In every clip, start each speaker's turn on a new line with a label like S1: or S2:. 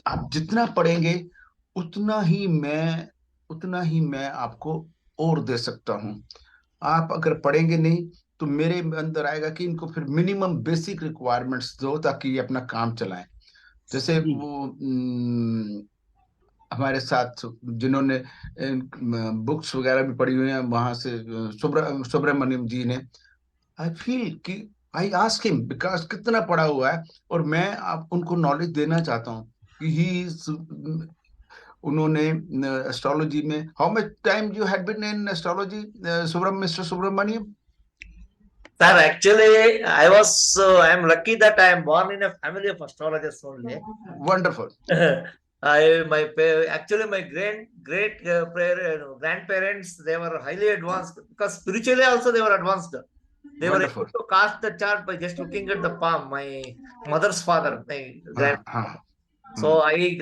S1: आप जितना पढ़ेंगे उतना ही मैं आपको और दे सकता हूँ। आप अगर पढ़ेंगे नहीं तो मेरे अंदर आएगा कि इनको फिर मिनिमम बेसिक रिक्वायरमेंट्स दो ताकि ये अपना काम चलाएं। जैसे
S2: जी।
S1: वो हमारे साथ जिन्होंने बुक्स वगैरह भी पढ़ी हुई हैं वहां से सुब्रमण्यम जी ने, आई फील कि आई आस्क हिम बिकॉज कितना पढ़ा हुआ है और मैं आप उनको नॉलेज देना चाहता हूँ कि ही उन्होंने एस्ट्रोलॉजी में, how much time you had been in astrology mister Subramaniam?
S3: Sir, actually, I am lucky that I am born in a family of astrologers only.
S1: Wonderful.
S3: Actually, my grandparents, they were highly advanced because spiritually also they were advanced. They were able
S1: wonderful.
S3: to cast the chart by just looking at the palm. My mother's father, my
S1: हाँ हाँ।
S3: grandfather. So I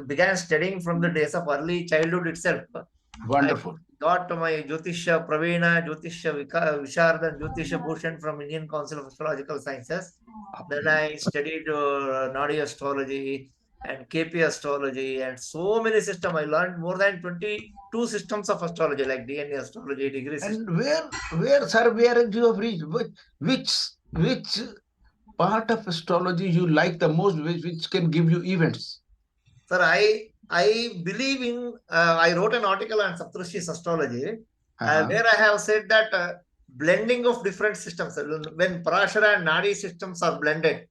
S3: began studying from the days of early childhood itself. I
S1: वंडरफul.
S3: got my Jyotisha Pravina, Jyotisha Visharda, Jyotisha Bhushan from Indian Council of Astrological Sciences. Then I studied Nadi astrology and KP astrology and so many systems. I learned more than 22 systems of astrology like DNA astrology, degree system.
S1: And sir, where you have reached? Which part of astrology you like the most, which can give you events?
S3: Sir, I believe in, I wrote an article on Saptrishis astrology where I have said that blending of different systems, when Parashara and Nadi systems are blended,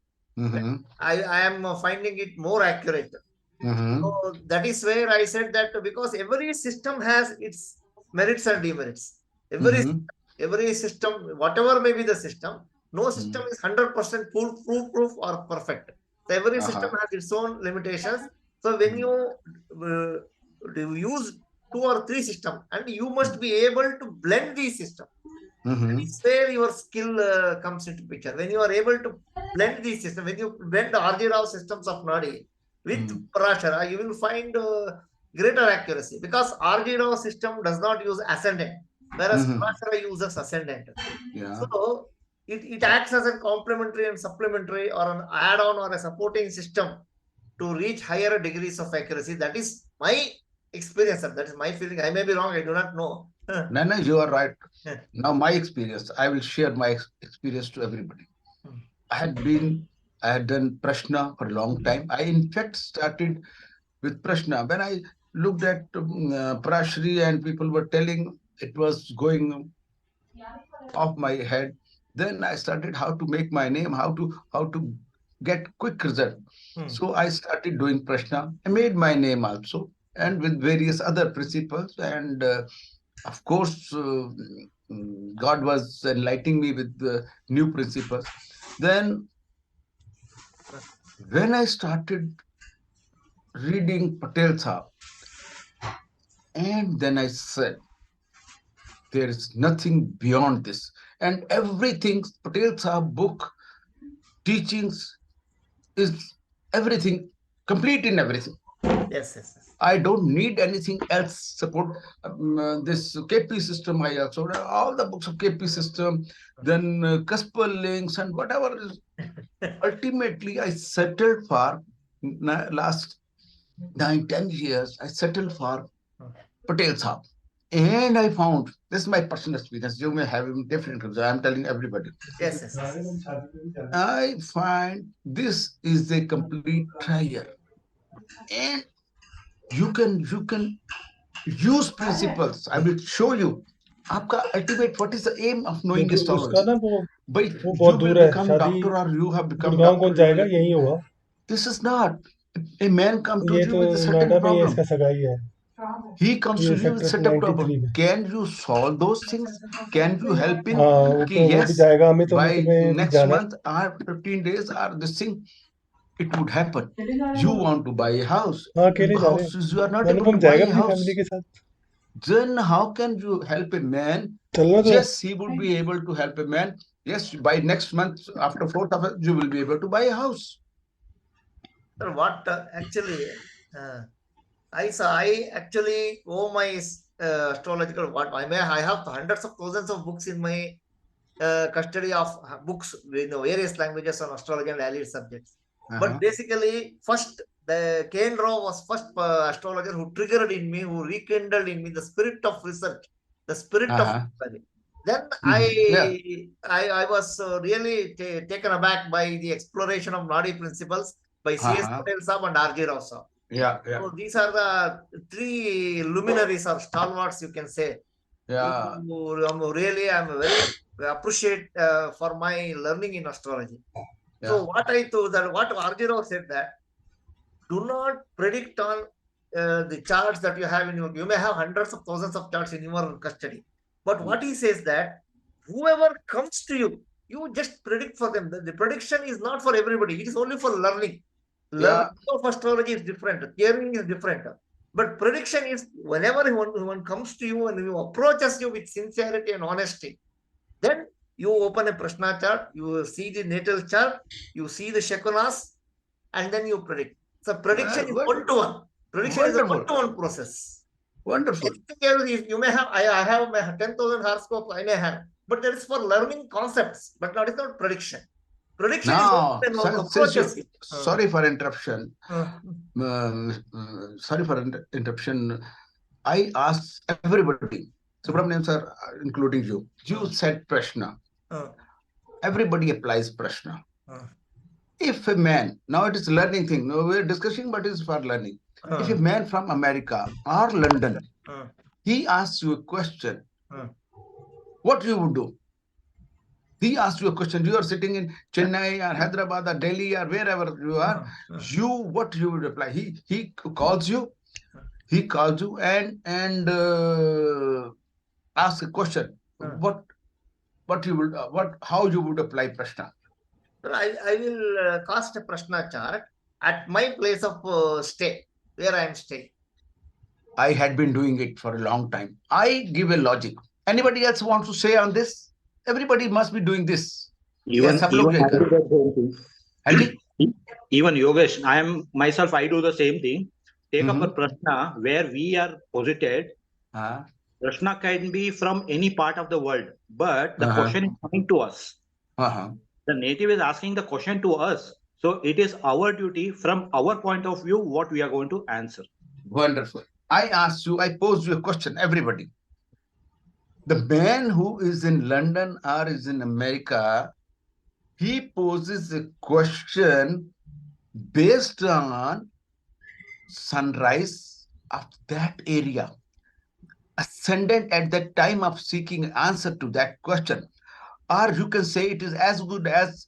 S3: I am finding it more accurate. So that is where I said that because every system has its merits and demerits. Every system, whatever may be the system, no system is 100% foolproof or perfect. So every system has its own limitations. So when you use two or three systems, and you must be able to blend these systems. That is where your skill comes into picture. When you are able to blend these systems, when you blend the RJ Rao systems of Nadi with Parashara, you will find greater accuracy because RJ Rao system does not use ascendant, whereas Parashara uses ascendant.
S1: Yeah.
S3: So it acts as a complementary and supplementary or an add-on or a supporting system to reach higher degrees of accuracy. That is my experience, sir. That is my feeling. I may be wrong. I do not know.
S1: No, you are right. Now, my experience, I will share my experience to everybody. I had done Prashna for a long time. I, in fact, started with Prashna. When I looked at Prashri and people were telling it was going off my head, then I started how to make my name, how to get quick result. So I started doing Prashna. I made my name also, and with various other principles. And of course, God was enlightening me with the new principles. Then, when I started reading Patel Saab, and then I said, there is nothing beyond this. And everything, Patel Saab book, teachings is everything, complete in everything.
S3: Yes.
S1: I don't need anything else. Support this KP system. I also read all the books of KP system, then CUSP links and whatever. Ultimately, I settled for last 9-10 years. I settled for Patel Saab. And I found, this is my personal experience, you may have different, I'm telling everybody.
S3: Yes.
S1: I find this is a complete trial. And you can use principles. I will show you. Aapka ultimate, what is the aim of knowing
S2: क्योंकि उसका
S1: astrology?
S2: ना वो
S1: But
S2: वो
S1: you
S2: बहुत
S1: will
S2: दूर है,
S1: become
S2: शादी
S1: doctor or you have become
S2: Gurgaon कौन
S1: doctor.
S2: जाएगा, यही होगा।
S1: This is not. A man comes to
S2: ये
S1: you
S2: तो
S1: with a certain
S2: नोएडा में ही
S1: problem.
S2: इसका सगाई है,
S1: He comes to
S2: ये
S1: you with
S2: sector
S1: certain
S2: 93
S1: problem.
S2: में।
S1: Can you solve those things? Can you help him?
S2: हाँ वो
S1: Ki
S2: भी
S1: yes,
S2: जाएगा, अमित
S1: by
S2: में भी
S1: next
S2: जाना है।
S1: month or 15 days or this thing, it would happen. You want to buy a house.
S2: हाँ अकेले जा रहे
S1: Houses, you are not
S2: हैं,
S1: able
S2: अनुपम
S1: to buy
S2: जाएगा
S1: a
S2: अपनी
S1: house.
S2: फैमिली के साथ।
S1: Then how can you help a man?
S2: चलना तो
S1: Yes, he would be able to help a man. Yes, by next month, after 4th of it, you will be able to buy a house.
S3: Sir, what actually I actually owe my astrological what I have hundreds of thousands of books in my custody of books in various languages on astrology and allied subjects. But basically, first the Kane Rao was first astrologer who triggered in me, who rekindled in me the spirit of research, the spirit of study. Then
S1: Yeah.
S3: I was really taken aback by the exploration of Nadi principles by C.S. Patel Saab and R.J. Rao Saab.
S1: Yeah, yeah.
S3: So these are the three luminaries or stalwarts, you can say.
S1: Yeah.
S3: Really, I'm very appreciate for my learning in astrology.
S1: Yeah.
S3: So what I thought that what R.J. Rao said that do not predict on the charts that you have in your. You may have hundreds of thousands of charts in your custody, but what he says that whoever comes to you, you just predict for them. The prediction is not for everybody. It is only for learning. Learning of astrology is different. Theory is different. But prediction is whenever one comes to you and you approaches you with sincerity and honesty, then you open a Prashna chart, you see the natal chart, you see the Shakunas, and then you predict. So prediction is one-to-one. Prediction is a one-to-one process.
S1: Wonderful.
S3: You may have, I have my 10,000 horoscope, I may have, but that is for learning concepts, but not, it's not prediction. Prediction
S1: now,
S3: is when approaches.
S1: Sorry for interruption. Sorry for interruption. I asked everybody, Subramaniam sir, including you. You said Prashna. Everybody applies Prashna. If a man, now it is a learning thing. No, we're discussing, but it's for learning. If a man from America or London, he asks you a question, what you would do? He asks you a question. You are sitting in Chennai or Hyderabad or Delhi or wherever you are. What you would reply? He calls you. He calls you and asks a question. What you would how you would apply Prashna?
S3: I will cast a Prashna chart at my place of stay, where I am staying.
S1: I had been doing it for a long time. I give a logic. Anybody else wants to say on this? Everybody must be doing this.
S2: Even I do the same thing. Even Yogesh, I am myself. I do the same thing. Take up a Prashna where we are posited. Prashna can be from any part of the world, but the question is coming to us. The native is asking the question to us. So it is our duty from our point of view what we are going to answer.
S1: Wonderful. I posed you a question, everybody. The man who is in London or is in America, he poses a question based on sunrise of that area, ascendant at the time of seeking answer to that question. Or you can say it is as good as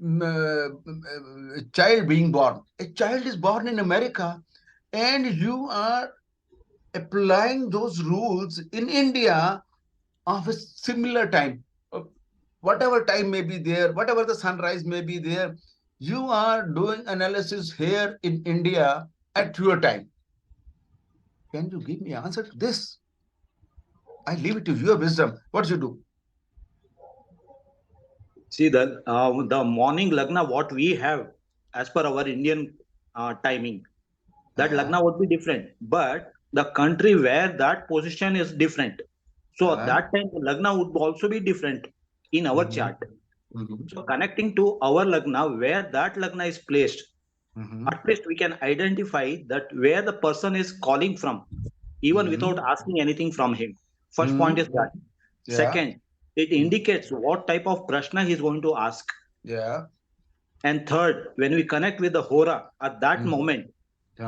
S1: a child being born. A child is born in America, and you are applying those rules in India of a similar time. Whatever time may be there, whatever the sunrise may be there, you are doing analysis here in India at your time. Can you give me answer to this? I leave it to your wisdom. What you do?
S2: See, the morning lagna what we have as per our Indian timing, that lagna would be different, but the country where that position is different. So that time the lagna would also be different in our chart. So connecting to our lagna where that lagna is placed, at least we can identify that where the person is calling from, even without asking anything from him. First point is that. Second, it indicates what type of prashna he is going to ask. And third, when we connect with the hora at that moment,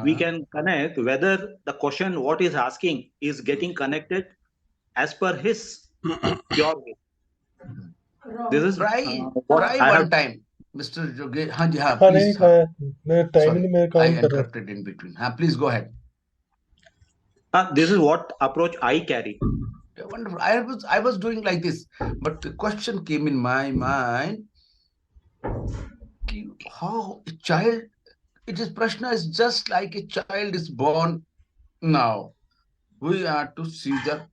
S2: we can connect whether the question what is asking is getting connected as per his pure way. This is
S1: try one time, Mr. Jogesh. Please. Sorry, I interrupted in between. Please go ahead.
S2: This is what approach I carry.
S1: Wonderful. I was doing like this, but the question came in my mind: how a child? It is Prashna is just like a child is born now. We are to see the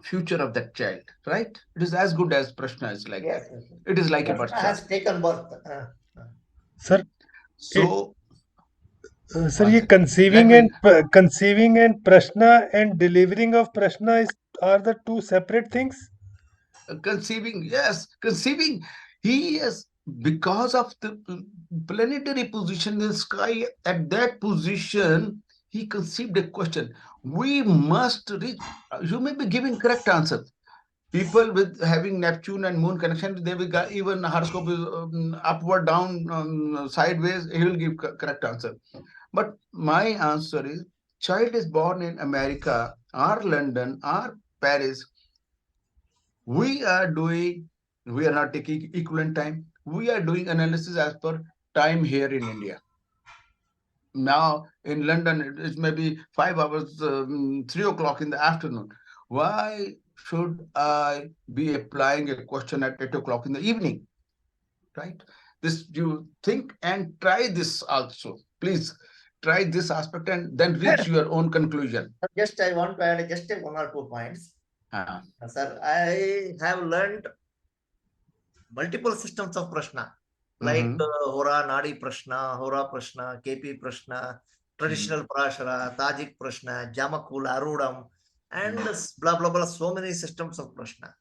S1: future of that child, right? It is as good as Prashna is like that. It is like a birth chart.
S3: Has taken birth.
S4: Sir,
S1: so,
S4: sir, ये conceiving and Prashna and delivering of Prashna are the two separate things.
S1: Conceiving, yes, conceiving. He is because of the planetary position in the sky, at that position, he conceived a question. We must reach, you may be giving correct answers. People with having Neptune and Moon connection, they will get, even horoscope is upward, down, sideways, he will give correct answer. But my answer is, child is born in America or London or Paris. We are not taking equivalent time. We are doing analysis as per time here in India. Now in London, it is maybe 5 hours, 3 o'clock in the afternoon. Why should I be applying a question at 8 o'clock in the evening? Right? This, you think and try this also. Please try this aspect and then reach your own conclusion.
S3: Just I want to add just 1 or 2 points. Sir, I have learned multiple systems of Prashna, like Hora Nadi Prashna, Hora Prashna, KP Prashna, traditional Prashara, Tajik Prashna, Jamakul, Arudam, and blah blah blah, so many systems of Prashna.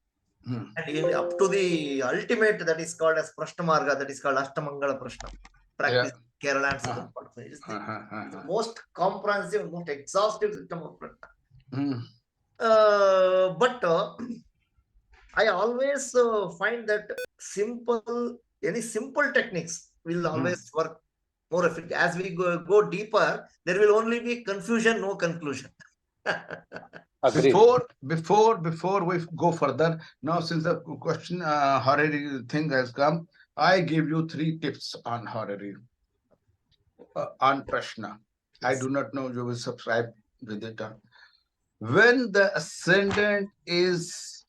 S3: And up to the ultimate, that is called as Prashna Marga, that is called Ashtamangala Prashna, practice Kerala and southern part. It is the most comprehensive, most exhaustive system of Prashna. But I always find that any simple techniques will always work more effective. As we go deeper, there will only be confusion, no conclusion.
S1: Before we go further, now since the question horary thing has come, I give you 3 tips on horary, on Prashna. I do not know you will subscribe with it. When the ascendant is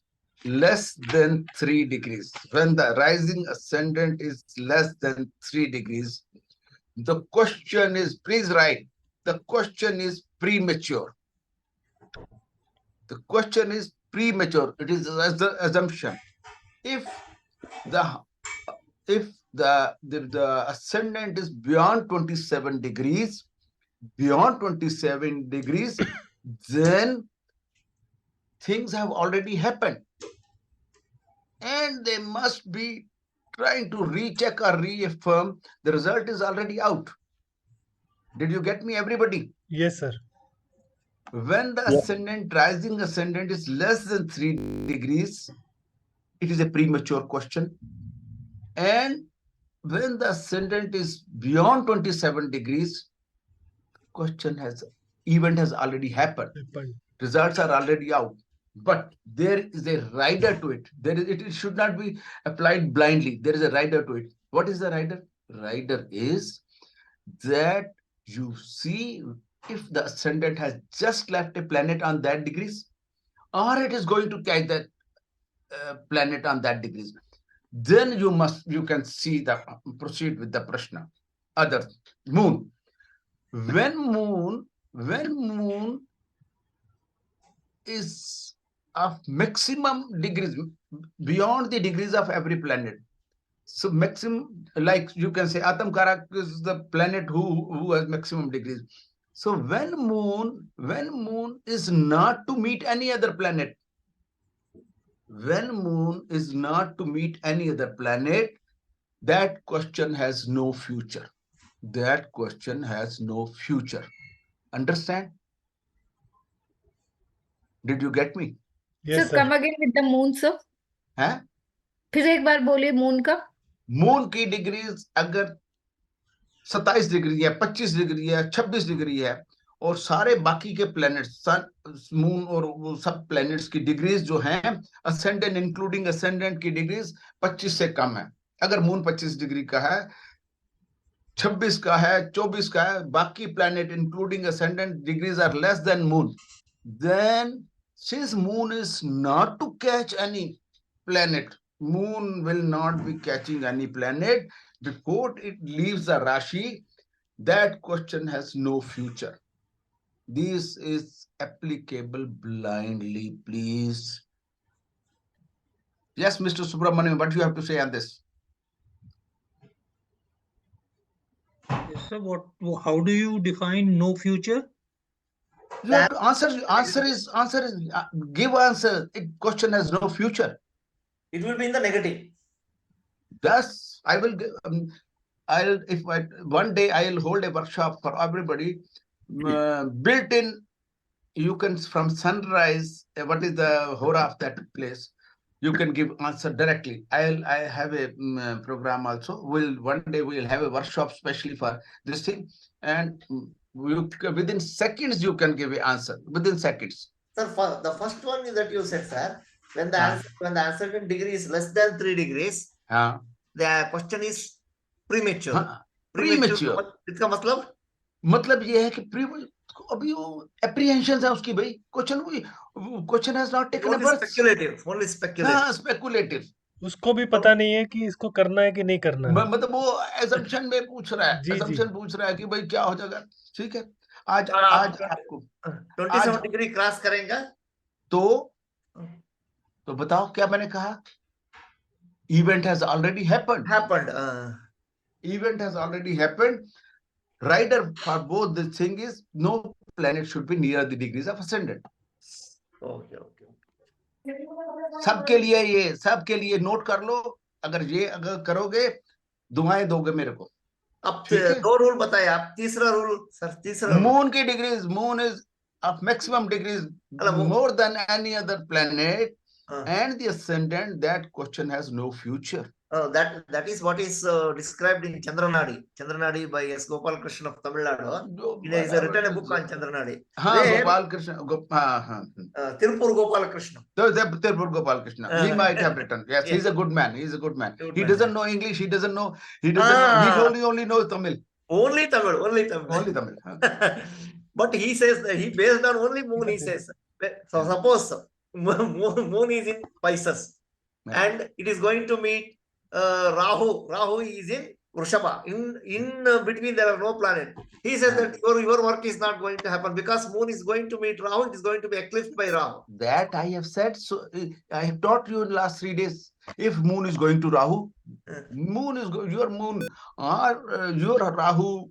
S1: less than 3 degrees, when the rising ascendant is less than 3 degrees, the question is, please write, the question is premature. The question is premature. It is the assumption. If the ascendant is beyond 27 degrees, then things have already happened, and they must be trying to recheck or reaffirm. The result is already out. Did you get me, everybody?
S4: Yes, sir.
S1: When the ascendant, rising ascendant, is less than 3 degrees, it is a premature question. And when the ascendant is beyond 27 degrees, event has already happened. Results are already out. But there is a rider to it. It should not be applied blindly. There is a rider to it. What is the rider? Rider is that you see if the ascendant has just left a planet on that degrees, or it is going to catch that planet on that degrees. Then you can see proceed with the Prashna. Other moon. When moon is of maximum degrees, beyond the degrees of every planet. So maximum, like you can say, Atam Karak is the planet who has maximum degrees. So when moon is not to meet any other planet, that question has no future. That question has no future. Understand? Did you get me?
S4: Yes,
S5: sir, come again with the moon, sir.
S1: हैं?
S5: फिर एक बार बोलिए moon का.
S1: Moon की degrees अगर 27 degree है, 25 degree है, 26 degree है, और सारे बाकी के प्लैनेट्स, सन, मून और वो सब प्लैनेट्स की डिग्रीज जो हैं, असेंडेंट इंक्लूडिंग असेंडेंट की डिग्रीज 25 से कम है. अगर मून 25 डिग्री का है, 26 का है, 24 का है, बाकी planet including ascendant degrees are less than moon, then since moon is not to catch any planet, moon will not be catching any planet before it leaves the Rashi. That question has no future. This is applicable blindly, please. Yes, Mr. Subramanian, what do you have to say on this?
S6: Yes, sir. How do you define no future?
S1: You have to answer is give answer. It question has no future.
S3: It will be in the negative.
S1: Thus I will one day I'll hold a workshop for everybody, built in. You can from sunrise, what is the hora of that place, you can give answer directly. I have a program also. One day we'll have a workshop specially for this thing, and within seconds you can give an answer, within seconds.
S3: Sir, the first one is that you said, sir, when the uncertain degree is less than 3 degrees, the question is premature.
S1: Premature.
S3: इसका
S1: मतलब ये है कि अभी वो apprehensions है उसकी भाई, question has not taken a birth.
S3: Only speculative.
S1: Speculative.
S4: उसको भी पता नहीं है कि इसको करना है कि नहीं करना है।
S1: मतलब वो assumption में पूछ रहा है, assumption पूछ रहा है कि भाई क्या हो जाएगा। ठीक है, आज आपको
S3: 27 डिग्री क्रॉस करेंगे
S1: तो बताओ क्या मैंने कहा, event has already happened. Event has already happened. Rider for both the thing is no planet should be near the degrees of ascendant.
S3: Okay.
S1: सबके लिए नोट कर लो, अगर करोगे दुआएं दोगे मेरे को।
S3: अब 2 रूल बताए आप, तीसरा रूल सर, तीसरा
S1: मून की degrees, moon is of maximum degrees more than any other planet, and the ascendant, that question has no future.
S3: That is what is described in Chandranadi by S. Gopal Krishna of Tamil Nadu. There is written a book on Chandranadi.
S1: Gopal Krishna,
S3: Tirupur Gopal Krishna.
S1: Tirupur Gopal Krishna. He might have written. Yes, he's a good man. He doesn't know English. He doesn't know. He only knows Tamil. Only Tamil.
S3: But he says that he based on only moon. He says, so suppose moon is in Pisces, and it is going to meet Rahu. Rahu is in Vrishabha. In between there are no planet. He says that your work is not going to happen because moon is going to meet Rahu. It is going to be eclipsed by Rahu.
S1: That I have said. So I have taught you in last 3 days. If moon is going to Rahu, your moon or your Rahu,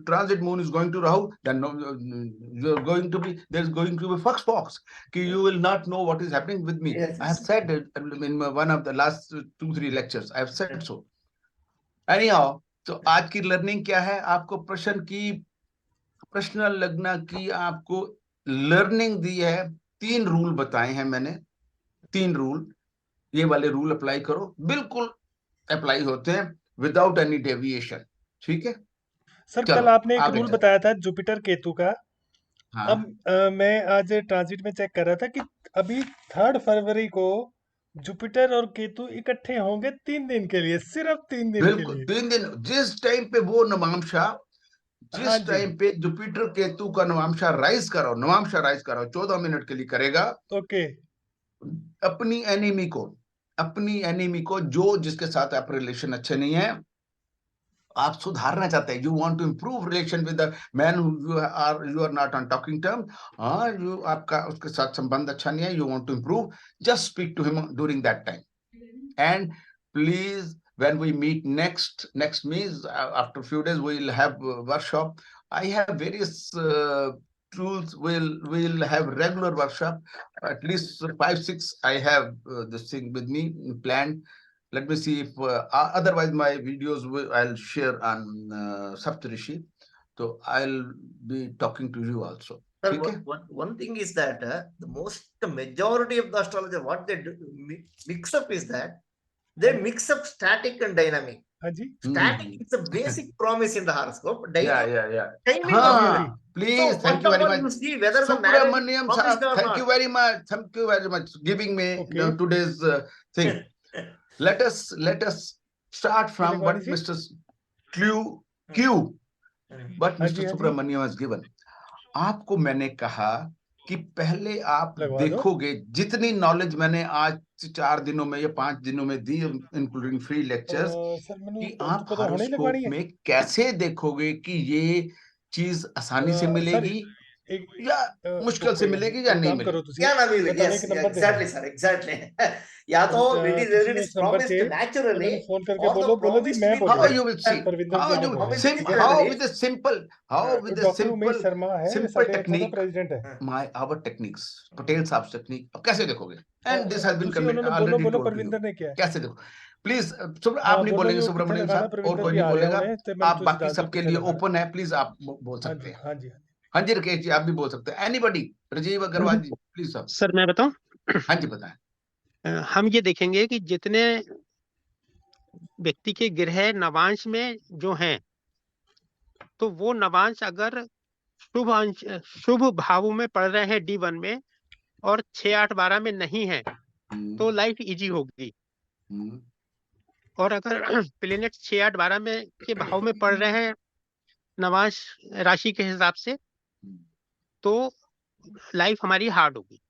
S1: transit moon is going to Rahu, then there's going to be fox. You will not know what is happening with me. Yes. I have said it in one of the last 2-3 lectures. I have said so. Anyhow, तो आज की learning क्या है, आपको प्रश्न लगना की आपको लर्निंग दी है। 3 रूल बताए हैं मैंने, 3 रूल, ये वाले रूल अप्लाई करो, बिल्कुल अप्लाई होते हैं विदाउट एनी डेविएशन। ठीक है
S4: सर, कल आपने एक रूल बताया था जुपिटर केतु का। अब मैं आज ट्रांजिट में चेक कर रहा था कि अभी 3 फरवरी को जुपिटर और केतु इकट्ठे होंगे 3 दिन के लिए, सिर्फ 3 दिन के लिए।
S1: 3 दिन, जिस टाइम पे वो नवामशा, जिस टाइम पे जुपिटर केतु का नवामशा राइज करो 14 मिनट के लिए करेगा।
S4: ओके।
S1: अपनी एनिमी को जो जिसके साथ आप रिलेशन अच्छे नहीं है, आप सुधारना चाहते हैं, you want to improve relation with the man you are not on talking term, आपका उसके साथ संबंध अच्छा नहीं है, you want to improve, just speak to him during that time. And please when we meet next means after few days we'll have workshop. I have various tools. We'll have regular workshop, at least 5-6 I have this thing with me planned. Let me see if otherwise my videos I'll share on Saptarishi, so I'll be talking to you also.
S3: Sir, one thing is that the majority of the astrologer, what they do, mix up is that they mix up static and dynamic. Static is a basic promise in the horoscope.
S1: Yeah. Please,
S3: so
S1: thank you very much.
S3: You see whether the marriage promised or
S1: thank not. Thank you very much giving me today's thing. Let us start from what Mr. Q, but Mr. Subramaniam has given. आपको मैंने कहा कि पहले आप देखोगे जितनी knowledge मैंने आज 4 दिनों में या 5 दिनों में दी, इंक्लूडिंग फ्री लेक्चर्स, कि आप हॉरोस्कोप में कैसे देखोगे कि ये चीज आसानी से मिलेगी या मुश्किल से मिलेगी या नहीं मिलेगी,
S3: या ना मिलेगी। Exactly sir, exactly. या तो it is promised naturally,
S4: phone करके बोलो जी मैं बोल रहा हूं।
S1: You will see how with a simple technique, our techniques, Patel sahab technique, कैसे देखोगे? And this has been commented already.
S4: Parvinder ने क्या
S1: कैसे देखो, प्लीज आप
S4: हाँ
S1: नहीं
S4: बोलो
S1: बोलेंगे
S4: जो किथे
S1: सुब्रमण्यम
S4: लगाना
S1: साहब, और
S4: प्रविंदर
S1: कोई
S4: भी
S1: नहीं
S4: आ रहे
S1: बोलेगा।
S4: होने ते मैंने
S1: आप
S4: तुझे
S1: बाकी
S4: दस दो
S1: सबके
S4: किथे
S1: लिए
S4: लगाना।
S1: ओपन है, प्लीज आप बोल
S4: हाँ
S1: सकते
S4: जी
S1: हैं।
S4: हाँ जी
S1: हाँ जी राकेश जी, आप भी बोल सकते हैं, anybody, Rajiv Agarwal ji please sir.
S7: Sir मैं बताऊं?
S1: हाँ जी बताएं।
S7: हम ये देखेंगे कि जितने व्यक्ति के ग्रह नवांश में जो हैं, तो वो नवांश अगर शुभ अंश शुभ भावों में पड़ रहे हैं D1 में, और 6 8 12 में नहीं है, तो लाइफ इजी होगी। और अगर प्लेनेट 6 8 12 में के भाव में पड़ रहे हैं नवांश राशि के हिसाब से, तो लाइफ हमारी हार्ड होगी।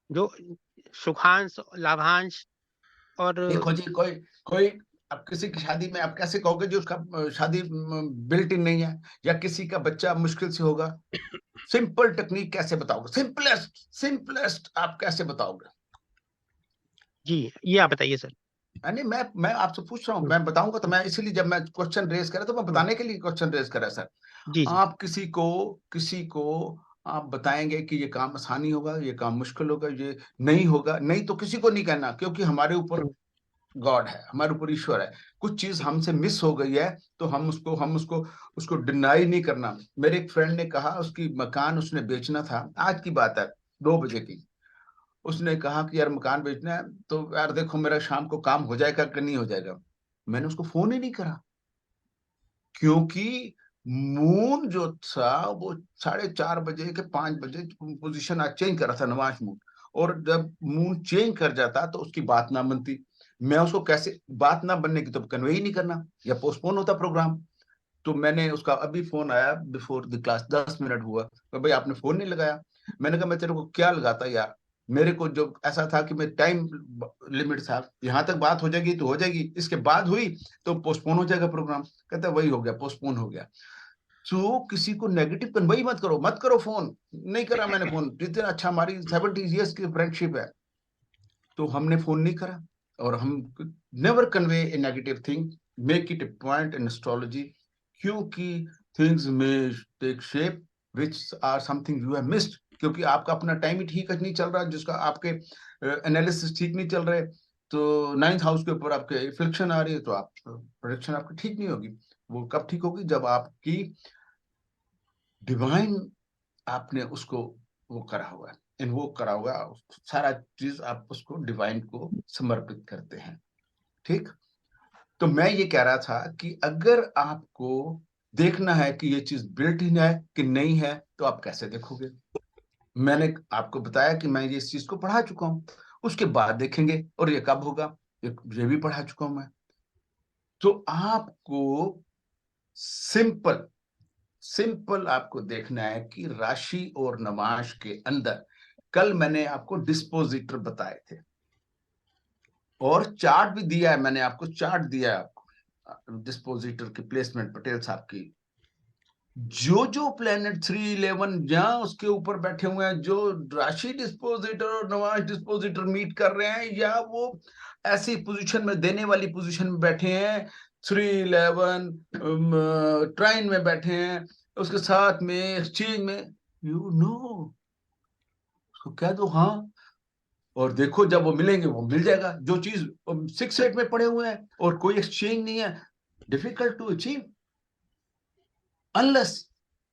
S7: जो सुखांश लाभांश और
S1: देखो जी, कोई कोई अब किसी की शादी में आप कैसे कहोगे जो उसका शादी बिल्ट इन नहीं है, या किसी का बच्चा मुश्किल से होगा? सिंपल टेक्निक कैसे बताओगे? सिंपलेस्ट सिंपलेस्ट आप कैसे बताओगे?
S7: जी, ये आप बताइए सर।
S1: नहीं, मैं आपसे पूछ रहा हूँ, मैं बताऊंगा तो मैं इसीलिए जब मैं क्वेश्चन रेज करा तो मैं बताने के लिए क्वेश्चन रेज करा सर।
S7: जी जी
S1: आप किसी को आप बताएंगे कि ये काम आसानी होगा, ये काम मुश्किल होगा, ये नहीं होगा, नहीं तो किसी को नहीं कहना, क्योंकि हमारे ऊपर गॉड है, हमारे ऊपर ईश्वर है। कुछ चीज हमसे मिस हो गई है तो हम उसको डिनाई नहीं करना। मेरे एक फ्रेंड ने कहा, उसकी मकान उसने बेचना था, आज की बात है, 2 बजे की। उसने कहा कि यार मकान बेचना है, तो यार देखो मेरा शाम को काम हो जाएगा कि नहीं हो जाएगा। मैंने उसको फोन ही नहीं करा, क्योंकि मून जो था वो 4:30 बजे के 5 बजे पोजीशन आज चेंज कर रहा था, नवाज मून। और जब मून चेंज कर जाता तो उसकी बात ना बनती। मैं उसको कैसे, बात ना बनने की तो कन्वे ही नहीं करना, या पोस्टपोन होता प्रोग्राम। तो मैंने उसका अभी फोन आया बिफोर द क्लास, 10 मिनट हुआ, तो भाई आपने फोन नहीं लगाया। मैंने कहा मैं तेरे को क्या लगाता यार, मेरे को जो ऐसा था कि मैं टाइम लिमिट था, यहाँ तक बात हो जाएगी तो हो जाएगी, इसके बाद हुई तो पोस्टपोन हो जाएगा प्रोग्राम। कहता वही हो गया, पोस्टपोन हो गया। तो किसी को नेगेटिव कन्वे मत करो, मत करो फोन। नहीं करा मैंने फोन, जितना अच्छा, हमारी 70 years की फ्रेंडशिप है, तो हमने फोन नहीं करा। और हम never convey a negative thing, make it a point in astrology, क्योंकि थिंग्स में take shape which are something you have missed, क्योंकि आपका अपना टाइम ही ठीक नहीं चल रहा, जिसका आपके एनालिसिस ठीक नहीं चल रहे, तो 9th हाउस के ऊपर आपके रिफ्लेक्शन आ रही है, तो आप प्रोडिक्शन आपकी ठीक नहीं होगी। वो कब ठीक होगी? जब आपकी डिवाइन, आपने उसको वो करा हुआ है, इन्वोक करा हुआ, सारा चीज आप उसको डिवाइन को समर्पित करते हैं। ठीक। तो मैं ये कह रहा था कि अगर आपको देखना है कि ये चीज बिल्ट इन है कि नहीं है, तो आप कैसे देखोगे? मैंने आपको बताया कि मैं ये इस चीज को पढ़ा चुका हूं, उसके बाद देखेंगे। और ये कब होगा, ये भी पढ़ा चुका हूं मैं। तो आपको सिंपल सिंपल आपको देखना है कि राशि और नवांश के अंदर, कल मैंने आपको डिस्पोजिटर बताए थे, और चार्ट भी दिया है, मैंने आपको चार्ट दिया है आपको डिस्पोजिटर की प्लेसमेंट, पटेल साहब की। जो प्लेनेट 311 जहां उसके ऊपर बैठे हुए हैं, जो राशि डिस्पोजिटर और नवांश डिस्पोजिटर मीट कर रहे हैं, या वो ऐसी पोजीशन में, देने वाली पोजीशन में बैठे हैं, 311 ट्राइन में बैठे हैं, उसके साथ में एक्सचेंज में, यू नो, उसको कह दो हाँ, और देखो जब वो मिलेंगे वो मिल जाएगा। जो चीज 6 8 में पड़े हुए हैं और कोई एक्सचेंज नहीं है, डिफिकल्ट टू अचीव, अनलेस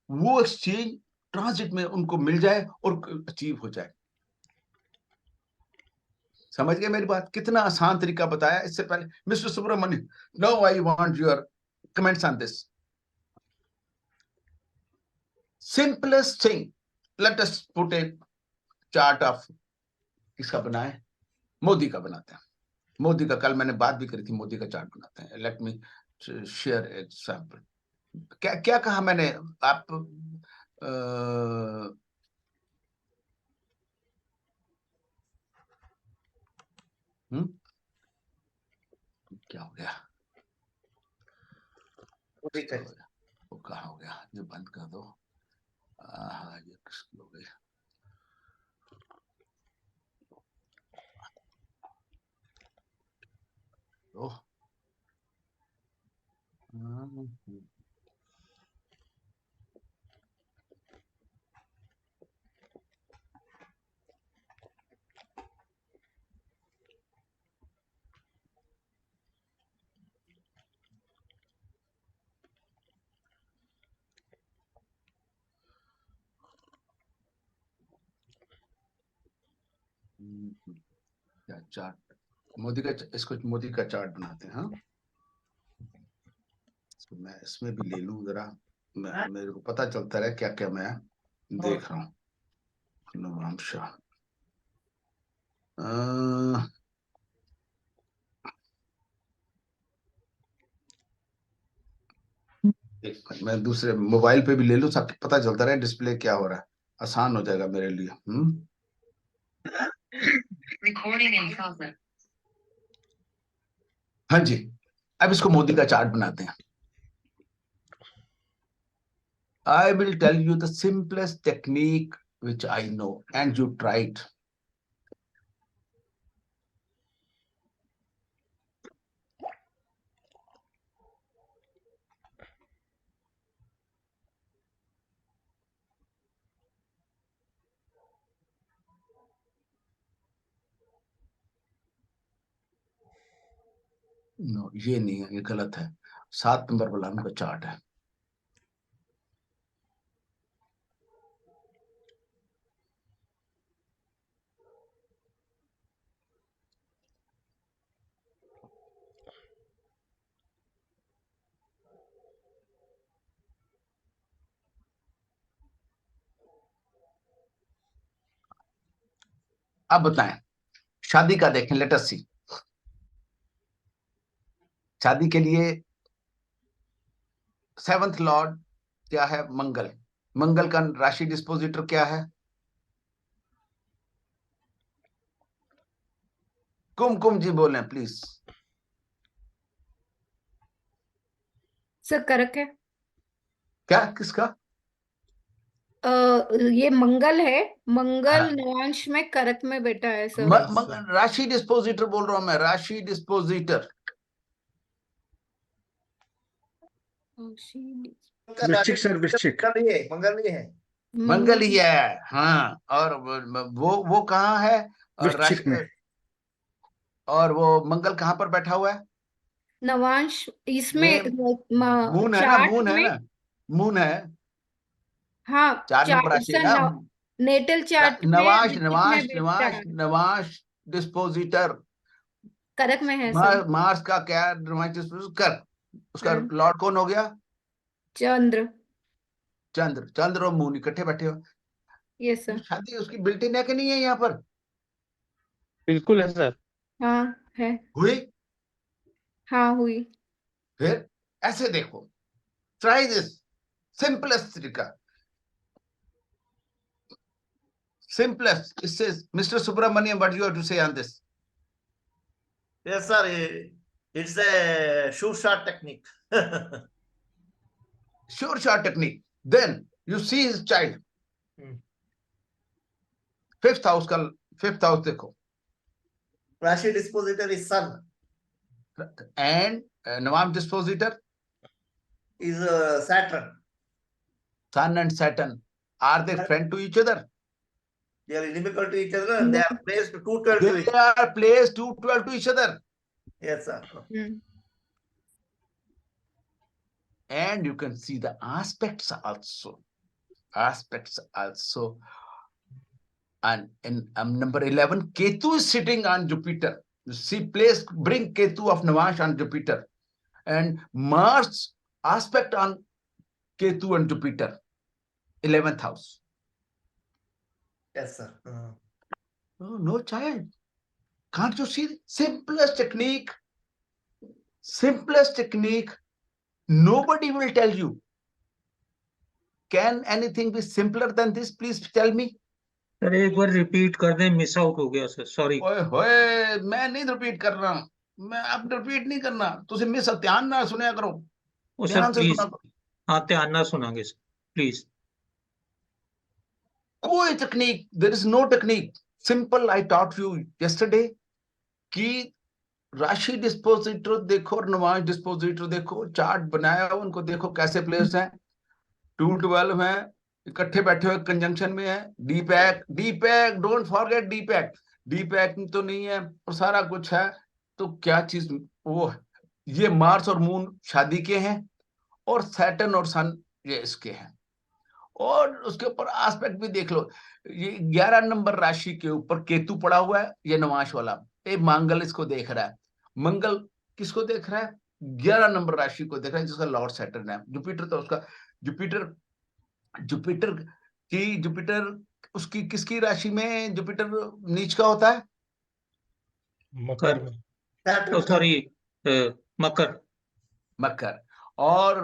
S1: वो एक्सचेंज ट्रांजिट में उनको मिल जाए और अचीव हो जाए। समझ गए मेरी बात? कितना आसान तरीका बताया। इससे पहले mister Subramaniam, now I want your comments on this simplest thing. Let us put a chart of, किसका बनाए? मोदी का बनाते हैं। मोदी का कल मैंने बात भी करी थी, मोदी का चार्ट बनाते हैं। Let me share example. क्या क्या कहा मैंने? आप क्या हो गया? वो कहा हो गया, ये बंद कर दो। ये किसकी हो गई? तो क्या चार्ट, मोदी का, इसको मोदी का चार्ट बनाते हैं। हाँ, तो मैं इसमें भी ले लूं जरा, मेरे को पता चलता रहे क्या क्या मैं देख रहा हूँ। नवांशा, मैं दूसरे मोबाइल पे भी ले लूं, सब पता चलता रहे डिस्प्ले क्या हो रहा है, आसान हो जाएगा मेरे लिए। हाँ जी, अब इसको मोदी का चार्ट बनाते हैं। I will tell you the simplest technique which I know and you try it. No, ये नहीं है, ये गलत है। 7 नंबर वाला उनका चार्ट है। अब बताएं, शादी का देखें, लेट अस सी। शादी के लिए 7th लॉर्ड क्या है? मंगल। मंगल का राशि डिस्पोजिटर क्या है? कुमकुम जी बोले प्लीज।
S5: सर करक है।
S1: क्या, किसका?
S5: ये मंगल है, मंगल
S1: हाँ,
S5: नवांश में करक में बैठा है सर।
S1: राशि डिस्पोजिटर बोल रहा हूं मैं, राशि डिस्पोजिटर।
S3: वृश्चिक सर, वृश्चिक। मंगल ही है।
S1: मंगल ही है, हाँ। और वो कहाँ है? और
S3: वृश्चिक में।
S1: और वो मंगल कहाँ पर बैठा हुआ है?
S5: नवांश इसमें
S1: में मून है ना,
S5: चार्ट
S1: मून है
S5: में।
S1: ना, मून है।
S5: हाँ,
S1: 4 नंबर
S5: चार्ट
S1: राशि है
S5: सर
S1: ना।
S5: नेटल चार्ट में
S1: नवाश
S5: वृश्चिक में
S1: नवाश
S5: बैठता
S1: नवाश
S5: है,
S1: नवाश डिस्पोजिटर।
S5: करक में है सर।
S1: मार्स का क्या नवाश डिस्पोजिटर कर, उसका
S5: हाँ,
S1: लॉर्ड कौन हो गया?
S5: चंद्र।
S1: चंद्र। चंद्र और मून इकट्ठे बैठे हो।
S5: Yes sir.
S1: शादी उसकी बिल्टिन है कि नहीं है यहाँ पर?
S7: बिल्कुल है सर।
S5: हाँ है।
S1: हुई।
S5: हाँ हुई।
S1: फिर ऐसे देखो, ट्राई दिस सिंपलेस्ट तरीका, simplest. It says, Mr. Subramaniam, what you have to say on this?
S3: Yes, sir. It's a sure shot technique.
S1: Sure shot technique. Then you see his child. Fifth house का, fifth house देखो.
S3: Rashi dispositor is sun.
S1: And Navam dispositor
S3: is Saturn.
S1: Sun and Saturn. Are they friend to each other?
S3: They are inimical to each other and they are placed 212 to each
S1: They are placed 212 to each other.
S3: Yes, sir.
S1: And you can see the aspects also. Aspects also. And in number 11, Ketu is sitting on Jupiter. You see, bring Ketu of Navash on Jupiter. And Mars aspect on Ketu and Jupiter, 11th house.
S3: Yes, sir.
S1: Oh, no child. Can't you see? Simplest technique. Simplest technique. Nobody will tell you. Can anything be simpler than this? Please tell me.
S6: Sir एक बार repeat कर दें, miss out हो गया sir, sorry.
S1: ओए होए, मैं नहीं repeat कर रहा हूं, मैं अब रिपीट नहीं करना, तुझे मिस ध्यान ना सुनया करो,
S6: ओ सर
S1: ध्यान से
S6: प्लीज,
S1: सुना करो।
S6: हाँ ध्यान ना सुनांगे सर, प्लीज।
S1: कोई technique, there is no technique, simple. I taught you yesterday कि राशि डिस्पोजिटर देखो और नवाज डिस्पोजिटर देखो, चार्ट बनाया उनको देखो कैसे प्लेस है, 212 है, इकट्ठे बैठे हुए कंजंक्शन में है। Depeg, depeg, don't forget depeg. Depeg तो नहीं है और सारा कुछ है, तो क्या चीज वो है? ये मार्स और मून शादी के हैं और सैटर्न और सन ये इसके हैं। और उसके ऊपर एस्पेक्ट भी देख लो, ये 11 नंबर राशि के ऊपर केतु पड़ा हुआ है, ये नवांश वाला, ये मंगल इसको देख रहा है। मंगल किसको देख रहा है? 11 नंबर राशि को देख रहा है, जिसका लॉर्ड सैटर्न है। जुपिटर तो उसका, जुपिटर जुपिटर जुपिटर उसकी किसकी राशि में जुपिटर नीच का होता है?
S4: मकर में।
S6: सॉरी, मकर।
S1: मकर। और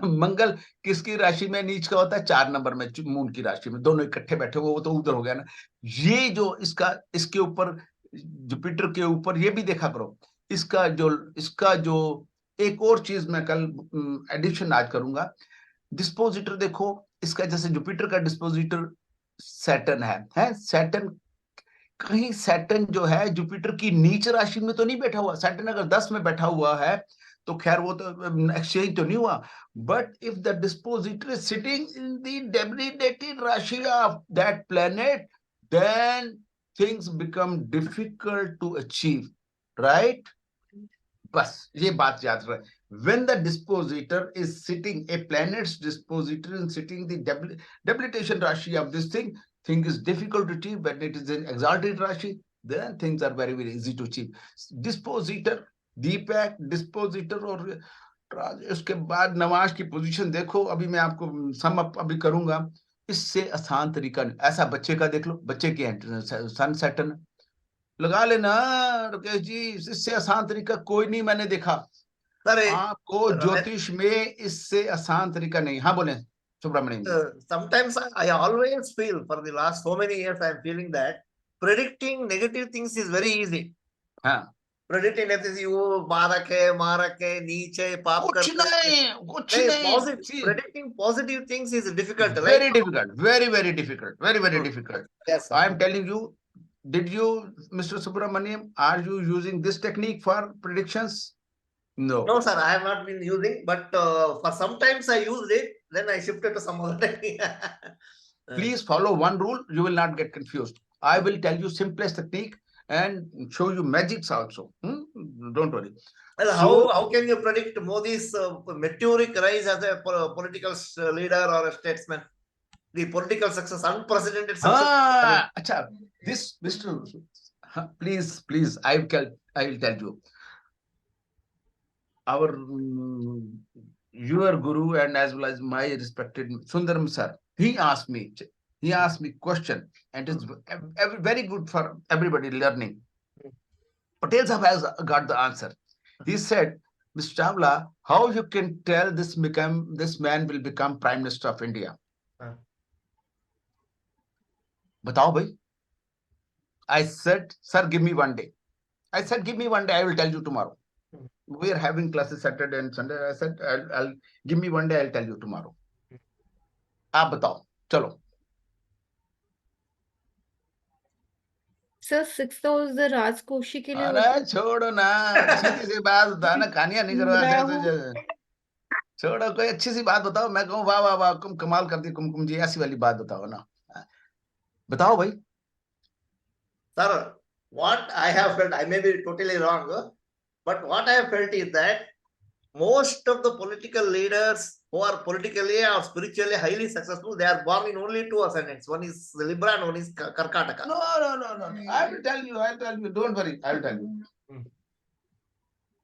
S1: मंगल किसकी राशि में नीच का होता है? 4 नंबर में, मून की राशि में। दोनों इकट्ठे बैठे हुए, वो तो उधर हो गया ना। ये जो इसके ऊपर, जुपिटर के ऊपर, ये भी देखा करो, इसका जो एक और चीज मैं कल एडिशन आज करूंगा। डिस्पोजिटर देखो इसका, जैसे जुपिटर का डिस्पोजिटर सैटर्न है सैटर्न, कहीं सैटर्न जो है जुपिटर की नीच राशि में तो नहीं बैठा हुआ। सैटर्न अगर 10 में बैठा हुआ है तो खैर वो तो एक्सचेंज तो नहीं हुआ, but if the dispositor is sitting in the debilitated rashi of that planet, then things become difficult to achieve, right? बस ये बात याद रहे। When the dispositor is sitting, a planet's dispositor is sitting the debilitation Rashi of this thing is difficult to achieve. When it is in exalted Rashi, then things are very, very easy to achieve. Dispositor, Deepak, dispositor, और उसके बाद नवाज की position देखो। अभी मैं आपको sum up अभी करूंगा। इससे आसान तरीका नहीं। ऐसा बच्चे का देख लो, बच्चे के सन सैटर्न लगा लेना राकेश जी, इससे आसान तरीका कोई नहीं मैंने देखा। आपको ज्योतिष में इससे आसान तरीका नहीं। हाँ बोले सुब्रमण्यम जी।
S3: Sometimes I always feel, for the last so many years, I am feeling that predicting negative things is very easy.
S1: हाँ,
S3: Predicting that is you मारक है नीचे पाप
S1: कुछ
S3: करते
S1: नहीं।
S3: predicting positive things is difficult, right?
S1: Very difficult, very difficult, very difficult.
S3: Yes, sir.
S1: I am telling you, did you, Mr. Subramaniam, are you using this technique for predictions? No.
S3: No, sir, I have not been using, but for sometimes I used it, then I shifted to some other technique.
S1: Please follow one rule, you will not get confused. I will tell you simplest technique and show you magics also. Don't worry.
S3: Well, how can you predict Modi's meteoric rise as a political leader or a statesman? The political success, unprecedented success.
S1: Acha, this, Mr. Please, I will tell you. Our your guru and as well as my respected Sundaram sir, he asked me question, and it's very good for everybody learning. Patel Sahab has got the answer. He said, Mr. Chawla, how you can tell this man will become Prime Minister of India? Batao bhai. I said, sir, give me one day. I said, give me one day, I will tell you tomorrow. We are having classes Saturday and Sunday. I said, I'll give me one day, I'll tell you tomorrow. आप बताओ, चलो।
S5: Sir 6th house राजकोषी के लिए
S1: अरे छोड़ो ना, सीधी सी बात बता ना, कहानियां नहीं करो ऐसे। छोड़ो, कोई अच्छी सी बात बताओ, मैं कहूँ वाह वाह वाह तुम कमाल कर दी कुमकुम जी, ऐसी वाली बात बताओ ना। बताओ भाई।
S3: Sir, what I have felt, I may be totally wrong, but what I have felt is that most of the political leaders who are politically or spiritually highly successful, they are born in only two ascendants. One is Libra and one is Karkataka.
S1: No. I will tell you. Don't worry. I will tell you.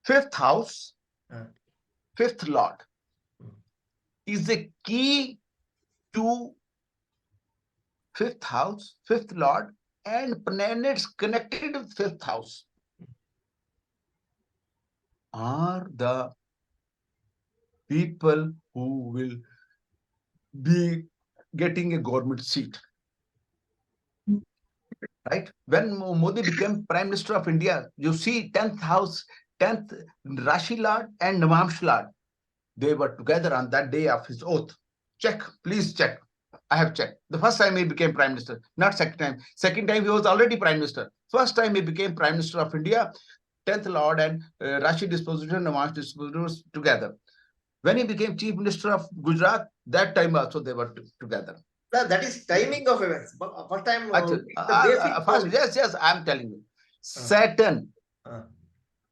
S1: Fifth house, fifth lord is the key to fifth house, fifth lord, and planets connected with fifth house are the people who will be getting a government seat. Right? When Modi became Prime Minister of India, you see 10th house, 10th Rashi Lord and Navamsha Lord, they were together on that day of his oath. Check, please check. I have checked. The first time he became Prime Minister, not second time. Second time he was already Prime Minister. First time he became Prime Minister of India, 10th Lord and Rashi Dispositor and Navamsha Dispositor was together. When he became Chief Minister of Gujarat, that time also they were together.
S3: That is timing of events. But first time,
S1: yes, I'm telling you.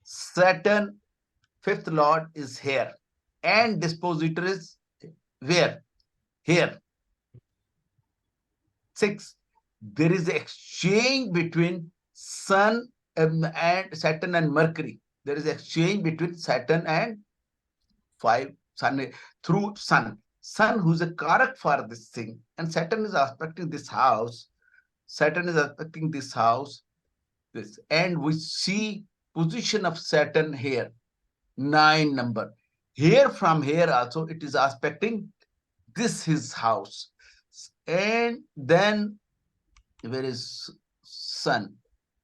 S1: Saturn, fifth lord is here, and dispositor is where? here. 6, there is exchange between Sun and Saturn and Mercury. There is exchange between Saturn and 5 Sun through Sun. Sun, who's a karak for this thing, and Saturn is aspecting this house. Saturn is aspecting this house. This, and we see position of Saturn here, 9 number. Here, from here also it is aspecting this his house. And then where is Sun?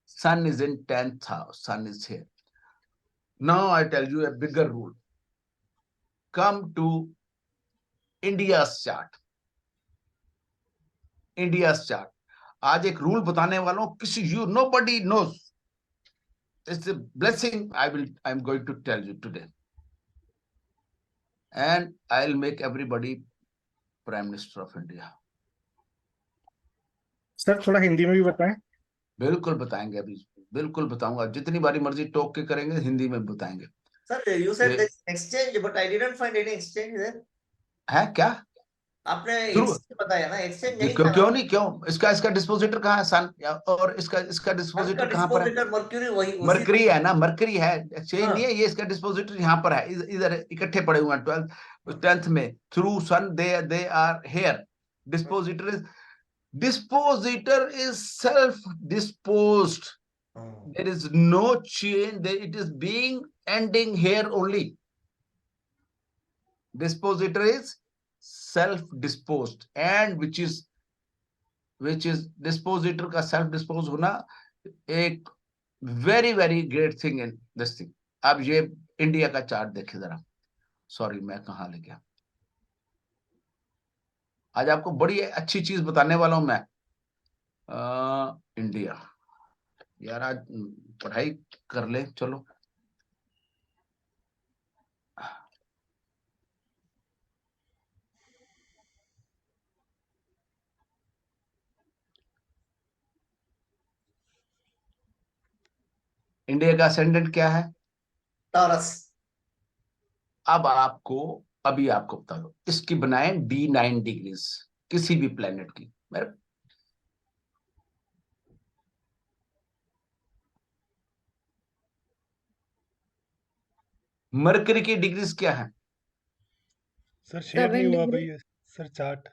S1: Sun is in 10th house. Sun is here. Now I tell you a bigger rule. Come to India's chart. India's chart. आज एक rule बताने वाला हूं, किसी nobody knows. It's a blessing I'm going to tell you today. And I'll make everybody Prime Minister of India.
S8: Sir थोड़ा हिंदी में भी बताएं।
S1: बिल्कुल बताएंगे, अभी बिल्कुल बताऊंगा, जितनी बारी मर्जी टोक के करेंगे, हिंदी में बताएंगे।
S3: Sir, you said there's exchange, but I didn't find any exchange there.
S1: है क्या?
S3: आपने exchange बताया ना, exchange नहीं था।
S1: क्यों नहीं, क्यों? इसका डिस्पोजिटर कहाँ है? सन, और इसका डिस्पोजिटर कहाँ पर है?
S3: मर्क्यूरी, वही
S1: मरकरी है ना, मरकरी है, एक्सचेंज नहीं है। ये इसका डिस्पोजिटर यहाँ पर है, इधर इकट्ठे पड़े हुए हैं 10th में, through sun they are here. Dispositor is self-disposed. There is no change. It is being ending here only. Dispositor is self-disposed, and which is dispositor का self-disposed होना एक very very great thing in this thing. अब ये India का chart देखे जरा। Sorry, मैं कहाँ ले गया? आज आपको बड़ी अच्छी चीज बताने वाला हूं मैं। इंडिया, यार आज पढ़ाई कर ले, चलो। इंडिया का असेंडेंट क्या है?
S3: टॉरस।
S1: अब अभी आपको बता दो, इसकी बनाए D9 डिग्रीज किसी भी प्लेनेट की। मेरे मरकरी की डिग्रीज क्या है?
S4: सर शेयर नहीं हुआ भाई सर चार्ट।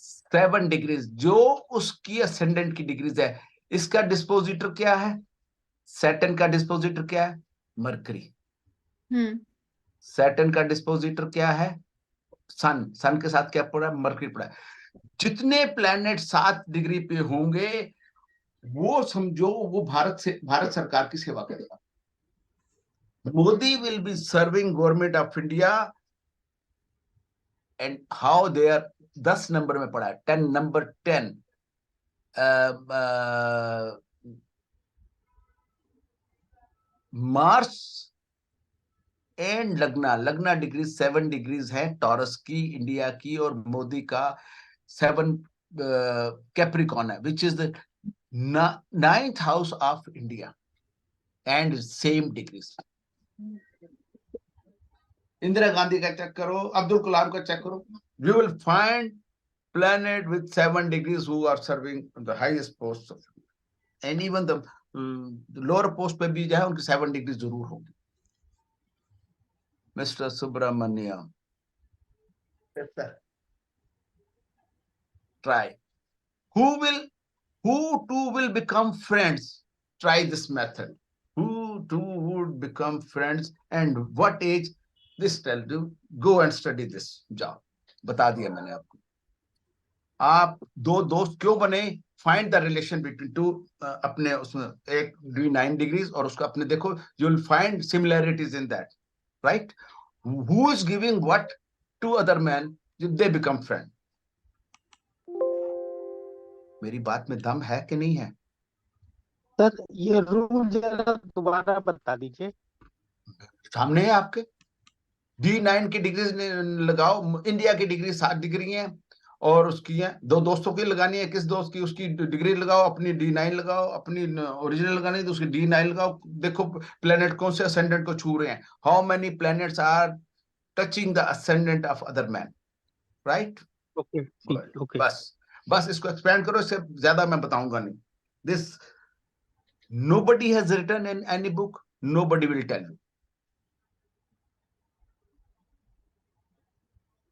S1: 7 डिग्रीज, जो उसकी असेंडेंट की डिग्रीज है। इसका डिस्पोजिटर क्या है? सैटर्न का डिस्पोजिटर क्या है? मरकरी। सैटर्न का डिस्पोजिटर क्या है? सन के साथ क्या पड़ा? मरकरी पड़ा। जितने प्लैनेट 7 डिग्री पे होंगे, वो समझो वो भारत सरकार की सेवा करेगा। Modi will be serving government of India, and how they are 10 number में पड़ा है, 10 नंबर 10 मार्च एंड लगना डिग्री 7 डिग्रीज है टॉरस की, इंडिया की, और मोदी का 7 कैप्रिकॉन है, which is the 9th house of India, and same degrees. Indira Gandhi का चेक करो, अब्दुल कलाम का चेक करो, you will find planet with 7 degrees who are serving the highest posts of, and even the lower post पे भी जाए उनकी 7 degree जरूर होगी। Mister Subramaniam, try. Who two will become friends? Try this method. Who two would become friends, and what age? This tell you. Go and study this. जाओ, बता दिया मैंने आपको। आप दो दोस्त क्यों बने? Find the relation between two, अपने उसमें एक D9 डिग्रीज और उसको अपने देखो, you will find similarities in that, right? Who is giving what to other man, they become friend. मेरी बात में दम है कि नहीं है?
S7: सर ये रूल जरा दोबारा बता दीजिए।
S1: सामने है आपके, D9 की डिग्रीज लगाओ। इंडिया की डिग्री 7 डिग्री है, और उसकी है, दो दोस्तों की लगानी है, किस दोस्त की, उसकी डिग्री लगाओ, अपनी D9 लगाओ, अपनी ओरिजिनल लगानी है तो उसकी D9 लगाओ। देखो प्लेनेट कौन से असेंडेंट को छू रहे हैं। How many planets are touching the ascendant of other man? Right?
S7: Okay okay
S1: बस इसको एक्सपेंड करो, इससे ज्यादा मैं बताऊंगा नहीं. This nobody has written in any book, nobody will tell you.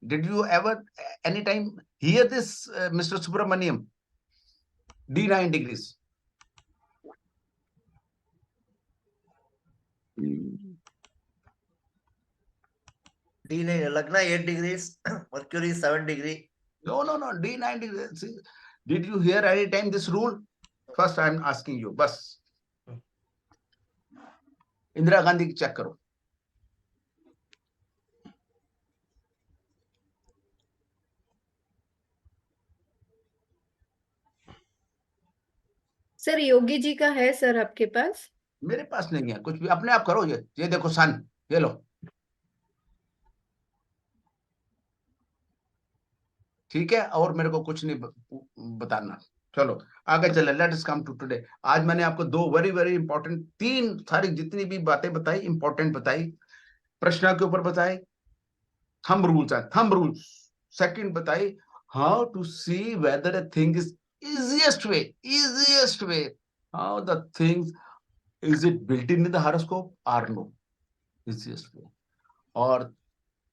S1: Did you ever anytime hear this, Mr. Subramaniam? D9 degrees.
S3: D9, Lagna 8 degrees, Mercury 7 degree.
S1: No, D9 degrees. See, did you hear any time this rule? First, I am asking you. Bas. Indira Gandhi की check करो.
S5: Sir Yogi ji का है sir आपके पास?
S1: मेरे पास नहीं है, कुछ भी अपने आप करो. ये देखो सन, ये लो. ठीक है, और मेरे को कुछ नहीं बताना. चलो आगे चले. Let us come to today. आज मैंने आपको दो वेरी वेरी इंपॉर्टेंट, तीन सारी जितनी भी बातें बताई इंपॉर्टेंट बताई, प्रश्न के ऊपर बताए, थंब रूल्स है, थंब रूल्स. सेकंड बताई how to see whether a thing is easiest way how the things, is it built in the horoscope or no, easiest way. और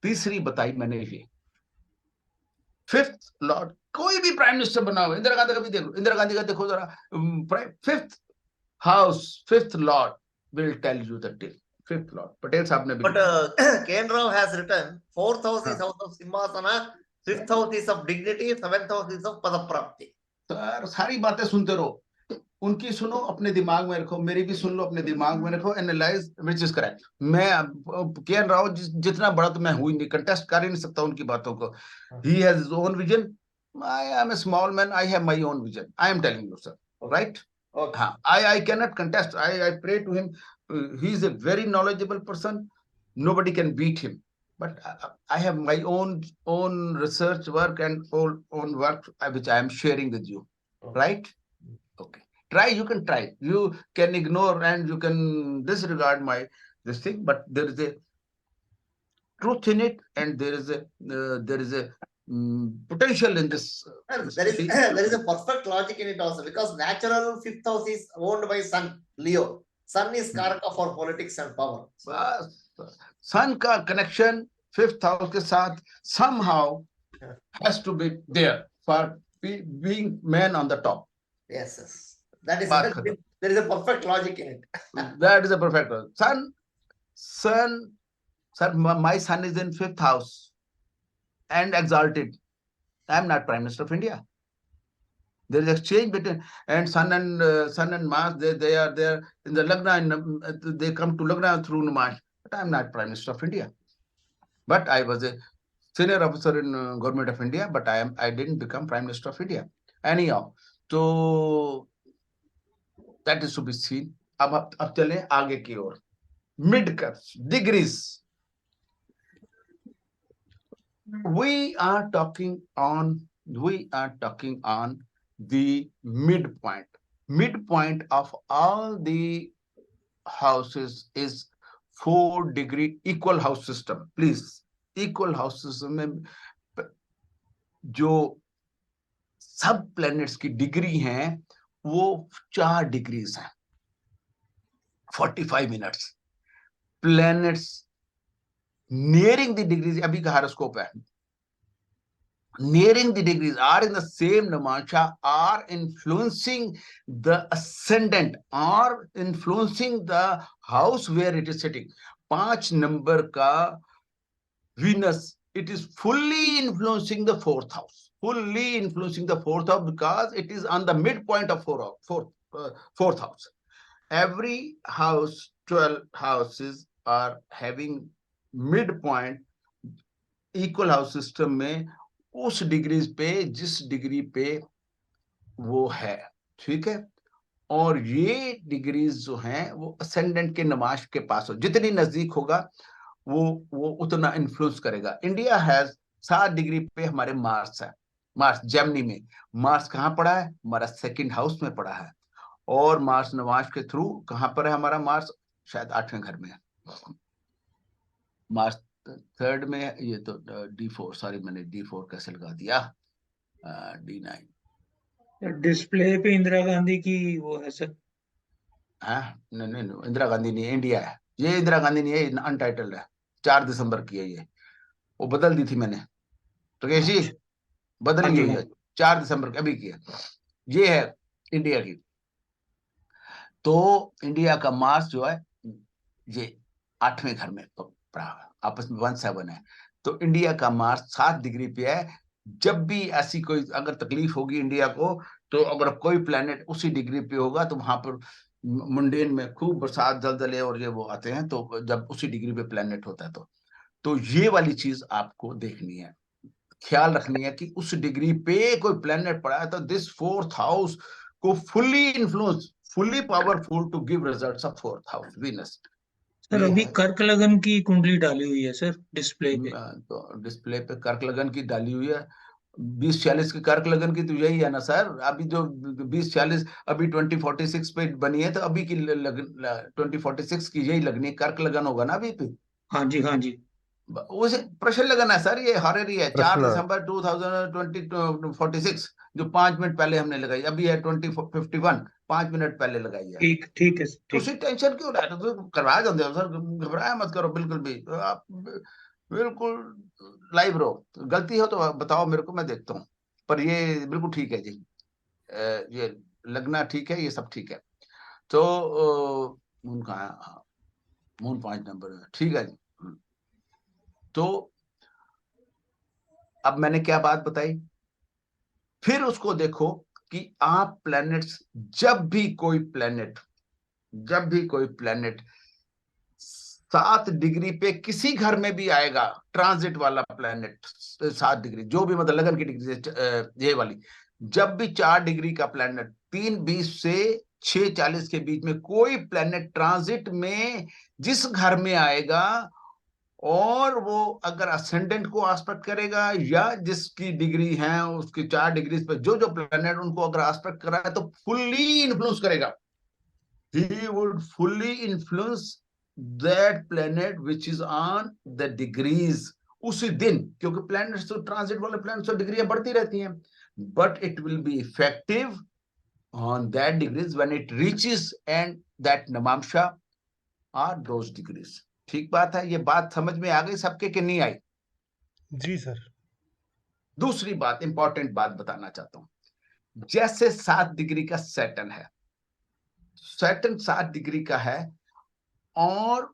S1: तीसरी बताई मैंने ये, फिफ्थ लॉर्ड. कोई भी प्राइम मिनिस्टर बना हुआ, इंदिरा गांधी का भी देखो, इंदिरा गांधी का देखो जरा, fifth house, fifth lord will tell you the till. Fifth lord Patel sahab ने भी.
S3: But Ken Rao has written 4th house is house of Simhasana, 5th house is of dignity, 7th house is of Padaprapti.
S1: तो सारी बातें सुनते रहो, उनकी सुनो, अपने दिमाग में रखो, मेरी भी सुन लो, अपने दिमाग में रखो, एनालाइज विच इज करेक्ट. मैं के.एन. राव जितना बड़ा तो मैं हुई नहीं, कंटेस्ट कर ही नहीं सकता उनकी बातों को. He has his own vision, I am a small man, I have my own vision. I am telling you sir, right? हाँ, I cannot contest. I pray to him. He is a very knowledgeable person. Nobody can beat him. But I have my own research work and own work which I am sharing with you. Right? Okay. Try. You can try. You can ignore and you can disregard this thing. But there is a truth in it, and there is a potential in this.
S3: There is a perfect logic in it also, because natural 5th house is owned by Sun, Leo. Sun is Karaka for politics and power.
S1: Sun का connection 5th house के साथ somehow has to be there for being man on the top.
S3: Yes. That is there is a perfect logic in it.
S1: That is a perfect logic. Sun, sir, my son is in 5th house and exalted. I am not Prime Minister of India. There is exchange between, and Sun and Mars. They are there in the Lagna, and they come to Lagna through Mars. But I am not Prime Minister of India. But I was a senior officer in government of India. But I didn't become Prime Minister of India. Anyhow, so that is to be seen. अब चले आगे की ओर. Mid cups, degrees. We are talking on the midpoint. Midpoint of all the houses is 4-degree equal house system. Please, equal house system में जो सब planets की degree हैं वो 4 डिग्रीज हैं. 45 minutes. Planets nearing the degrees, अभी का horoscope है, nearing the degrees are in the same Navamsha, are influencing the ascendant, are influencing the house where it is sitting. 5 number ka Venus, it is fully influencing the 4th house. Fully influencing the 4th house because it is on the midpoint of 4th house. Every house, 12 houses are having midpoint equal house system में उस degrees पे जिस degree पे वो है. ठीक है, और ये डिग्रीज जो हैं वो असेंडेंट के नमाश के पास हो, जितनी नजदीक होगा वो उतना इन्फ्लुएंस करेगा. इंडिया हैज 7 डिग्री पे हमारे मार्स है. मार्स जेमिनी में. मार्स कहाँ पड़ा है? हमारा 2nd हाउस में पड़ा है. और मार्स नवाश के थ्रू कहाँ पर है हमारा मार्स? शायद 8वें घर में है. मार्स थर्ड में ये तो D4, सॉरी मैंने D4 कैसे लगा दिया, D9।
S6: डिस्प्ले पे इंदिरा गांधी की वो है सर।
S1: हाँ नहीं नहीं नहीं, इंदिरा गांधी नहीं है, इंडिया है ये, इंदिरा गांधी नहीं है, अनटाइटल्ड है, 4 दिसंबर की है ये, वो बदल दी थी मैंने, राकेश जी,
S6: अच्छा। हाँ
S1: बदली
S6: जी
S1: हुई
S6: हाँ।
S1: है, 4 दिसंबर की अभी की है, ये है इंडिया की। तो इंडिया का मार्च जो है ये 8वें घर में पड़ा है, आपस में 17 है, तो इंडिया का मार्च 7 डिग्री पे है। जब भी ऐसी कोई अगर तकलीफ होगी इंडिया को, तो अगर कोई प्लेनेट उसी डिग्री पे होगा तो वहां पर मुंडेन में खूब बरसात, जलजले और ये वो आते हैं, तो जब उसी डिग्री पे प्लेनेट होता है तो ये वाली चीज आपको देखनी है, ख्याल रखनी है कि उस डिग्री पे कोई प्लेनेट पड़ा है तो दिस फोर्थ हाउस को fully influence, fully powerful to give results of fourth house Venus.
S6: Sir
S1: ये
S6: अभी
S1: है
S6: कर्क लगन की कुंडली डाली हुई है सर डिस्प्ले पे।
S1: तो डिस्प्ले पे कर्क लगन की डाली हुई है, 2046 की कर्क लगन की, तो यही है ना सर, अभी जो 2046 अभी 2046 पे बनी है, तो अभी की 2046 की यही लगनी है, कर्क लगन होगा ना अभी पे।
S6: हाँ जी हाँ जी।
S1: उसे प्रश्न लगन है सर, ये हॉररी है, 4 दिसंबर
S8: प्रश्न
S1: 2046, जो 5 मिनट पहले हमने लगाई, अभी है 2051, 5 मिनट पहले लगाई है।
S6: ठीक ठीक है
S1: तो
S6: ठीक।
S1: उसी टेंशन क्यों रहा है, तो करवा दो सर, घबराया मत करो बिल्कुल भी, तो आप बिल्कुल लाइव रहो, तो गलती हो तो बताओ मेरे को, मैं देखता हूँ, पर ये बिल्कुल ठीक है जी, ये लगना ठीक है, ये सब ठीक है। तो मून कहाँ है, हाँ, मून 5 नंबर है, ठीक है जी। तो अब मैंने क्या बात बताई, फिर उसको देखो कि आप प्लैनेट्स, जब भी कोई प्लैनेट, जब भी कोई प्लैनेट 7 डिग्री पे किसी घर में भी आएगा, ट्रांजिट वाला प्लैनेट 7 डिग्री, जो भी मतलब लगन की डिग्री से ये वाली, जब भी 4 डिग्री का प्लैनेट 3:20 से 6:40 के बीच में कोई प्लैनेट ट्रांजिट में जिस घर में आएगा, और वो अगर असेंडेंट को आस्पेक्ट करेगा या जिसकी डिग्री है उसकी 4 डिग्री पे जो जो प्लैनेट उनको अगर आस्पेक्ट कर रहा है, तो फुल्ली इन्फ्लुएंस करेगा, he would fully influence that planet which is on the degrees उसी दिन, क्योंकि प्लैनेट्स तो ट्रांजिट वाले प्लैनेट्स तो डिग्रियां बढ़ती रहती हैं, but it will be effective on that degrees when it reaches and that navamsha are those degrees। ठीक बात है, ये बात समझ में आ गई सबके कि नहीं आई?
S4: जी सर।
S1: दूसरी बात, इंपॉर्टेंट बात बताना चाहता हूं, जैसे 7 डिग्री का सैटर्न है, सैटर्न 7 डिग्री का है, और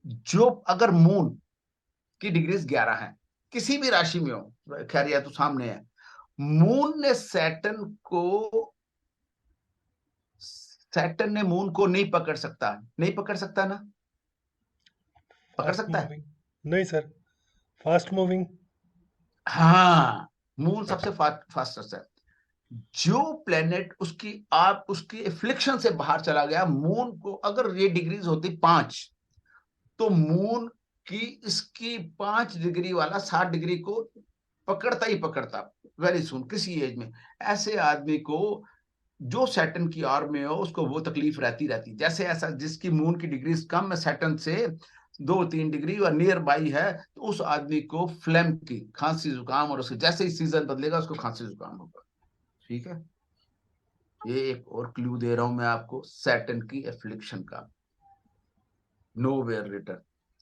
S1: जो अगर मून की डिग्रीज 11 है, किसी भी राशि में हो, खैर यह तो सामने है, मून ने सैटर्न को, सैटर्न ने मून को नहीं पकड़ सकता, नहीं पकड़ सकता ना, पकड़
S4: फास्ट
S1: सकता है?
S4: मूविंग। नहीं सर, फास्ट मूविंग।
S1: हाँ, मून सबसे फास्टेस्ट है। जो प्लेनेट उसकी, आप उसकी एफ्लिक्शन से बाहर चला गया, मून को अगर ये डिग्रीज होती 5, तो मून की इसकी 5 डिग्री वाला 7 डिग्री को पकड़ता ही पकड़ता वेरी सुन, किसी एज में। ऐसे आदमी को जो सैटर्न की आर में हो उसको वो तकलीफ रहती रहती, जैसे ऐसा जिसकी मून की डिग्रीज कम है सैटर्न से 2-3 डिग्री और नियर बाई है, तो उस आदमी को फ्लेम की, खांसी जुकाम, और उसके जैसे ही सीजन बदलेगा उसको खांसी जुकाम होगा। ठीक है, ये एक और क्लू दे रहा हूं मैं आपको सैटर्न की एफ्लिक्शन का, नो वेयर रिटर्न।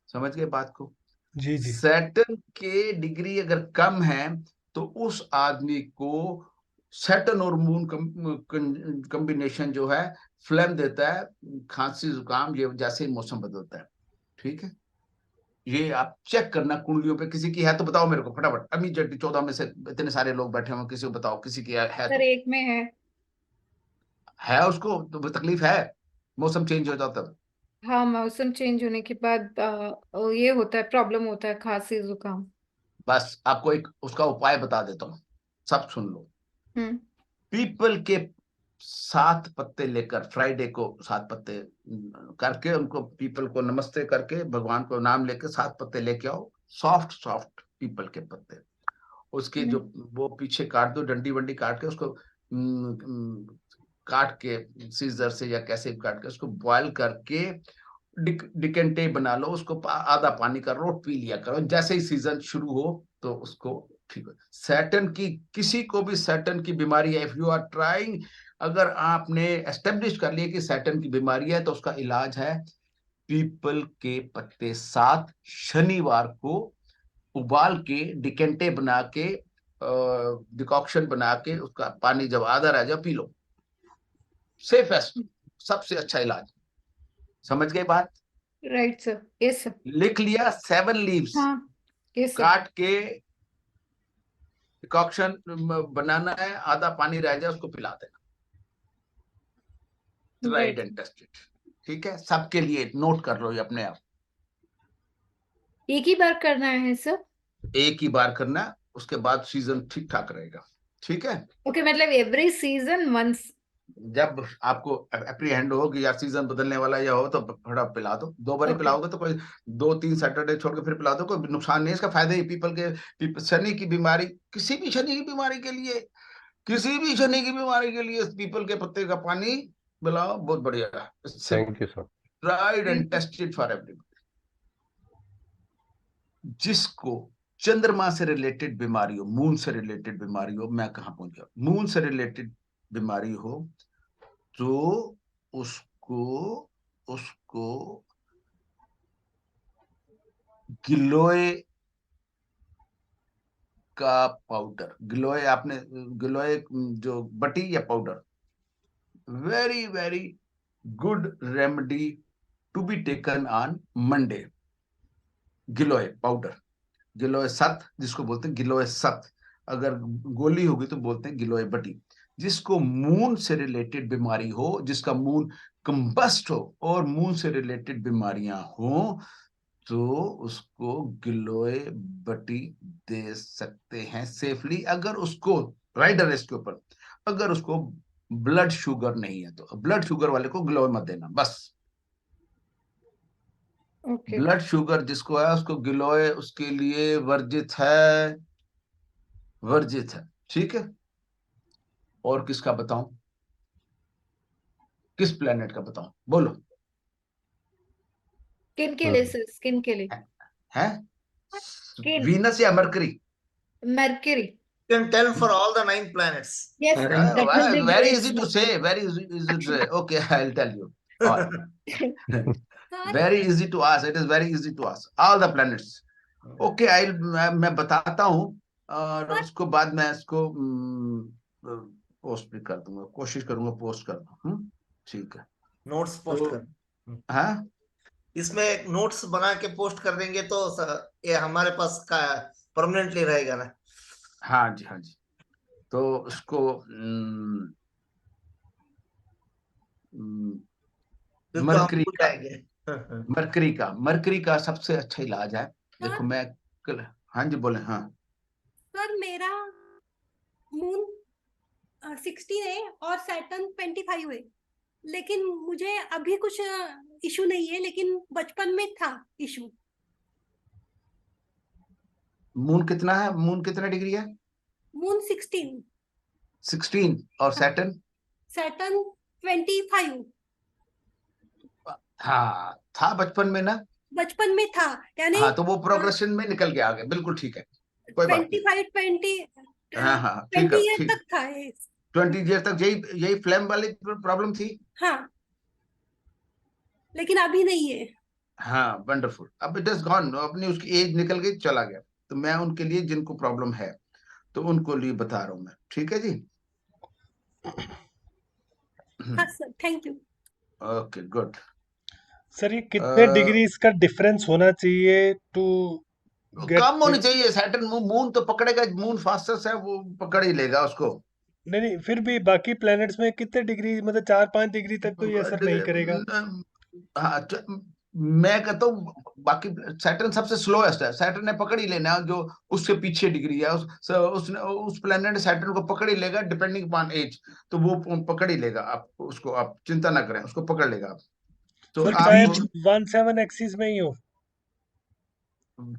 S1: समझ गए बात को?
S4: जी जी।
S1: सैटर्न के डिग्री अगर कम है तो उस आदमी को सैटर्न और मून कॉम्बिनेशन जो है फ्लेम देता है, खांसी जुकाम, ये जैसे ही मौसम बदलता है। ठीक है, ये आप चेक करना कुंडलियों पे, किसी की है तो बताओ मेरे को फटाफट, अभी 14 में से इतने सारे लोग बैठे हुए, किसी को बताओ, किसी की है
S5: सर
S1: तो,
S5: एक में
S1: है उसको तो तकलीफ है, मौसम चेंज हो जाता है।
S5: हाँ, मौसम चेंज होने के बाद ये होता है, प्रॉब्लम होता है, खांसी जुकाम।
S1: बस आपको एक उसका उपाय बता देता हूँ, सब सुन लो।
S5: हम्म।
S1: पीपल के 7 पत्ते लेकर, फ्राइडे को 7 पत्ते करके उनको, पीपल को नमस्ते करके भगवान को नाम लेके 7 पत्ते लेके आओ, सॉफ्ट सॉफ्ट पीपल के पत्ते, उसके जो वो पीछे काट दो, डंडी वंडी काट के उसको काट के सीजर से या कैसे काट के उसको बॉयल करके डिकेंटे बना लो, उसको आधा पानी का रोट पी लिया करो जैसे ही सीजन शुरू हो, तो उसको ठीक हो। सैटर्न की, किसी को भी सैटर्न की बीमारी है, इफ यू आर ट्राइंग, अगर आपने एस्टेब्लिश कर लिया कि सैटर्न की बीमारी है, तो उसका इलाज है पीपल के पत्ते 7 शनिवार को उबाल के डिकेंटे बना के, डिकॉक्शन बना के, उसका पानी जब आधा रह जाए पी लो। सेफेस्ट, सबसे अच्छा इलाज। समझ गए बात?
S5: Right sir, yes sir.
S1: लिख लिया? 7 लीव्स
S5: हाँ, यस सर।
S1: काट के डिकॉक्शन बनाना है, आधा पानी रह जाए उसको पिला देना, ट्राइड
S5: राइट।
S1: And tested. ठीक है, सबके लिए नोट कर लो ये अपने आप।
S5: एक ही बार करना है सर?
S1: एक ही बार करना, उसके बाद सीजन ठीक ठाक रहेगा। ठीक है,
S5: ओके, मतलब एवरी सीजन वंस।
S1: जब आपको अप्रीहेंड हो कि यार सीजन बदलने वाला या हो, तो थोड़ा पिला दो। 2 बार ही
S5: ओके।
S1: पिलाओगे तो कोई 2-3 सैटरडे छोड़ के फिर पिला दो, कोई नुकसान नहीं है। इसका फायदा ही पीपल के, शनि की बीमारी, किसी भी शनि की बीमारी के लिए, किसी भी शनि की बीमारी के लिए पीपल के पत्ते का पानी पिलाओ, बहुत बढ़िया है।
S8: Thank you sir.
S1: Tried and tested for everybody. जिसको चंद्रमा से रिलेटेड बीमारी हो, मून से रिलेटेड बीमारी हो, मैं कहां पहुंच गया, मून से रिलेटेड बीमारी हो, तो उसको उसको गिलोय का पाउडर, गिलोय, आपने गिलोय जो बटी या powder, very very good remedy to be taken on Monday. गिलोय पाउडर, गिलोय सत जिसको बोलते हैं, गिलोय सत, अगर गोली होगी तो बोलते हैं गिलोय बटी। जिसको मून से रिलेटेड बीमारी हो, जिसका मून कंबस्ट हो और मून से रिलेटेड बीमारियां हो, तो उसको गिलोय बटी दे सकते हैं सेफली, अगर उसको राइट अरेस्ट के ऊपर, अगर उसको ब्लड शुगर नहीं है, तो ब्लड शुगर वाले को गिलोय मत देना बस।
S5: ओके।
S1: ब्लड शुगर जिसको है उसको गिलोय उसके लिए वर्जित है, वर्जित है। ठीक है, और किसका बताऊं, किस प्लेनेट का बताऊं, बोलो।
S5: स्किन के लिए सर, स्किन के लिए।
S1: है
S5: स्किन।
S1: वीनस या mercury?
S5: Mercury.
S3: You can tell for all the 9 planets.
S5: Yes, that will be
S1: Very
S5: great
S1: easy to
S5: sir.
S1: say, very easy to say. Okay, I'll tell you. All. Very easy to ask. It is very easy to ask. All the planets. Okay, मैं बताता हूँ, और उसको बाद में इसको post भी कर दूंगा, कोशिश करूंगा पोस्ट कर दूं। ठीक है,
S3: नोट्स पोस्ट कर।
S1: हाँ,
S3: इसमें नोट्स बना के पोस्ट कर देंगे तो ये हमारे पास का परमानेंटली रहेगा ना।
S1: हाँ जी, हाँ जी। तो उसको
S3: बिल्कुल, हम
S1: मरकरी
S3: भूल
S1: का,
S3: जाएंगे।
S1: मरकरी का सबसे अच्छा इलाज है। देखो मैं कल, हाँ जी बोले। हाँ
S9: सर, मेरा मून 16 है और सैटर्न 25 है, लेकिन मुझे अभी कुछ इशू नहीं है, लेकिन बचपन में था इशू।
S1: मून कितना है, मून कितना डिग्री है?
S9: मून 16।
S1: 16। और सैटर्न?
S9: सैटर्न 25।
S1: हाँ, था बचपन में ना।
S9: बचपन में था, यानी
S1: हाँ, तो वो प्रोग्रेशन में निकल के आ गए, बिल्कुल ठीक है, कोई बात नहीं।
S9: 25
S1: हाँ हाँ, ठीक
S9: 20
S1: है,
S9: ईयर
S1: ठीक।
S9: तक था ये।
S1: 20 ईयर तक यही फ्लेम वाली प्रॉब्लम थी।
S9: हाँ, लेकिन अभी नहीं है।
S1: हाँ, वंडरफुल। अब इट इज गॉन, अपनी उसकी एज निकल गई, चला गया। तो मैं उनके लिए जिनको प्रॉब्लम है, तो उनको लिए बता रहा हूँ मैं। ठीक है जी।
S9: हाँ sir, thank you.
S1: Okay, good.
S4: Sir, ये कितने डिग्री इसका डिफरेंस होना चाहिए टू
S1: कम
S4: गेट?
S1: होनी चाहिए। सैटर्न मून तो पकड़ेगा, मून फास्टेस्ट है, वो पकड़ ही लेगा उसको।
S4: नहीं नहीं, फिर भी बाकी प्लैनेट्स में कितने डिग्री, मतलब 4-5 डिग्री तक तो ये असर नहीं करेगा?
S1: हाँ, मैं कहता हूँ बाकी सैटर्न सबसे स्लोएस्ट है, सैटर्न ने पकड़ ही लेना है, जो उससे पीछे डिग्री है उसने उस प्लेनेट सैटर्न को पकड़ ही लेगा, डिपेंडिंग अपॉन एज। तो वो पकड़ ही लेगा, आप उसको, आप चिंता ना करें, उसको पकड़ लेगा आप। तो
S4: सर, चाहे
S1: आप
S4: 17 एक्सिस में ही हो,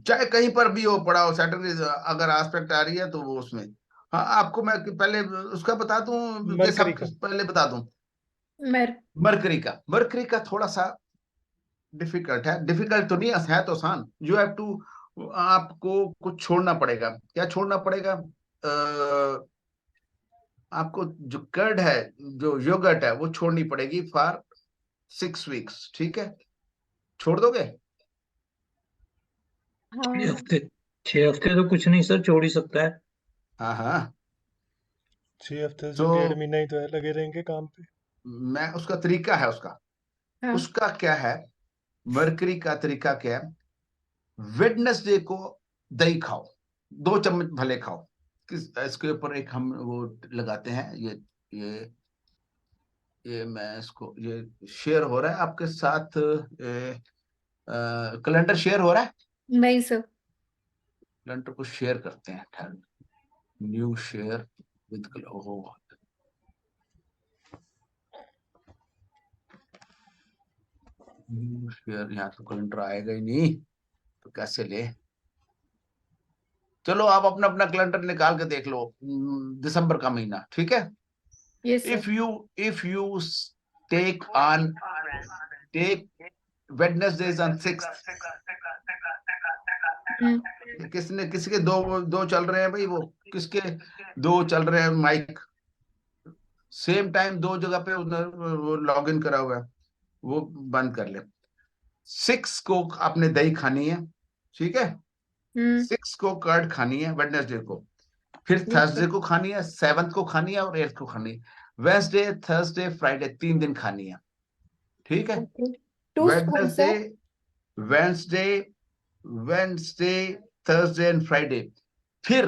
S1: चाहे कहीं पर भी हो पड़ा हो, सैटर्न अगर एस्पेक्ट आ रही है तो वो उसमें। हाँ, आपको मैं पहले उसका बता दूं, ये
S4: मरकरी
S1: सब
S4: का।
S1: पहले बता दूं।
S5: मर
S1: मरकरी का थोड़ा सा डिफिकल्ट है, डिफिकल्ट तो नहीं है, तो आसान। यू हैव टू, आपको कुछ छोड़ना पड़ेगा। क्या छोड़ना पड़ेगा? आपको जो कर्ड है, जो योगर्ट है, वो छोड़नी पड़ेगी फॉर 6 वीक्स। ठीक है, छोड़ दोगे?
S6: 6 हफ्ते, 6 हफ्ते तो कुछ नहीं सर, छोड़ ही सकता है।
S1: हाँ हाँ।
S4: 6 हफ्ते से
S1: तो
S4: 1.5 महीना ही तो है, लगे रहेंगे काम पे।
S1: मैं, उसका तरीका है, उसका
S5: हाँ।
S1: उसका क्या है, मरकरी का तरीका क्या है? वेडनेसडे को दही खाओ, 2 चम्मच भले खाओ। इसके ऊपर एक हम वो लगाते हैं, ये ये मैं इसको, ये शेयर हो रहा है आपके साथ, कैलेंडर शेयर हो रहा है?
S5: नहीं सर।
S1: कैलेंडर को शेयर करते हैं, ठहर, न्यू शेयर विद, ओहो, न्यू शेयर, यहाँ तो कैलेंडर आएगा ही नहीं, तो कैसे ले? चलो आप अपना अपना कैलेंडर निकाल के देख लो, दिसंबर का महीना, ठीक है।
S5: Yes sir.
S1: if you take Wednesdays on 6th, किसने, किसी के दो दो चल रहे हैं भाई, वो किसके दो चल रहे हैं माइक, सेम टाइम दो जगह पे उधर वो लॉग इन करा हुआ है, वो बंद कर ले। 6 को आपने दही खानी है, ठीक है। 6 को कर्ड खानी है वेडनेसडे को, फिर थर्सडे को खानी है, 7th को खानी है और 8th को खानी है। वेडनेसडे, थर्सडे, फ्राइडे, 3 दिन खानी है, ठीक है।
S5: Two spoon
S1: Wednesday,
S5: sir.
S1: Wednesday, Wednesday, Thursday and Friday. फिर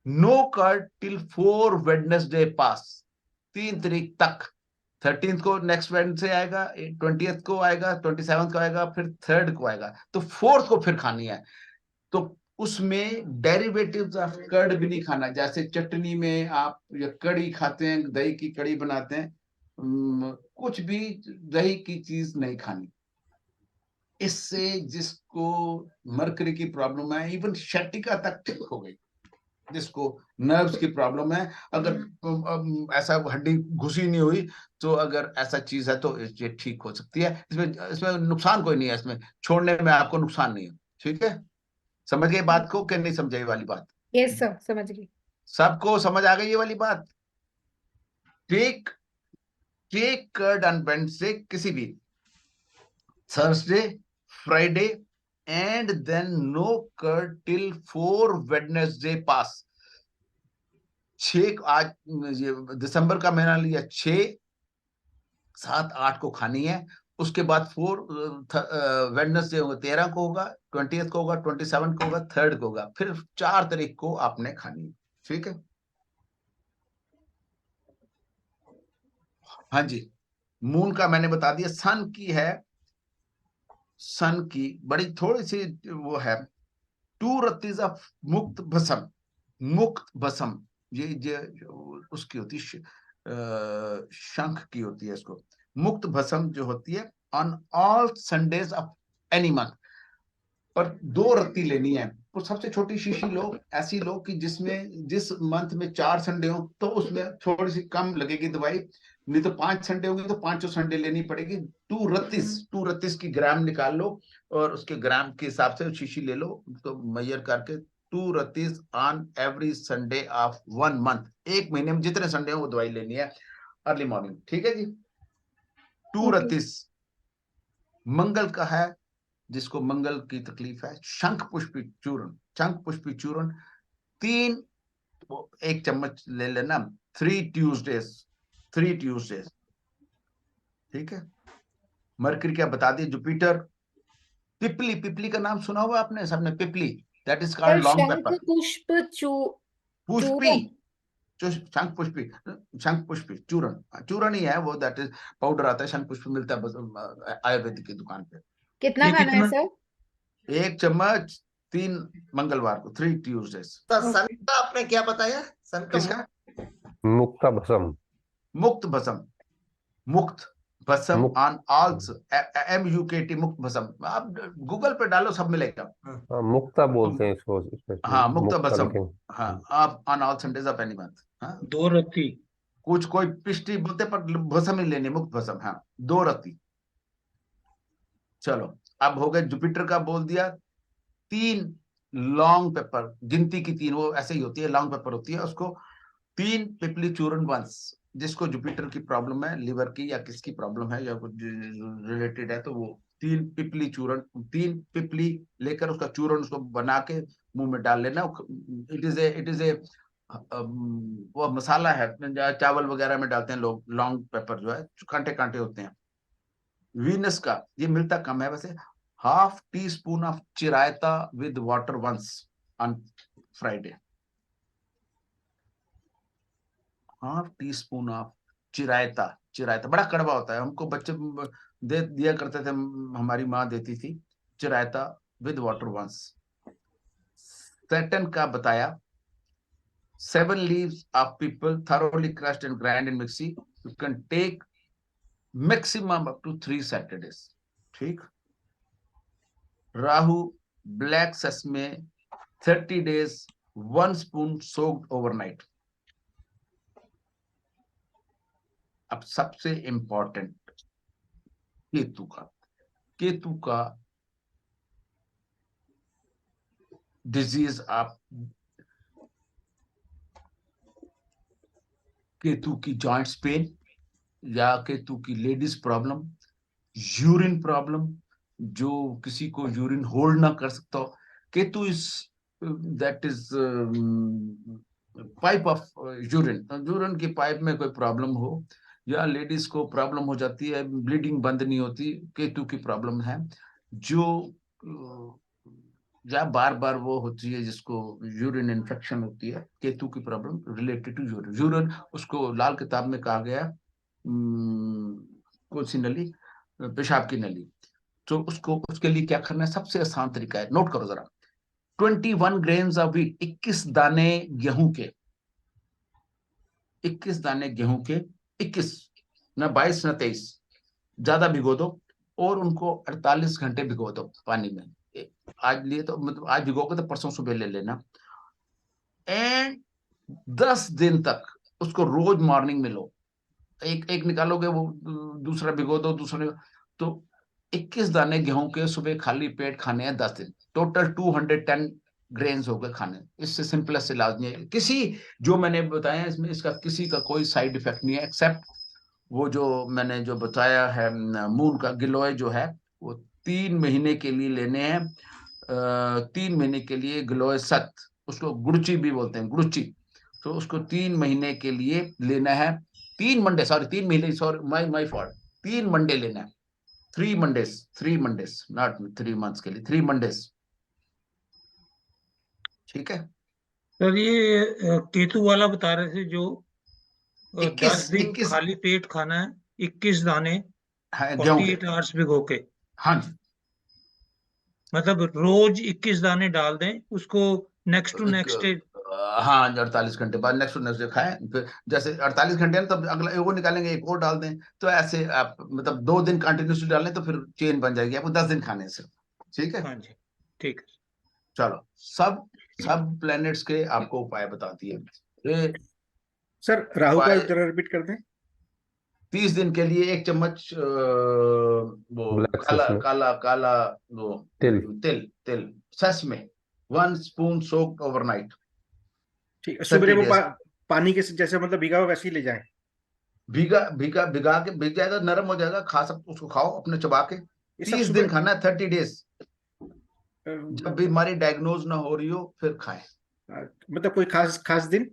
S1: नो कर्ड टिल 4 वेडनेसडे पास, 3 तारीख तक। 13th को नेक्स्ट वेडनेसडे आएगा, 20th को आएगा, 27th को आएगा, फिर 3rd को आएगा, तो 4th को फिर खानी है। तो उसमें डेरिवेटिव्स ऑफ कर्ड भी नहीं खाना, जैसे चटनी में आप या कड़ी खाते हैं, दही की कड़ी बनाते हैं, कुछ भी दही की चीज नहीं खानी। इससे जिसको मरकरी की प्रॉब्लम है, इवन शटिका तक ठीक हो गई। जिसको नर्व्स की प्रॉब्लम है, अगर ऐसा हड्डी घुसी नहीं हुई, तो अगर ऐसा चीज है तो ये ठीक हो सकती है। इसमें इसमें नुकसान कोई नहीं है, इसमें छोड़ने में आपको नुकसान नहीं है, ठीक है। समझ गए बात को कि नहीं समझे? वाली बात
S5: यस सर, समझ गई।
S1: सबको समझ आ गई ये वाली बात? Take take curd on Wednesday, किसी भी Thursday, Friday, and then no curd till 4 Wednesday pass. 6, आज ये दिसंबर का महीना लिया, 6, 7, 8 को खानी है। उसके बाद 4 वेडनेसडे होगा, 13 को होगा, 20th को होगा, 27 को होगा, 3rd को होगा, फिर 4 तारीख को आपने खानी है, ठीक है। हाँ जी, मून का मैंने बता दिया। सन की है, सन की बड़ी थोड़ी सी वो है, 2 रत्तीज ऑफ मुक्त भस्म। मुक्त भस्म, ये उसकी होती है, शंख की होती है। इसको मुक्त भस्म जो होती है, on all Sundays of any month, पर 2 रत्ती लेनी है। तो सबसे छोटी शीशी लो, ऐसी लो कि जिसमें जिस मंथ में 4 संडे हो, तो उसमें थोड़ी सी कम लगेगी दवाई। नहीं तो 5 संडे होगी तो 5 संडे लेनी पड़ेगी। 2 रत्तीस की ग्राम निकाल लो, और उसके ग्राम के हिसाब से शीशी ले लो, तो मैयर करके 2 रत्तीस on every Sunday of 1 month. एक महीने में जितने संडे हो वो दवाई लेनी है, अर्ली मॉर्निंग, ठीक है जी। 2 रत्तीस। मंगल का है, जिसको मंगल की तकलीफ है, शंख पुष्पी चूर्ण। शंख पुष्पी चूर्ण 3, 1 चम्मच ले लेना, 3 ट्यूजडेज, 3 ट्यूजडेज, ठीक है। मरकरी क्या बता दी, जुपिटर, पिपली, पिपली का नाम सुना हुआ आपने सबने? पिपली, that is
S5: so
S1: called long
S5: शंख
S1: पेपर।
S5: पुष्प
S1: पुष्पी,
S5: चूर्ण।
S1: शंख पुष्पी, शंख पुष्पी चूर्ण, चूर्ण ही है वो, दैट इज पाउडर आता है। शंख पुष्प मिलता है आयुर्वेदिक की दुकान पे।
S5: कितना
S6: ये
S5: खाना है
S6: कितना?
S5: सर?
S1: 1 चम्मच 3 मंगलवार को, 3 ट्यूजडेज।
S3: तो सन का आपने क्या बताया? सन का
S1: किसका?
S8: मुक्ता भसम,
S1: मुक्त भस्म, मुक्त भस्म
S8: मुक्त,
S1: ऑन ऑल्स, MUKT, मुक्त भस्म। आप गूगल पे डालो, सब मिलेगा।
S8: मुक्ता बोलते हैं इसको,
S1: हाँ, मुक्त
S8: मुक्ता
S1: भस्म।
S8: लिखेंगे।
S1: हाँ, आप on all Sundays of any month. हाँ,
S6: 2 रत्ती।
S1: कुछ कोई पिष्टी बोलते, पर भस्म ही लेनी, मुक्त भस्म। हाँ, 2 रत्ती। चलो, अब हो गए, जुपिटर का बोल दिया। 3 लॉन्ग पेपर, गिनती की 3, वो ऐसे ही होती है, लॉन्ग पेपर होती है, उसको 3 पिपली चूर्ण वंश, जिसको जुपिटर की प्रॉब्लम है, लिवर की या किसकी प्रॉब्लम है या कुछ रिलेटेड है, तो वो 3 पिपली चूर्ण, 3 पिपली लेकर उसका चूर्ण उसको बना के मुंह में डाल लेना। इट इज ए वो मसाला है, चावल वगैरह में डालते हैं लोग, लॉन्ग पेपर जो है, कांटे कांटे होते हैं। वीनस का ये मिलता कम है वैसे। Half teaspoon of chirayta with water once on Friday. Half teaspoon of chirayta. चिरायता बड़ा कड़वा होता है, हमको बच्चे दे दिया करते थे, हमारी माँ देती थी चिरायता विद वाटर वंस। सेटन का बताया 7 leaves of people thoroughly crushed and grind in mixie. You can take maximum up to 3 Saturdays. ठीक। Rahu black sesame 30 days 1 spoon soaked overnight. अब सबसे इंपॉर्टेंट केतु का डिजीज आप केतु की जॉइंट्स पेन या केतु की लेडीज प्रॉब्लम, यूरिन प्रॉब्लम, जो किसी को यूरिन होल्ड ना कर सकता हो, Ketu is that is pipe of urine, urine की पाइप में कोई प्रॉब्लम हो, या लेडीज को प्रॉब्लम हो जाती है, ब्लीडिंग बंद नहीं होती, केतु की प्रॉब्लम है। जो या बार बार वो होती है जिसको यूरिन इन्फेक्शन होती है, केतु की problem related to urine. Urine उसको लाल किताब में कहा गया कौन सी नली, पेशाब की नली। तो उसको, उसके लिए क्या करना है, सबसे आसान तरीका है, नोट करो जरा। 21 ग्रेन्स ऑफ व्हीट, 21 दाने गेहूं के, 21 दाने गेहूं के, 21 ना 22 ना 23, ज्यादा भिगो दो और उनको 48 घंटे भिगो दो पानी में। आज लिए तो मतलब आज भिगोगे तो परसों सुबह ले लेना, एंड 10 दिन तक उसको रोज मॉर्निंग में लो। एक एक निकालोगे, वो दूसरा भिगो दो, दूसरा, तो 21 दाने गेहूं के सुबह खाली पेट खाने हैं 10 दिन, टोटल 210 ग्रेन्स हो गए खाने। इससे सिंपलेस्ट इलाज नहीं है किसी, जो मैंने बताया इसमें, इसका किसी का कोई साइड इफेक्ट नहीं है, एक्सेप्ट वो जो मैंने जो बताया है, मून का गिलोय जो है, वो 3 महीने के लिए लेने हैं। 3 महीने के लिए गिलोय सत, उसको गुड़ची भी बोलते हैं, गुड़ची, तो उसको 3 महीने के लिए लेना है। 3 मंडे, सॉरी 3 महीने, सॉरी माई फॉल्ट, 3 मंडे लेना है, 3 मंडेज नॉट 3 मंथ्स के लिए, 3 मंडेज। ठीक है
S6: सर, ये केतु वाला बता रहे थे जो 10 दिन
S1: 21
S6: खाली पेट खाना है, 21 दाने
S1: गेहूं के,
S6: 48 आवर्स भिगो के,
S1: हाँ जी,
S6: मतलब रोज 21 दाने डाल दें उसको, नेक्स्ट टू नेक्स्ट डे।
S1: हाँ 48 घंटे बाद नेक्स्ट डे खाएं, फिर जैसे 48 घंटे ना, तब अगला वो निकालेंगे, एक और डाल दें, तो ऐसे आप मतलब 2 दिन कंटिन्यूसली डालें तो फिर चेन बन जाएगी आपको 10 दिन खाने से। ठीक है,
S6: हाँ जी, ठीक है।
S1: चलो, सब सब प्लैनेट्स के आपको उपाय बता दिए। ये
S10: सर राहु का
S1: उपाय
S10: जरा रिपीट कर दें।
S1: 30 दिन के लिए 1 चम्मच वो
S8: ब्लैक
S1: काला
S8: सेसमे,
S1: काला काला वो
S8: तिल,
S1: तिल तिल सस में 1 स्पून सोक्ड ओवरनाइट
S10: ठीक है,
S1: 30
S10: सुबह वो
S1: डेज।
S10: पानी के जैसे मतलब भीगा हो वैसे ही ले जाएं।
S1: भीगा भीगा भिगा के भीग जाएगा, नरम हो जाएगा, खा सकते, उसको खाओ अपने चबा के।
S10: ये सब
S1: 30 दिन
S10: सुबह
S1: खाना है, 30 डेज।
S10: अ,
S1: जब बीमारी डायग्नोज ना हो रही हो फिर खाएं।
S10: मतलब कोई खास खास दिन?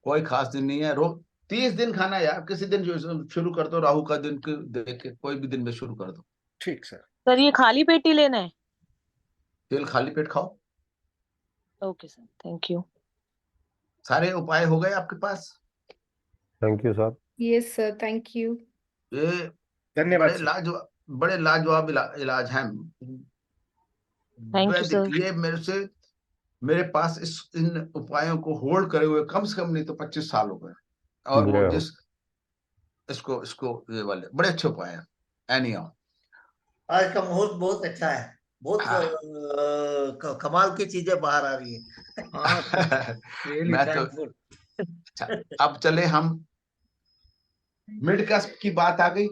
S1: कोई खास दिन नहीं है, रोज 30 दिन खाना है यार, किसी दिन शुरू कर दो, राहु का दिन देख के कोई भी दिन में शुरू कर दो।
S10: ठीक सर।
S11: सर ये खाली पेट ही लेना है?
S1: तेल खाली पेट खाओ।
S11: Okay sir, thank you.
S1: सारे उपाय हो गए आपके पास?
S8: Thank you sir.
S5: Yes sir, thank you.
S1: ये
S10: धन्यवाद सर।
S1: बड़े लाजवाब इलाज हैं,
S11: थैंक यू
S1: वैदिक।
S11: सर।
S1: ये मेरे पास इन उपायों को होल्ड करे हुए कम से कम नहीं तो 25 साल हो गए, और वो
S8: जय हो।
S1: जिस इसको इसको ये वाले बड़े अच्छे उपाय हैं। एनी हाउ,
S3: आज का मुहूर्त बहुत अच्छा है, बहुत कमाल की चीजें बाहर आ रही है।
S6: हाँ सर, रियली
S1: मैं तो
S6: थैंकफुल।
S1: अच्छा, अब चले हम, मिड कस्प की बात आ गई,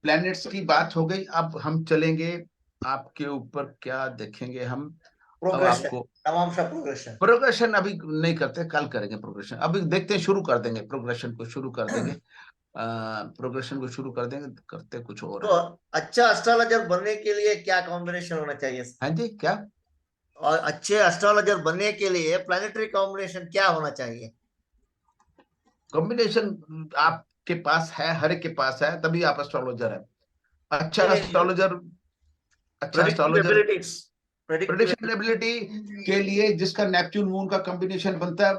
S1: प्लैनेट्स की बात हो गई, अब हम चलेंगे आपके ऊपर क्या देखेंगे हम अब
S3: प्रोग्रेशन,
S1: आपको
S3: नवांशा प्रोग्रेशन।
S1: प्रोग्रेशन अभी नहीं करते, कल करेंगे प्रोग्रेशन। अभी देखते हैं, शुरू कर देंगे प्रोग्रेशन को, शुरू कर देंगे प्रोग्रेशन को शुरू कर देंगे, करते कुछ और
S3: तो
S1: है।
S3: अच्छा एस्ट्रोलॉजर बनने के लिए क्या कॉम्बिनेशन होना चाहिए?
S1: हाँ जी, क्या?
S3: और अच्छे एस्ट्रोलॉजर बनने के लिए प्लानिटरी कॉम्बिनेशन क्या होना चाहिए?
S1: कॉम्बिनेशन आपके पास है, हर एक के पास है, तभी आप एस्ट्रोलॉजर है। अच्छा एस्ट्रोलॉजर, अच्छा एस्ट्रोलॉजर, प्रेडिक्शन एबिलिटी के लिए जिसका नेपच्यून मून का कॉम्बिनेशन बनता है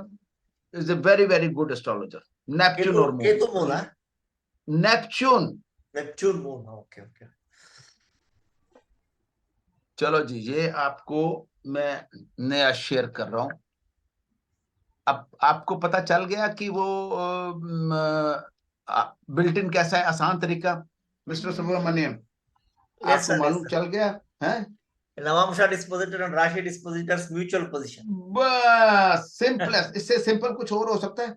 S1: is a very very good astrologer. Neptune और
S3: Ketu moon,
S1: Neptune,
S3: Neptune moon. Okay okay.
S1: चलो जी, ये आपको मैं नया शेयर कर रहा हूं। अब आपको पता चल गया कि वो बिल्ट इन कैसा है, आसान तरीका, मिस्टर सुब्रमण्यम? आपको मालूम चल गया है?
S3: नवांशा डिस्पोजिटर और राशि डिस्पोजिटर्स म्यूचुअल पोजीशन,
S1: बस सिंपलेस्ट, इससे सिंपल कुछ और हो सकता है?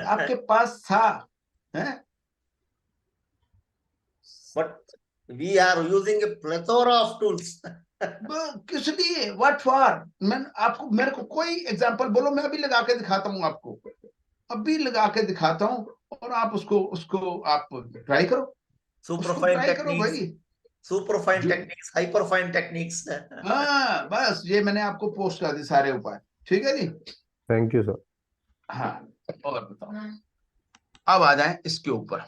S1: आपके पास था, है?
S3: But we are using a plethora of tools.
S1: किस लिए, व्हाट फॉर? मैं आपको, मेरे को कोई एग्जांपल बोलो, मैं अभी लगा के दिखाता हूँ आपको, अभी लगा के दिखाता हूँ, और आप उसको उसको आप ट्राई करो,
S3: सुपरफाइन
S1: ट्राई करो
S3: टेक्निक्स,
S1: भाई,
S3: सुपरफाइन टेक्निक्स, हाइपरफाइन टेक्निक्स।
S1: हाँ बस ये मैंने आपको पोस्ट कर दी सारे उपाय, ठीक है जी।
S8: Thank you sir.
S1: हाँ, और बताओ, अब आ जाएं इसके ऊपर,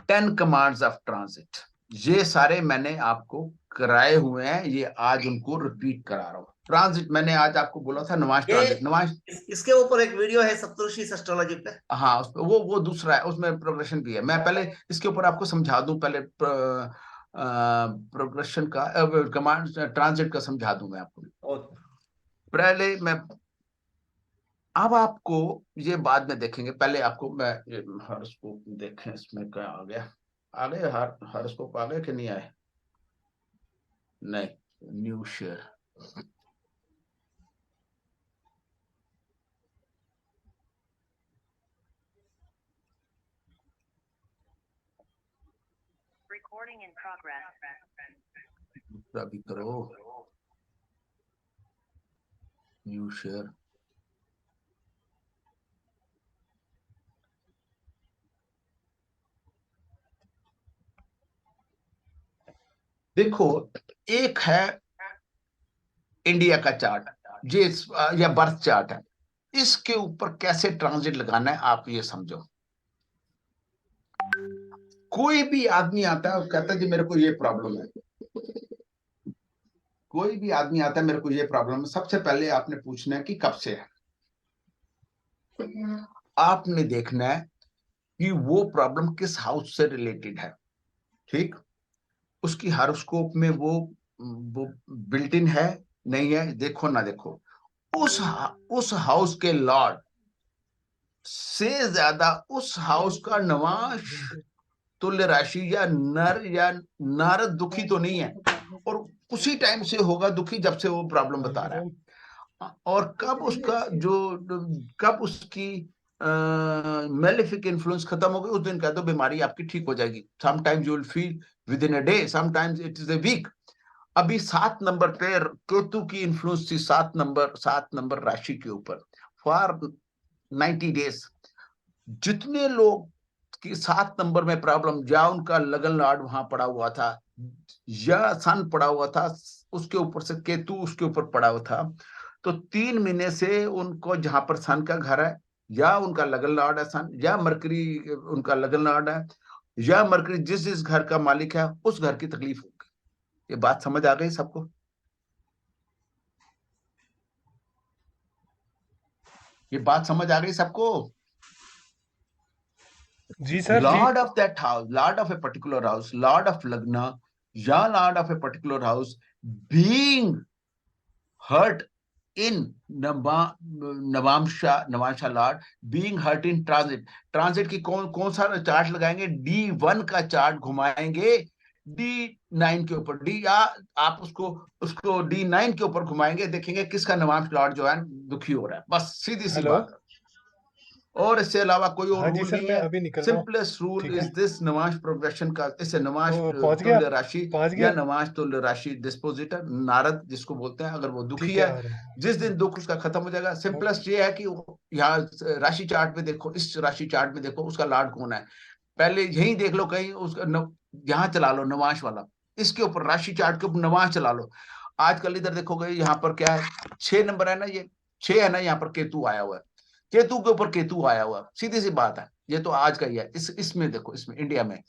S1: 10 कमांड्स ऑफ ट्रांजिट। ये सारे मैंने आपको कराए हुए हैं, ये आज उनको रिपीट करा रहा हूँ। ट्रांजिट मैंने आज आपको बोला था, नवांश ट्रांजिट, नवांश
S3: इसके ऊपर एक वीडियो है सप्तऋषि एस्ट्रोलॉजी पे।
S1: हाँ, उस वो दूसरा है, उसमें प्रोग्रेशन भी है। मैं पहले इसके ऊपर आपको समझा दूं, पहले प्रोग्रेशन का, कमांड ट्रांजिट का समझा दूं मैं आपको पहले। मैं अब आपको ये बाद में देखेंगे, पहले आपको मैं हॉरोस्कोप देखें, इसमें क्या आ गया, आ गए हॉरोस्कोप आ गए कि नहीं आए? नहीं, new share,
S12: Recording in progress.
S1: दूसरा भी करो, न्यू शेयर। देखो, एक है इंडिया का चार्ट, ये या बर्थ चार्ट है, इसके ऊपर कैसे ट्रांजिट लगाना है आप ये समझो। कोई भी आदमी आता है और कहता है कि मेरे को ये प्रॉब्लम है, कोई भी आदमी आता है मेरे को ये प्रॉब्लम है, सबसे पहले आपने पूछना है कि कब से है। आपने देखना है कि वो प्रॉब्लम किस हाउस से रिलेटेड है, ठीक? उसकी हॉरोस्कोप में वो बिल्ट इन है नहीं है, देखो ना देखो, उस हाउस के लॉर्ड से ज्यादा उस हाउस का नवांश तुल्य राशि या नर दुखी तो नहीं है, और उसी टाइम से होगा दुखी जब से वो प्रॉब्लम बता रहा है। और कब उसका कब उसकी मेलेफिक इन्फ्लुएंस खत्म हो गई, उस दिन कह दो बीमारी आपकी ठीक हो जाएगी। Sometimes you will feel with in a day, sometimes it is a week. अभी 7 नंबर पे केतु की इन्फ्लुएंस थी, 7 नंबर राशि के ऊपर फॉर 90 डेज। जितने लोग कि 7 नंबर में प्रॉब्लम, या उनका लगन लॉर्ड वहां पड़ा हुआ था, या सन पड़ा हुआ था, उसके ऊपर से केतु उसके ऊपर पड़ा हुआ था, तो 3 महीने से उनको जहां पर सन का घर है, या उनका लगन लॉर्ड है सन, या मरकरी उनका लगन लॉर्ड है, या मरकरी जिस घर का मालिक है उस घर की तकलीफ होगी। ये बात समझ आ गई सबको? ये बात समझ आ गई सबको?
S4: जी sir.
S1: Lord of that house, lord of a particular house, lord of lagna या lord of a particular house being hurt in navamsha lord being hurt in transit. Transit की कौन सा चार्ट लगाएंगे? D1 का चार्ट घुमाएंगे D9 के ऊपर, डी या आप उसको D9 के ऊपर घुमाएंगे, देखेंगे किसका नवांश लॉर्ड जो है दुखी हो रहा है। बस सीधी सी बात है। और इससे अलावा कोई और
S4: हाँ जी
S1: रूल
S4: सर,
S1: नहीं
S4: मैं
S1: है।
S4: अभी निकल रहा हूँ।
S1: सिंपलेस्ट रूल
S4: ठीक
S1: इज
S4: है,
S1: दिस, नमाज प्रोग्रेशन का, इसे नमाज
S4: तो पहुंच गया,
S1: तुल्य राशि
S4: पहुंच
S1: या
S4: गया।
S1: नमाज तुल्य राशि डिस्पोजिटर, नारद जिसको बोलते हैं। अगर वो दुखी
S4: ठीक है,
S1: है,
S4: आ रहा हूँ।
S1: जिस दिन दुख उसका खत्म हो जाएगा। सिंपलेस्ट ये है कि यहाँ राशि चार्ट में देखो, इस राशि चार्ट में देखो उसका लॉर्ड कौन है, पहले यही देख लो कहीं उसका यहाँ चला लो नवाश वाला, इसके ऊपर राशि चार्ट के ऊपर नवाश चला लो। आजकल इधर देखोगे यहाँ पर क्या है, 6 नंबर है ना, ये 6 है ना, यहाँ पर केतु आया हुआ है, केतु के ऊपर केतु आया हुआ है, सीधी सी बात है। ये तो आज का ही है। इसमें देखो, इसमें इंडिया में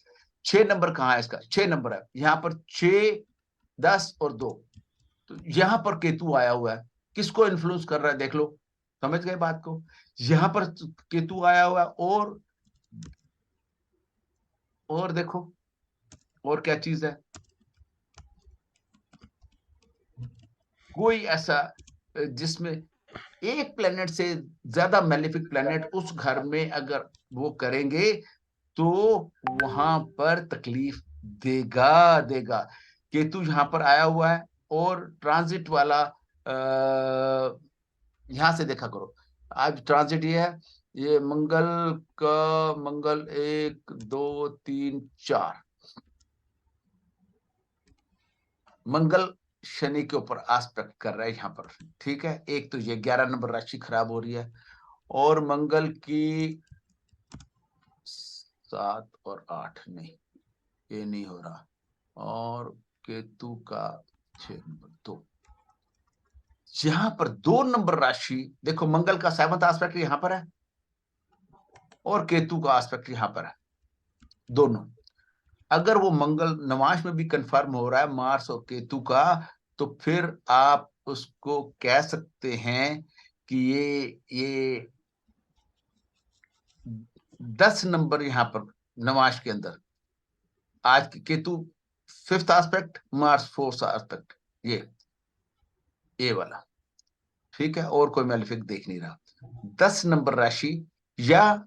S1: 6 नंबर कहाँ है, इसका 6 नंबर है यहाँ पर, 6, 10 और 2। तो यहाँ पर केतु आया हुआ है, किसको इन्फ्लुएंस कर रहा है देख लो, समझ गए बात को। यहाँ पर केतु आया हुआ है, और देखो और क्या चीज है, कोई ऐसा जिसमें एक प्लेनेट से ज्यादा मैलेफिक प्लेनेट उस घर में अगर वो करेंगे तो वहां पर तकलीफ देगा। केतु यहाँ पर आया हुआ है, और ट्रांजिट वाला यहां से देखा करो, आज ट्रांजिट ये है, ये मंगल का, मंगल 1 2 3 4, मंगल शनि के ऊपर आस्पेक्ट कर रहा है यहाँ पर, ठीक है। एक तो ये 11 नंबर राशि खराब हो रही है, और मंगल की 7 और 8 नहीं, ये नहीं हो रहा, और केतु का 6 नंबर 2, यहाँ पर 2 नंबर राशि देखो, मंगल का 7th आस्पेक्ट यहाँ पर है, और केतु का आस्पेक्ट यहाँ पर है, दोनों। अगर वो मंगल नवाश में भी कंफर्म हो रहा है, मार्स और केतु का, तो फिर आप उसको कह सकते हैं कि ये 10 नंबर यहाँ पर नवाश के अंदर, आज के Ketu 5th aspect, Mars 4th aspect, ये वाला, ठीक है। और कोई मैलिफिक देख नहीं रहा। 10 नंबर राशि या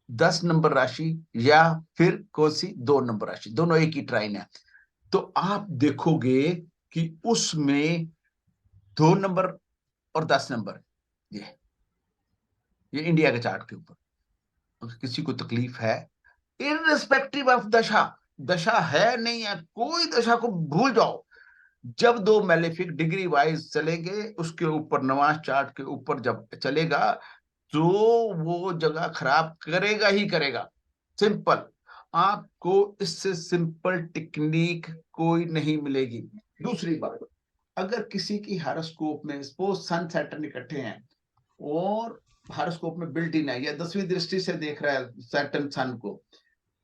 S1: 10 नंबर राशि या फिर कौन सी 2 नंबर राशि, दोनों एक ही ट्राइन है। तो आप देखोगे कि उसमें 2 नंबर और 10 नंबर, ये इंडिया के चार्ट के ऊपर किसी को तकलीफ है, इररिस्पेक्टिव ऑफ दशा, दशा है नहीं है, कोई दशा को भूल जाओ। जब 2 मैलेफिक डिग्री वाइज चलेंगे, उसके ऊपर नवाज चार्ट के ऊपर जब चलेगा, तो वो जगह खराब करेगा ही करेगा। सिंपल, आपको इससे सिंपल टेक्निक कोई नहीं मिलेगी। दूसरी बात, अगर किसी की हारोस्कोप में सपोज सन सैटर्न इकट्ठे हैं, और हारोस्कोप में बिल्ट इन है, या 10वीं दृष्टि से देख रहा है सैटर्न सन को,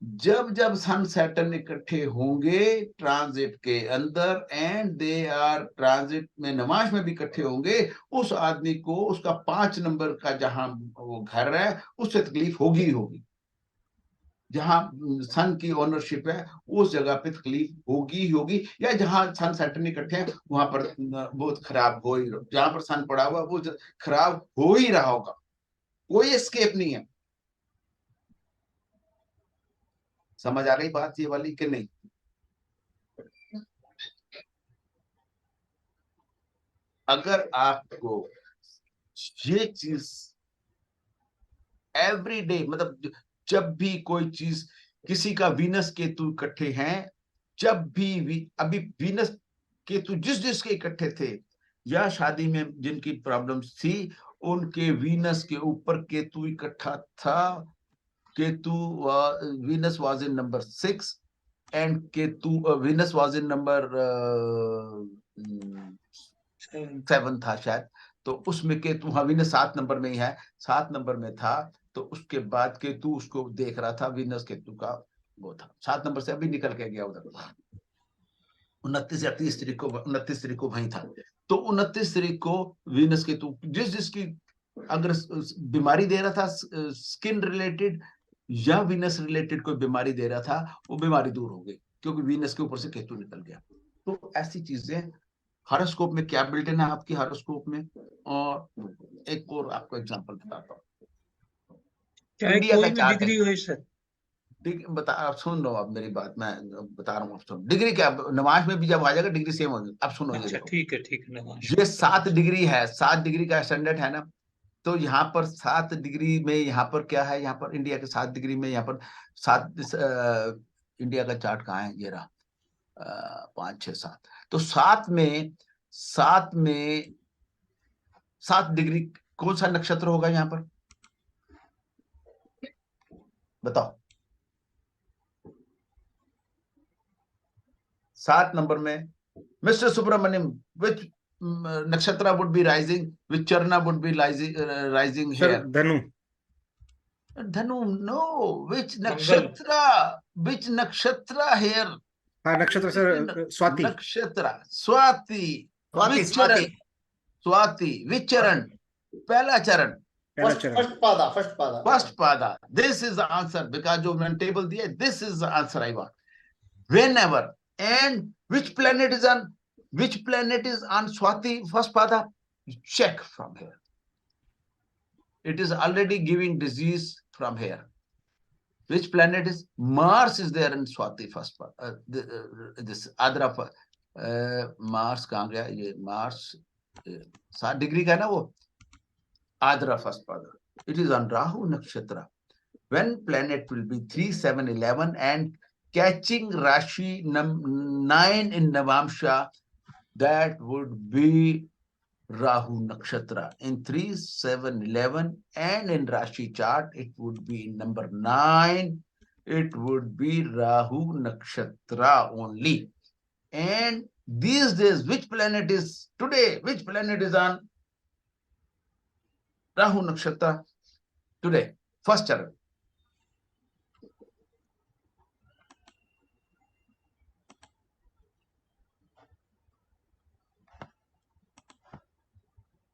S1: जब जब सन सैटर्न इकट्ठे होंगे ट्रांजिट के अंदर, एंड दे आर ट्रांजिट में नमाज में भी इकट्ठे होंगे, उस आदमी को उसका 5 नंबर का जहां वो घर है, उससे तकलीफ होगी ही होगी। जहां सन की ओनरशिप है, उस जगह पे तकलीफ होगी ही होगी, या जहां सन सैटर्न इकट्ठे हैं वहां पर बहुत खराब हो ही, जहां पर सन पड़ा हुआ वो खराब हो ही रहा होगा, कोई एस्केप नहीं है। समझ आ रही बात ये वाली कि नहीं? अगर आपको ये चीज एवरीडे, मतलब जब भी कोई चीज, किसी का वीनस केतु इकट्ठे हैं, जब भी अभी वीनस केतु जिस जिसके इकट्ठे थे, या शादी में जिनकी प्रॉब्लम्स थी, उनके वीनस के ऊपर केतु इकट्ठा था। Ketu Venus was in number 6, and Ketu Venus was in number 7 था शायद। तो उसमें केतु, हाँ वीनस 7 नंबर में ही है, 7 नंबर में था। तो उसके बाद केतु उसको देख रहा था, वीनस केतु का वो था 7 नंबर से, अभी निकल के गया उधर, 29 या 30 तारीख को, 29 तारीख को वहीं था। तो 29 तारीख को वीनस केतु जिस जिसकी अगर बीमारी दे रहा था, स्किन रिलेटेड या वीनस रिलेटेड कोई बीमारी दे रहा था, वो बीमारी दूर हो गई, क्योंकि वीनस के ऊपर से केतु निकल गया। तो ऐसी चीजें हॉरोस्कोप में क्या बिल्ट इन है आपकी हॉरोस्कोप में। और एक और आपको एग्जांपल बताता हूँ,
S6: चाहे
S1: इंडिया
S6: कोई
S1: का
S6: भी
S1: चार्ट
S6: डिग्री
S1: है,
S6: हो सर।
S1: बता, आप सुन लो, अब मेरी बात मैं बता रहा हूँ, सुन। डिग्री क्या, नमाज में भी जब आ जाएगा डिग्री सेम होगी। अब सुनो, ये
S6: अच्छा
S1: देखो,
S6: ठीक है नवाज।
S1: ये 7 डिग्री है, 7 डिग्री का एसेंडेंट है ना, तो यहाँ पर 7 डिग्री में, यहाँ पर क्या है, यहाँ पर इंडिया के 7 डिग्री में, यहाँ पर 7 इंडिया का चार्ट कहाँ है, ये रहा 5 6 7। तो 7 में 7 डिग्री कौन सा नक्षत्र होगा यहाँ पर, बताओ। 7 नंबर में mister Subramaniam, which nakshatra would be rising, which charna would be rising
S10: sir
S1: here?
S10: Dhanu.
S1: Dhanu, no. Which nakshatra here?
S10: हाँ nakshatra sir Swati.
S1: Nakshatra Swati.
S3: Swati
S1: Swati. Which charan? पहला चरण।
S3: फर्स्ट
S1: पादा। This is the answer, because जो मैंने table दिया, this is the answer I want. Whenever, and which planet is on Swati first pada? Check from here. It is already giving disease from here. Which planet is? Mars is there in Swati first pada. This Adra Mars कहाँ गया ये? Mars 7 degree का है ना वो, Adra first pada. It is on Rahu nakshatra. When planet will be 3 7 11 and catching Rashi 9 in Navamsha, that would be Rahu nakshatra. In 3 7 11 and in Rashi chart it would be number 9. It would be Rahu nakshatra only. And these days, which planet is today? Which planet is on Rahu nakshatra today? First charan.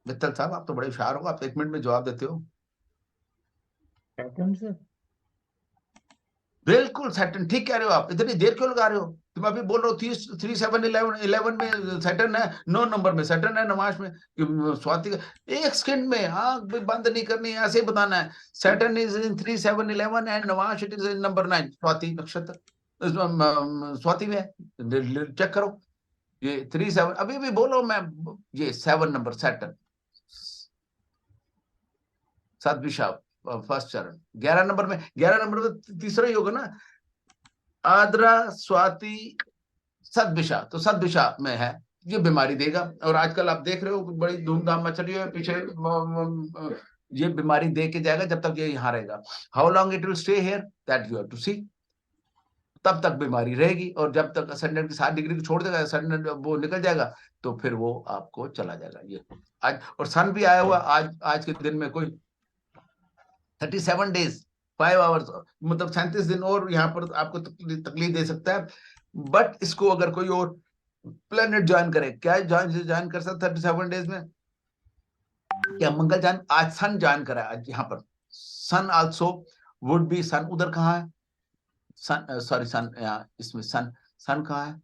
S1: Mittal साहब, आप तो बड़े होशियार हो, आप 1 minute में जवाब देते हो। बिल्कुल सैटर्न, ठीक कह रहे हो आप। इतनी देर क्यों लगा रहे हो? तुम अभी बोल रहे हो 3 7 11 में सैटर्न है, 9 नंबर में सैटर्न है, नवाश में स्वाति का। 1 सेकंड में आंख भी बंद नहीं करनी है, ऐसे ही बताना है। Saturn is in 3 7 11 and navamsha it is in number 9 Swati nakshatra, Swati में चेक करो। ये 3 7 अभी भी बोलो, मैं ये 7 नंबर सैटर्न सदविशा फर्स्ट चरण। 11 नंबर में तीसरा ही होगा ना, आद्रा स्वाति सदविशा, तो सदविशा में है, ये बीमारी देगा। और आजकल आप देख रहे हो बड़ी धूमधाम मच रही है पीछे, ये बीमारी दे के जाएगा जब तक ये यहाँ रहेगा। How long it will stay here, that you have to see. तब तक बीमारी रहेगी, और जब तक असेंडेंट की 7 डिग्री को छोड़ देगा, असेंडेंट वो निकल जाएगा, तो फिर वो आपको चला जाएगा। ये आज और सन भी आया हुआ आज के दिन में, कोई 37 डेज 5 आवर्स, मतलब 37 दिन और यहाँ पर आपको तकलीफ दे सकता है। बट इसको अगर कोई और प्लेनेट ज्वाइन करे, क्या ज्वाइन कर सकता है 37 डेज में? क्या मंगल ज्वाइन, आज सन ज्वाइन करा है, आज यहाँ पर सन आल्सो वुड बी, सन उधर कहाँ है, सन सॉरी सन यहाँ, इसमें सन कहाँ है,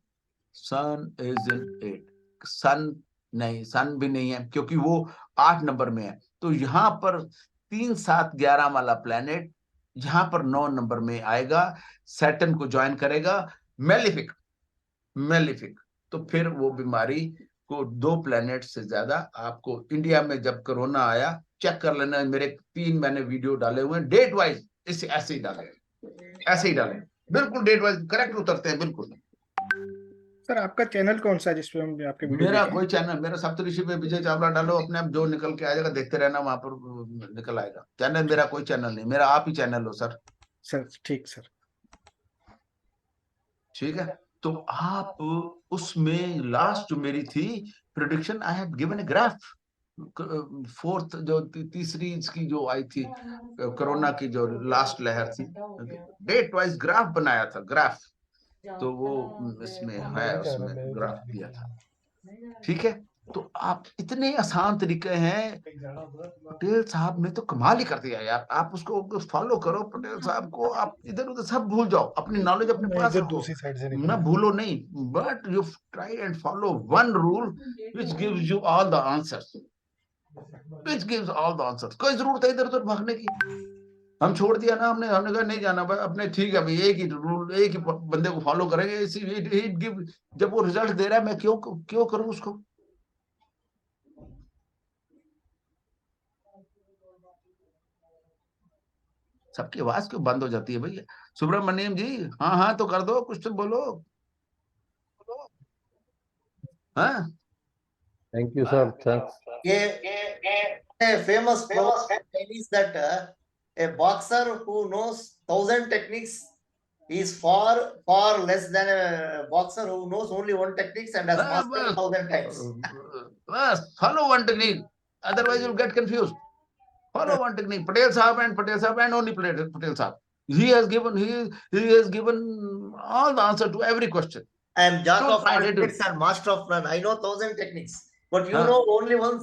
S1: सन इज इन 8, सन नहीं, सन भी नहीं है क्योंकि वो 8 नंबर में है। तो यहाँ पर 3 7 11 वाला प्लेनेट यहाँ पर 9 नंबर में आएगा, सैटर्न को ज्वाइन करेगा, मेलिफिक। तो फिर वो बीमारी को 2 प्लेनेट से ज्यादा आपको, इंडिया में जब कोरोना आया, चेक कर लेना, मेरे 3 मैंने वीडियो डाले हुए हैं डेट वाइज, इसे ऐसे ही डालें, बिल्कुल डेट वाइज करेक्ट उतरते हैं बिल्कुल।
S10: सर आपका चैनल कौन सा है जिसपे हम आपके वीडियो
S1: मेरा
S10: देखें?
S1: कोई चैनल, मेरा सप्तऋषि पे विजय चावला डालो, अपने आप जो निकल के आ जाएगा, देखते रहना, वहां पर निकल आएगा। चैनल मेरा कोई चैनल नहीं, मेरा आप ही चैनल हो सर।
S10: ठीक सर,
S1: ठीक है। तो आप उसमें लास्ट जो मेरी थी prediction, I had given a graph, fourth जो तीसरी इसकी जो आई थी कोरोना की जो लास्ट लहर थी, डेट वाइज ग्राफ बनाया था, ग्राफ तो वो इसमें है, उसमें ग्राफ दिया था। ठीक है, तो आप इतने आसान तरीके हैं, पटेल साहब ने तो कमाल ही कर दिया यार। आप उसको फॉलो करो, पटेल साहब को, आप इधर उधर सब भूल जाओ, अपनी नॉलेज अपने पास रखो, ना भूलो नहीं, but you try and follow one rule which gives you all the answers, कोई जरूरत है इधर उधर भागने की? हम छोड़ दिया ना, हमने कहा नहीं जाना भाई, अपने ठीक है भाई, एक ही रूल, एक ही बंदे को फॉलो करेंगे, जब वो रिजल्ट दे रहा है, मैं क्यों करूं उसको? सबकी आवाज क्यों बंद हो जाती है भैया? सुब्रमण्यम जी, हाँ हाँ तो कर दो, कुछ तो बोलो। हाँ,
S8: Thank you, sir. Thanks.
S3: A famous proverb in Chinese that a boxer who knows 1,000 techniques is far less than a boxer who knows only one techniques and has mastered 1,000 times.
S1: Follow one technique, otherwise you'll get confused. Follow one technique. Patel Sahab and only Patel Sahab. He has given all the answer to every question.
S3: I am jack
S1: Don't
S3: of all
S1: find it.
S3: trades and master of none. I know 1,000 techniques, but you know only one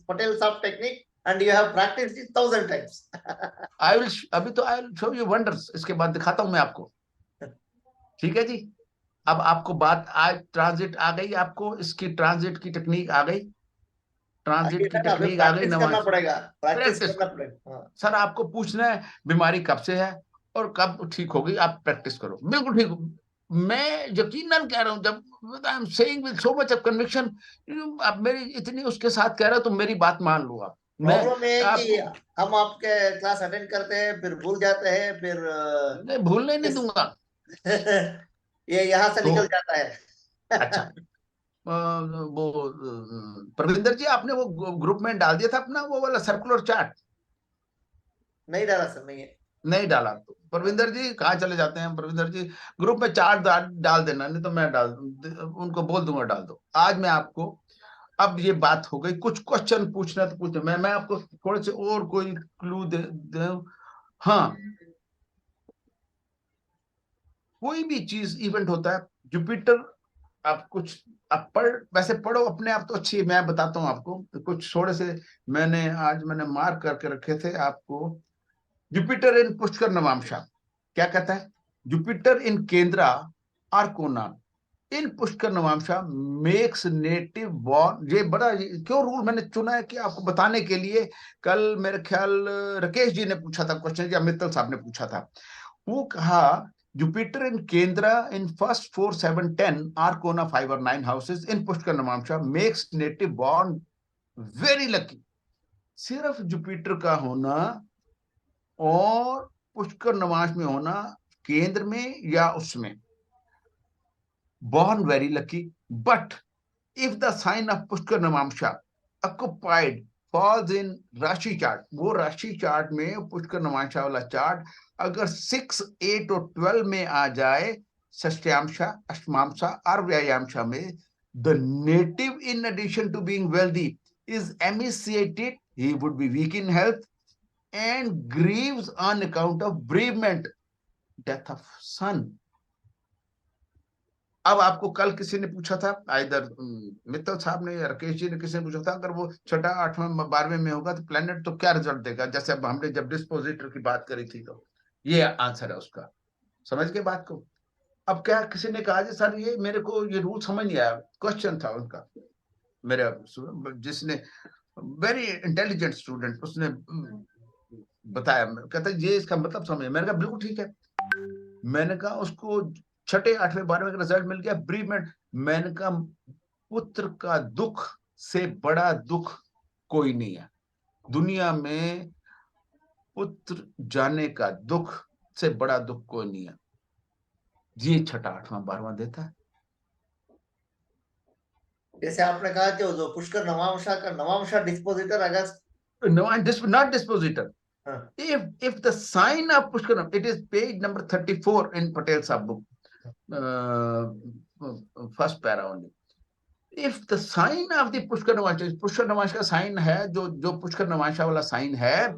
S3: Patel Sahab technique, and you have practiced it 1,000 times.
S1: अभी तो I will show you wonders. इसके बाद दिखाता हूं मैं आपको। ठीक है जी। अब आपको बात आज ट्रांजिट आ गई, आपको इसकी ट्रांजिट की टेक्निक आ गई, ट्रांजिट की टेक्निक आ गई।
S3: करना पड़ेगा, प्रैक्टिस
S1: प्रैक्टिस
S3: करना पड़ेगा।
S1: सर, आपको पूछना है बीमारी कब से है और कब ठीक होगी, आप प्रैक्टिस करो, बिल्कुल ठीक। मैं यकीनन कह रहा हूं, जब आई am saying with so much of conviction, आप मेरी इतनी उसके साथ कह रहे हो तो मेरी बात मान लो आप।
S3: प्रॉब्लम है कि हम आपके क्लास अटेंड करते हैं, फिर भूल जाते हैं, फिर
S1: मैं भूलने नहीं दूंगा।
S3: ये यहाँ से निकल जाता है।
S1: अच्छा, वो प्रविंदर जी, आपने वो ग्रुप में डाल दिया था अपना वो वाला सर्कुलर चार्ट?
S3: नहीं डाला सर, नहीं
S1: डाला। तो प्रविंदर जी कहाँ चले जाते हैं? प्रविंदर जी ग्रुप में चार्ट डाल देना, नहीं तो मैं उनको बोल दूंगा डाल दो। आज मैं आपको, अब ये बात हो गई, कुछ क्वेश्चन पूछना तो पूछना, मैं आपको थोड़े से और कोई क्लू दे। हाँ, कोई भी चीज इवेंट होता है, जुपिटर, आप कुछ आप वैसे पढ़ो अपने आप तो अच्छी है, मैं बताता हूँ आपको कुछ थोड़े से, मैंने मार्क करके रखे थे आपको। जुपिटर इन पुष्कर नवामशा क्या कहता है? जुपिटर इन केंद्रा आर्कोना in Pushkar navamsha makes native born. ये बड़ा क्यों रूल मैंने चुना है कि आपको बताने के लिए। कल मेरे ख्याल राकेश जी ने पूछा था क्वेश्चन, या मित्तल साहब ने पूछा था, वो कहा Jupiter in Kendra in first 4, 7, 10 Arcona 5 or 9 houses in Pushkar Navamsha makes native born very lucky। सिर्फ जुपिटर का होना और पुष्कर नवांश में होना, केंद्र में या उसमें, born very lucky, but if the sign of Pushkar Navamsha occupied falls in राशि चार्ट, वो राशि चार्ट में पुष्कर नवांशा वाला चार्ट अगर 6, 8 और 12 में आ जाए, षष्ठ्यांशा, अष्टमांशा और व्यायामशा में, the native in addition to being wealthy is emaciated, he would be weak in health and grieves on account of bereavement, death of son। अब आपको कल किसी ने पूछा था, इधर मित्तल साहब ने या राकेश जी ने, किसी ने पूछा था अगर वो 6, 8, 12 में होगा तो प्लेनेट तो क्या रिजल्ट देगा, जैसे अब हमने जब डिस्पोजिटर की बात करी थी, तो ये आंसर है उसका। समझ के बात को? अब क्या किसी ने कहा जी सर ये मेरे को ये रूल समझ नहीं आया, क्वेश्चन था उनका, मेरा जिसने वेरी इंटेलिजेंट स्टूडेंट, उसने बताया, कहता ये इसका मतलब समझ। मैंने कहा बिल्कुल ठीक है। मैंने कहा उसको 6, 8, 12 का रिजल्ट मिल गया, ब्रीवमेंट। मैंने कहा पुत्र का दुख से बड़ा दुख कोई नहीं है दुनिया में, पुत्र जाने का दुख से बड़ा दुख कोई नहीं है। ये 6, 8, 12 देता है।
S3: जैसे आपने कहा कि जो पुष्कर नवामशा का नवामशा डिस्पोजिटर अगर
S1: not dispositor, if the sign of Pushkar, it is page number 34 in Patel Sahab book, first para only। if the sign of the Pushkar Navansha का साइन है, जो पुष्कर नवांशा वाला साइन है,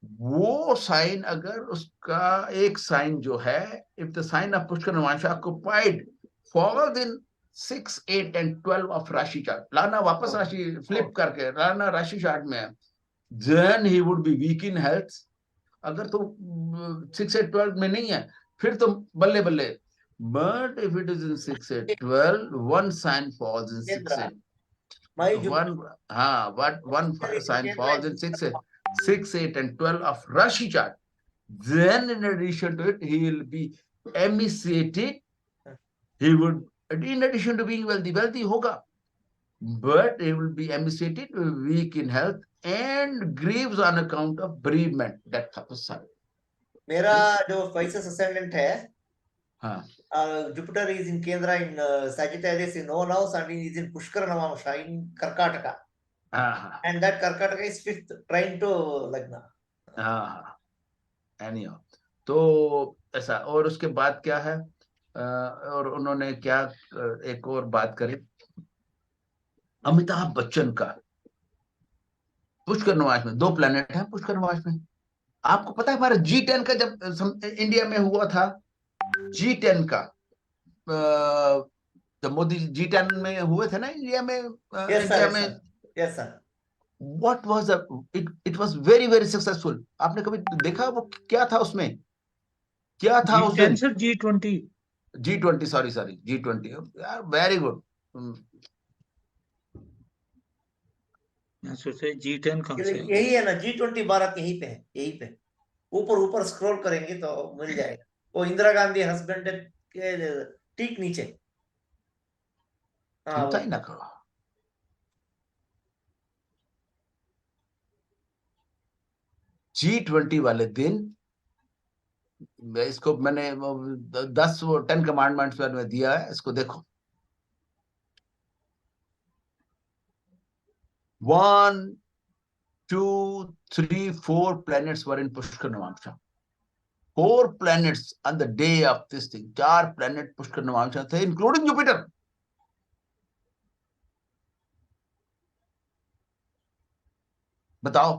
S1: वो साइन अगर उसका एक साइन जो है, if the sign of Pushkar Navansha occupied falls in 6, 8 and 12 of राशि चार्ट, लाना वापस राशि फ्लिप करके लाना राशि चार्ट में, then he would be weak in health। अगर तो 6, 8, 12 में नहीं है फिर तो बल्ले बल्ले, but if it is in 6, 8, 12, one sign falls in 6, 8, one sign falls in 6, 8 and 12 of Rashi chart, then in addition to it he will be emaciated, he would, in addition to being wealthy hoga, but he will be emaciated, weak in health and grieves on account of bereavement, death of the son।
S3: मेरा जो vices ascendant है,
S1: हाँ,
S3: Jupiter is in Kendra in Sagittarius in own house, and he is in Pushkara Navamsha in Karkataka.
S1: हाँ,
S3: And that Karkataka is 5th trine to Lagna.
S1: हाँ, एनीहो। तो ऐसा, और उसके बाद क्या है, और उन्होंने क्या, एक और बात करी अमिताभ बच्चन का। पुष्कर नवाज में 2 प्लेनेट हैं पुष्कर नवाज में। आपको पता है हमारा G10 का जब इंडिया में हुआ था, G10 का, जब मोदी G10 में हुए थे ना इंडिया में, इंडिया में,
S3: Yes, sir.
S1: What was it was very very successful. आपने कभी देखा वो क्या था उसमें, क्या था उस दिन?
S6: Sir
S1: G20, sorry G20, very good.
S6: सोचे G10 कहाँ से?
S3: यही है ना, G20 भारत यहीं पे है, यहीं पे ऊपर स्क्रॉल करेंगे तो मिल जाएगा। वो इंदिरा गांधी हस्बैंड के ठीक नीचे।
S1: चिंता ही ना करो। G20 वाले दिन इसको मैंने 10 कमांडमेंट्स में दिया है, इसको देखो। 1, 2, 3, 4 planets were in Pushkar Navamsha. 4 planets on the day of this thing. 4 planet Pushkar Navamsha थे, including Jupiter. बताओ,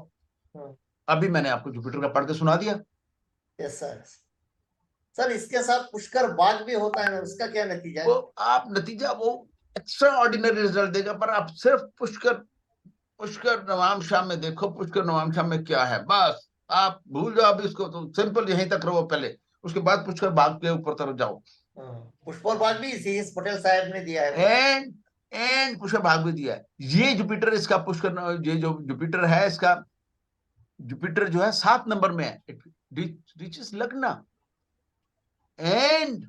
S1: अभी मैंने आपको जुपिटर का पढ़ के सुना दिया।
S3: Yes sir. सर इसके साथ पुष्कर बाग भी होता है ना, उसका क्या नतीजा है?
S1: वो आप नतीजा वो एक्स्ट्रा ऑर्डिनरी रिजल्ट देगा, पर आप सिर्फ पुष्कर नवामशा में देखो, पुष्कर नवामशा में क्या है, बस आप भूल जाओ अभी इसको, तो सिंपल यहीं तक रहो पहले, उसके बाद पुष्कर बाग के ऊपर तरफ जाओ।
S3: पुष्कर बाग भी सीएस पटेल साहब ने दिया है,
S1: एंड पुष्कर बाग भी दिया है। ये जुपिटर, इसका पुष्कर, ये जो जुपिटर है, इसका जुपिटर जो है 7 नंबर में है, इट रीचेस लग्ना। एंड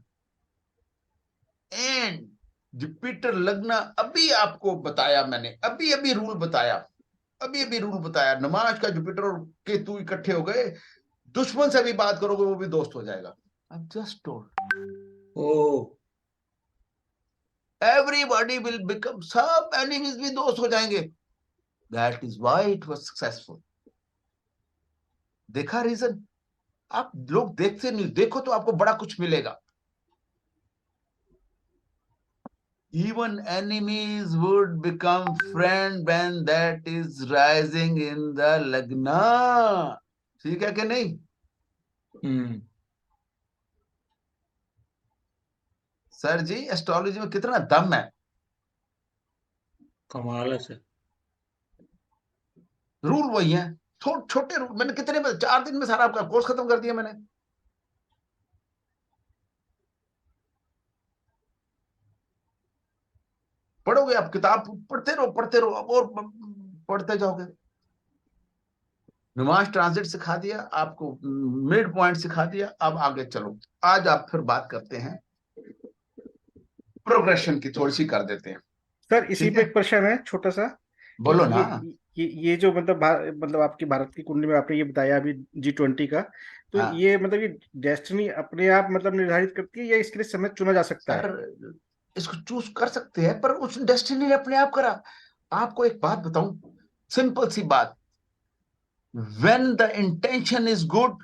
S1: जुपिटर लग्ना, अभी आपको बताया मैंने, अभी रूल बताया, नमाज का जुपिटर और केतु इकट्ठे हो गए, दुश्मन से भी बात करोगे वो भी दोस्त हो जाएगा। I just told,
S6: o
S1: everybody will become, सब एनिमीज भी दोस्त हो जाएंगे। That is why it was successful. देखा रीजन? आप लोग देखते नहीं, देखो तो आपको बड़ा कुछ मिलेगा। Even enemies would become friend when that is rising in the lagna. ठीक है कि नहीं? सर जी, एस्ट्रोलॉजी में कितना दम है,
S6: कमाल है सर।
S1: रूल वही है, छोटे रूल। मैंने कितने 4 दिन में सारा आपका कोर्स खत्म कर दिया मैंने। पढ़ोगे आप, किताब पढ़ते रहो, अब और पढ़ते जाओगे। नुमाश ट्रांजिट सिखा दिया आपको, मिड पॉइंट सिखा दिया, अब आगे चलो। आज आप फिर बात करते हैं प्रोग्रेशन की, थोड़ी सी कर देते हैं।
S10: सर इसी पे एक प्रश्न है छोटा सा,
S1: बोलो ना।
S10: ये जो मतलब आपकी भारत की कुंडली में आपने ये बताया अभी G20 का, तो
S1: हाँ।
S10: ये मतलब ये डेस्टिनी अपने आप मतलब निर्धारित करती है या इसके लिए समय चुना जा सकता है?
S1: सर इसको चूज कर सकते हैं, पर उस डेस्टिनी ने अपने आप करा। आपको एक बात बताऊं, सिंपल सी बात, when the intention is good,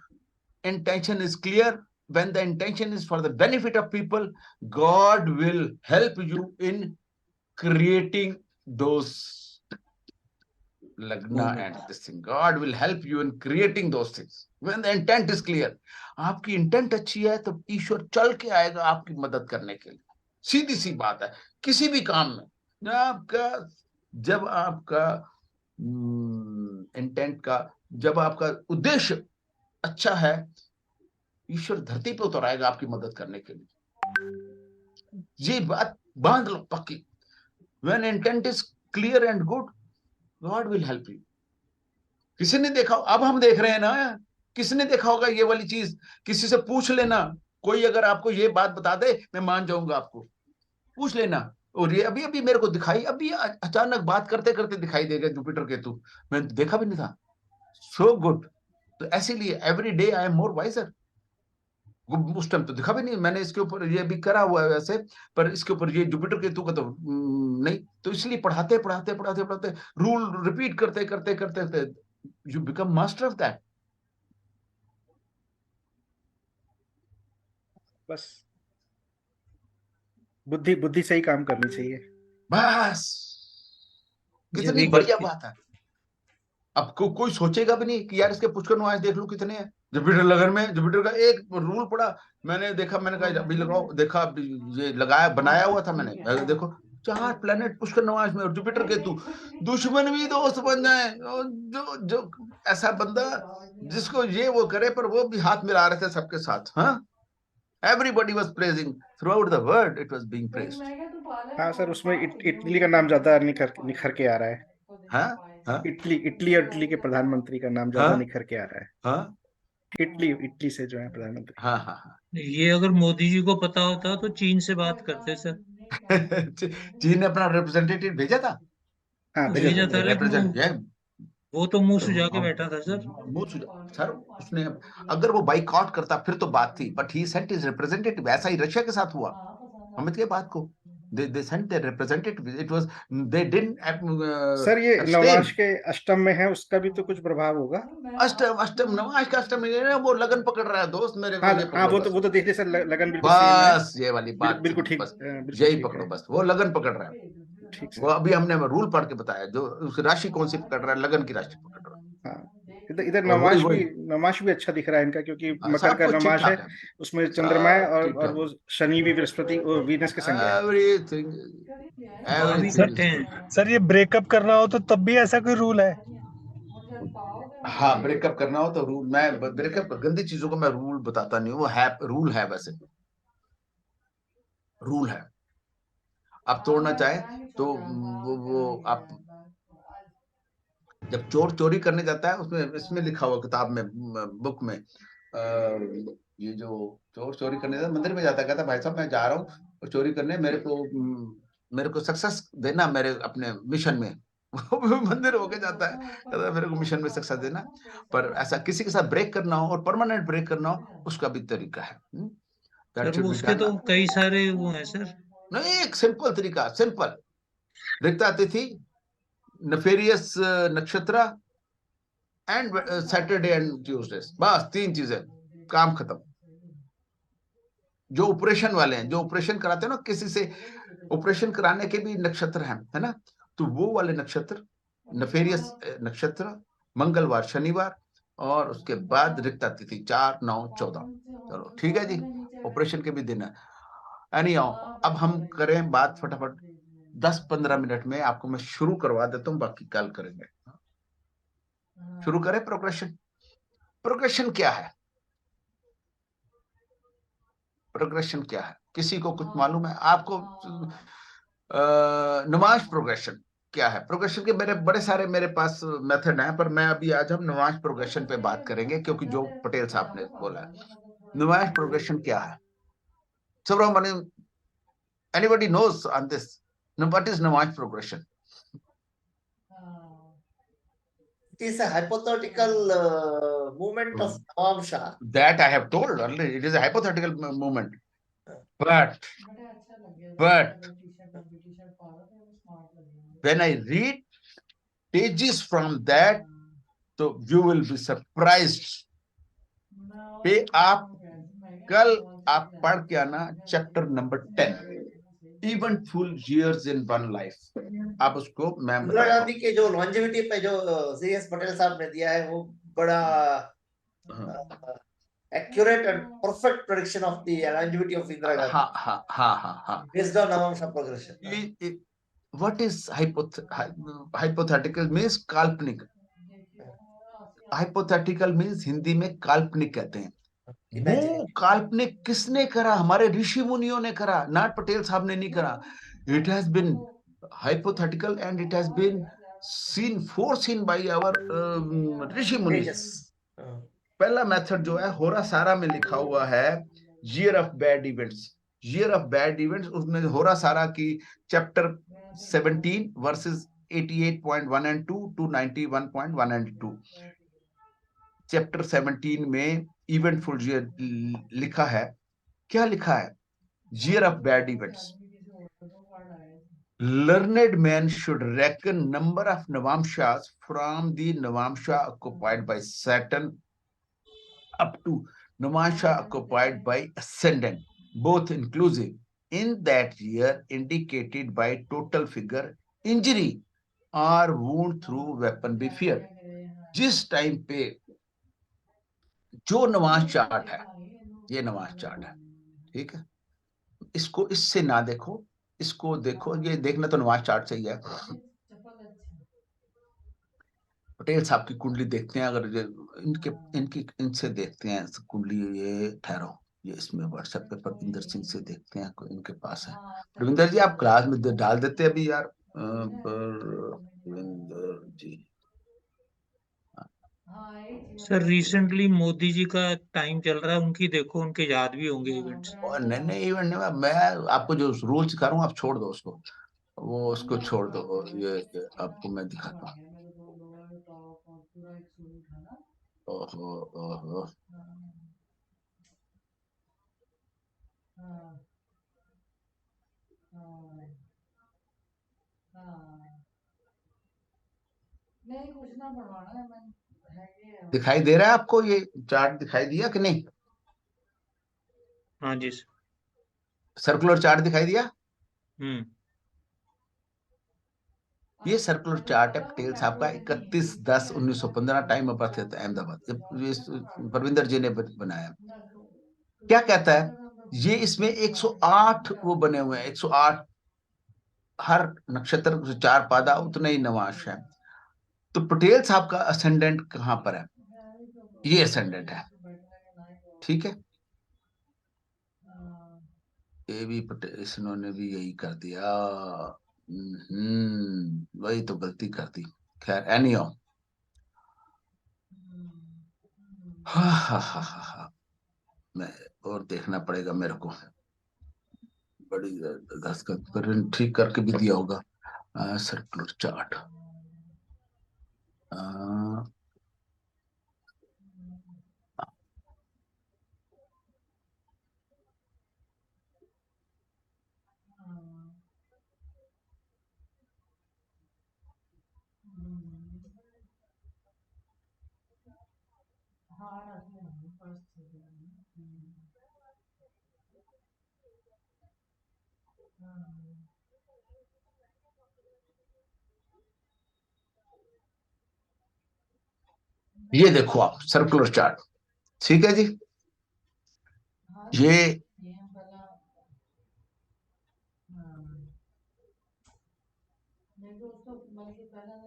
S1: intention is clear, when the intention is for the benefit of people, God will help you in creating those lagna and this thing. God will help you in creating those things when the intent is clear. आपकी intent अच्छी है तो ईश्वर चल के आएगा आपकी मदद करने के लिए। सीधी सी बात है, किसी भी काम में जब आपका इंटेंट का, जब आपका उद्देश्य अच्छा है, ईश्वर धरती पे उतर आएगा आपकी मदद करने के लिए। ये बात बांध लो पक्की। When intent is clear and good, God will help you. किसी ने देखा, अब हम देख रहे हैं ना, किसी ने देखा होगा ये वाली चीज? किसी से पूछ लेना, कोई अगर आपको ये बात बता दे, मैं मान जाऊंगा। आपको पूछ लेना, और ये अभी मेरे को दिखाई, अभी अचानक बात करते करते दिखाई देगा जुपिटर केतु, मैंने देखा भी नहीं था। So good. तो इसीलिए every day I am more wiser. उस टाइम तो दिखा भी नहीं, मैंने इसके ऊपर ये भी करा हुआ है वैसे, पर इसके ऊपर ये जुपिटर केतु का तो नहीं। तो इसलिए पढ़ाते पढ़ाते पढ़ाते पढ़ाते रूल रिपीट करते करते करते करते you become master of that.
S10: बस बुद्धि बुद्धि से ही काम करनी चाहिए।
S1: बस कितनी बढ़िया बात है। अब कोई सोचेगा भी नहीं कि यार इसके पुष्कर नुआंस देख लो कितने हैं। जुपिटर लगन में जुपिटर का एक रूल पड़ा, मैंने देखा, मैंने कहा अभी लगाओ, देखा ये लगाया बनाया हुआ था मैंने, देखो 4 प्लेनेट पुष्कर नुआंस में और जुपिटर केतु, दुश्मन भी दोस्त बन जाए। जो जो ऐसा बंदा जिसको ये वो करे, पर वो भी हाथ मिला रहे थे सबके साथ। हाँ, everybody was praising throughout the world, it was being praised।
S10: हाँ सर, उसमें इटली का नाम ज्यादा निखर के आ रहा है।
S1: हाँ हाँ
S10: इटली और इटली के प्रधानमंत्री का नाम ज्यादा निखर के आ रहा है।
S1: हाँ
S10: इटली से जो है प्रधानमंत्री।
S1: हाँ हाँ हाँ।
S6: ये अगर मोदी जी को पता होता तो चीन से बात करते सर।
S1: चीन ने अपना रिप्रेजेंटेटिव भेजा था।
S10: हाँ
S6: भेजा था, लेकिन
S1: रिप्रेजेंट
S6: वो तो मुंह सुजा के बैठा था सर।
S1: सर उसने, अगर वो बाइकआउट करता फिर तो बात थी, but he sent his representative. ऐसा ही रशिया के साथ हुआ, समझ गए बात को। they sent their representative, it was they didn't
S10: sir ये
S1: abstain।
S10: नवांश के अष्टम में है, उसका भी तो कुछ प्रभाव होगा।
S1: अष्टम नवांश का अष्टम में वो लगन पकड़ रहा है दोस्त मेरे को।
S10: हाँ
S1: ये
S10: हाँ,
S1: पकड़ो
S10: वो तो देखिए सर, लगन बिल्कुल सेम है।
S1: बस, ये वाली बात
S10: बिल्कुल ठीक,
S1: बस
S10: बिल्कुल
S1: यही
S10: ठीक
S1: पकड़ो
S10: है।
S1: बस, वो लगन पकड़ रहा है।
S10: ठीक
S1: वो
S10: सर।
S1: अभी हमने रूल पढ़ के बताया, जो उसकी राशि कौन सी पकड़ रहा है, लगन की राशि पकड़ रहा है।
S10: हाँ, इधर
S1: और वही
S10: नमाश भी अच्छा दिख रहा है इनका, क्योंकि मकर
S1: सब
S10: का
S1: कुछ ठीक
S10: नमाश है,
S1: ठाक है,
S10: उसमें चंद्रमा है,
S1: सब ठीक
S10: और
S1: ठाक,
S10: वो शनि भी बृहस्पति और वीनस के संग है।
S1: Everything everything.
S4: सर ये ब्रेकअप करना हो तो तब भी ऐसा कोई रूल है?
S1: हाँ, ब्रेकअप करना हो तो रूल, मैं ब्रेकअप गंदी चीजों को मैं रूल बताता नहीं हूँ, वो है रूल है, वैसे रूल है। आप तोड़ना चाहे तो वो आप जब चोर चोरी करने जाता है, उसमें इसमें लिखा हुआ किताब में, बुक में, ये जो चोर चोरी करने जाता मंदिर में जाता, कहता भाई साहब मैं जा रहा हूँ और चोरी करने, मेरे को सक्सेस देना मेरे अपने मिशन में। वो मंदिर होके जाता है, कहता मेरे को मिशन में सक्सेस देना। पर ऐसा किसी के साथ ब्रेक करना हो और परमानेंट ब्रेक करना हो, उसका भी तरीका है।
S6: सर वो उसके तो कई सारे वो हैं सर।
S1: नहीं, एक सिंपल तरीका, सिंपल। रिक्ता तिथि, नफेरियस नक्षत्र एंड सैटरडे एंड ट्यूसडे, बस 3 चीजें, काम खत्म। जो ऑपरेशन वाले हैं, जो ऑपरेशन कराते हैं ना किसी से, ऑपरेशन कराने के भी नक्षत्र हैं, है ना, तो वो वाले नक्षत्र, नफेरियस नक्षत्र, मंगलवार शनिवार, और उसके बाद रिक्ता तिथि 4, 9, 14। चलो ठीक है जी, ऑपरेशन के भी दिन है। अब हम करें बात फटाफट 10-15 मिनट में, आपको मैं शुरू करवा देता हूँ, बाकी कल करेंगे। शुरू करें प्रोग्रेशन। प्रोग्रेशन क्या है? प्रोग्रेशन क्या है, किसी को कुछ मालूम है आपको? नमाज प्रोग्रेशन क्या है? प्रोग्रेशन के मेरे बड़े सारे मेरे पास मेथड हैं, पर मैं अभी आज हम नमाज प्रोग्रेशन पे बात करेंगे, क्योंकि जो पटेल साहब ने बोला है। नमाज प्रोग्रेशन क्या है? Subramaniam, anybody knows on this? What is Namaj progression?
S3: It is a hypothetical movement of Navamsha.
S1: That I have told already. It is a hypothetical movement. But when I read pages from that, so you will be surprised. पे आप कल आप पढ़ के आना chapter number 10, eventful years in one life। आप उसको मैं
S3: इंदिरा गांधी के जो लॉन्जेविटी पे जो सीएस पटेल साहब ने दिया है, वो बड़ा accurate and perfect prediction of the longevity of Indira Gandhi।
S1: हाँ
S3: based on Navamsha progression।
S1: What is hypothetical means काल्पनिक। हाइपोथेटिकल मीन्स हिंदी में काल्पनिक कहते हैं। वो काल्पनिक किसने करा? हमारे ऋषि मुनियों ने करा, नॉट पटेल साहब ने नहीं करा। It has been hypothetical and it has been foreseen by our ऋषि मुनि। पहला मेथड जो है होरा सारा में लिखा हुआ है, year of bad events. Year of bad events, उसमें होरा सारा की chapter 17 versus 88.1 and 2 to 91.1 and 2। Chapter 17 में इवेंटफुल ईयर लिखा है। क्या लिखा है? Year of bad events. Learned men should reckon number of Navamshas from the Navamsha occupied by Saturn up to Navamsha occupied by Ascendant, both inclusive, in that year indicated by total figure injury or wound through weapon be feared. जिस time पे जो Navamsa chart है, ये Navamsa chart है, ठीक है, इसको इससे ना देखो, इसको देखो, ये देखना तो नवांश चार्ट से ही है। पटेल साहब की कुंडली देखते हैं, अगर इनके इनकी इनसे देखते हैं कुंडली, ये ठहरो, ये इसमें व्हाट्सएप पे परविंदर सिंह से देखते हैं, इनके पास है। परविंदर जी, आप क्लास में डाल देते अभी यार, परविंदर जी।
S6: सर रिसेंटली मोदी जी का टाइम चल रहा है, उनकी देखो, उनके याद भी होंगे इवेंट्स।
S1: नहीं नहीं, इवेंट नहीं, मैं आपको जो रूल सिखा रहा हूँ आप छोड़ दो उसको, वो उसको छोड़ दो, ये आपको मैं दिखाता हूँ। ओहो ओहो, दिखाई दे रहा है आपको? ये चार्ट दिखाई दिया कि नहीं?
S6: हाँ जी
S1: सर्कुलर चार्ट दिखाई दिया? ये सर्कुलर चार्ट है पटेल साहब का, 31/10/1915, time of birth Ahmedabad, Parvinder ji ने बनाया। क्या कहता है ये? इसमें 108 वो बने हुए हैं, 108, हर नक्षत्र 4 पादा, उतने ही नवांश है। तो पटेल साहब का असेंडेंट कहां पर है? ये असेंडेंट है, ठीक है। ये भी पटेल, इन्होंने भी यही कर दिया, वही तो गलती कर दी। खैर एनीहो, हा, मैं और देखना पड़ेगा मेरे को, बड़ी दस्तखत ठीक करके भी दिया होगा। सर्कुलर चार्ट, ये देखो आप सर्कुलर चार्ट, ठीक है जी। ये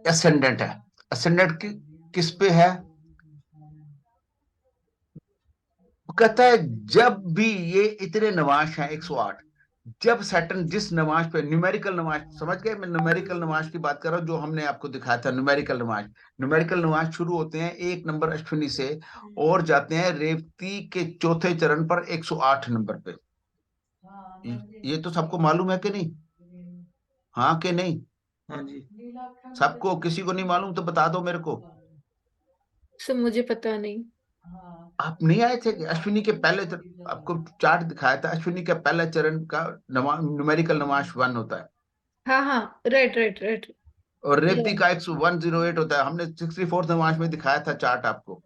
S1: असेंडेंट है। असेंडेंट किस पे है? वो कहता है जब भी ये इतने नवांश हैं 108, जब सैटर्न जिस नवांश पे, न्यूमेरिकल नवांश, समझ गए? मैं न्यूमेरिकल नवांश की बात कर रहा हूँ, जो हमने आपको दिखाया था न्यूमेरिकल नवांश। न्यूमेरिकल नवांश शुरू होते हैं 1 नंबर अश्विनी से और जाते हैं रेवती के चौथे चरण पर 108 नंबर पे। ये तो सबको मालूम है कि नहीं? हाँ कि नहीं?
S6: हाँ जी।
S1: सबको? किसी को नहीं मालूम तो बता दो मेरे को।
S5: सर मुझे पता नहीं।
S1: आप नहीं आए थे? अश्विनी के पहले आपको चार्ट दिखाया था, अश्विनी का पहला चरण का न्यूमेरिकल नवांश 1 होता है।
S5: हाँ हाँ, राइट राइट राइट।
S1: और रेवती का 108 होता है। हमने 64th नवांश में दिखाया था चार्ट आपको।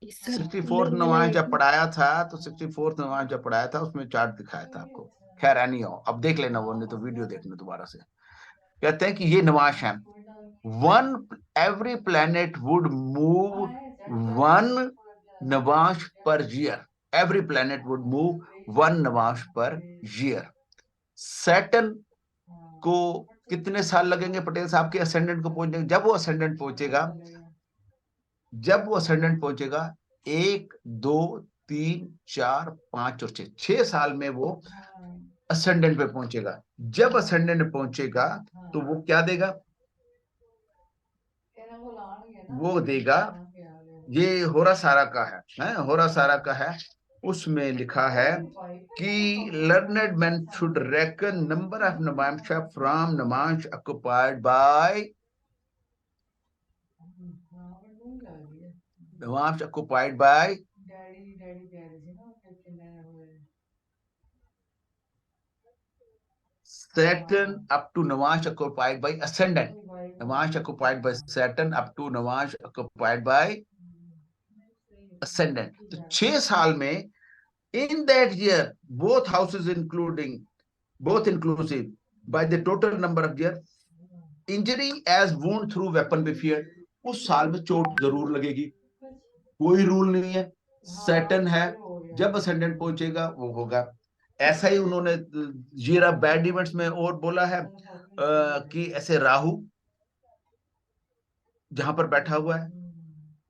S1: 64th नवांश जब पढ़ाया था, तो 64th नवांश जब पढ़ाया था उसमें चार्ट दिखाया था आपको। खैर नहीं हो, अब देख लेना, वो नहीं तो वीडियो देखना दोबारा से। कहते हैं कि ये नवांश है, every planet would move 1 Navamsa per year. Every planet would move 1 Navamsa per year. Saturn को कितने साल लगेंगे पटेल साहब के असेंडेंट को पहुंचने? जब वो असेंडेंट पहुंचेगा, जब वो असेंडेंट पहुंचेगा 1 2 3 4 5 और 6, 6 साल में वो असेंडेंट पे पहुंचेगा। जब असेंडेंट पहुंचेगा तो वो क्या देगा? वो देगा, ये होरा सारा का है, होरा सारा का है। उसमें लिखा है कि learned man should reckon number of navamsha from navamsha occupied by Navamsha occupied by Saturn up to Navamsha occupied by ascendant. Navamsha occupied by Saturn up to Navamsha occupied by ascendant. तो 6 साल में in that year both houses both inclusive by the total number of year injury as wound through weapon be feared. उस साल में चोट जरूर लगेगी, कोई रूल नहीं है, सैटर्न है, जब असेंडेंट पहुंचेगा वो होगा। ऐसा ही उन्होंने जीरा बैड इवेंट्स में और बोला है कि ऐसे राहु जहां पर बैठा हुआ है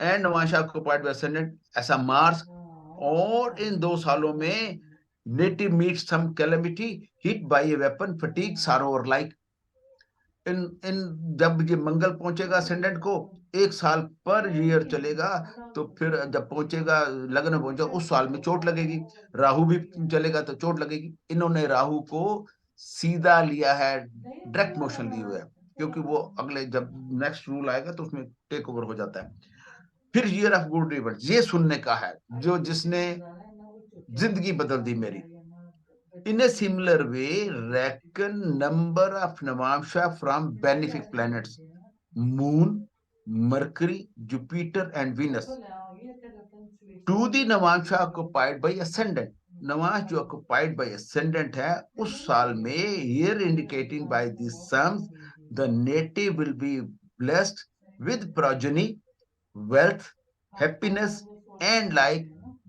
S1: एंड नवांशा ऑक्युपाइड बाय असेंडेंट, ऐसा मार्स, और इन 2 सालों में native meet some calamity hit by a weapon fatigue sorrow और लाइक। इन जब ये मंगल पहुंचेगा असेंडेंट को 1 साल पर ईयर चलेगा, तो फिर जब पहुंचेगा लग्न पहुंचेगा उस साल में चोट लगेगी। राहु भी चलेगा तो चोट लगेगी। इन्होंने राहु को सीधा लिया है, डायरेक्ट मोशन लिए हुए है, क्योंकि वो अगले जब नेक्स्ट रूल आएगा तो उसमें टेक ओवर हो जाता है। फिर ईयर ऑफ गुड रिवर्स, ये सुनने का है जो जिसने जिंदगी बदल दी मेरी। In a similar way, reckon number of Navamsha from benefic planets, Moon, Mercury, Jupiter, and Venus. To the Navamsha occupied by ascendant. Navamsa जो occupied by ascendant है, उस साल में year indicating by these sums, the native will be blessed with progeny, wealth, happiness, and like,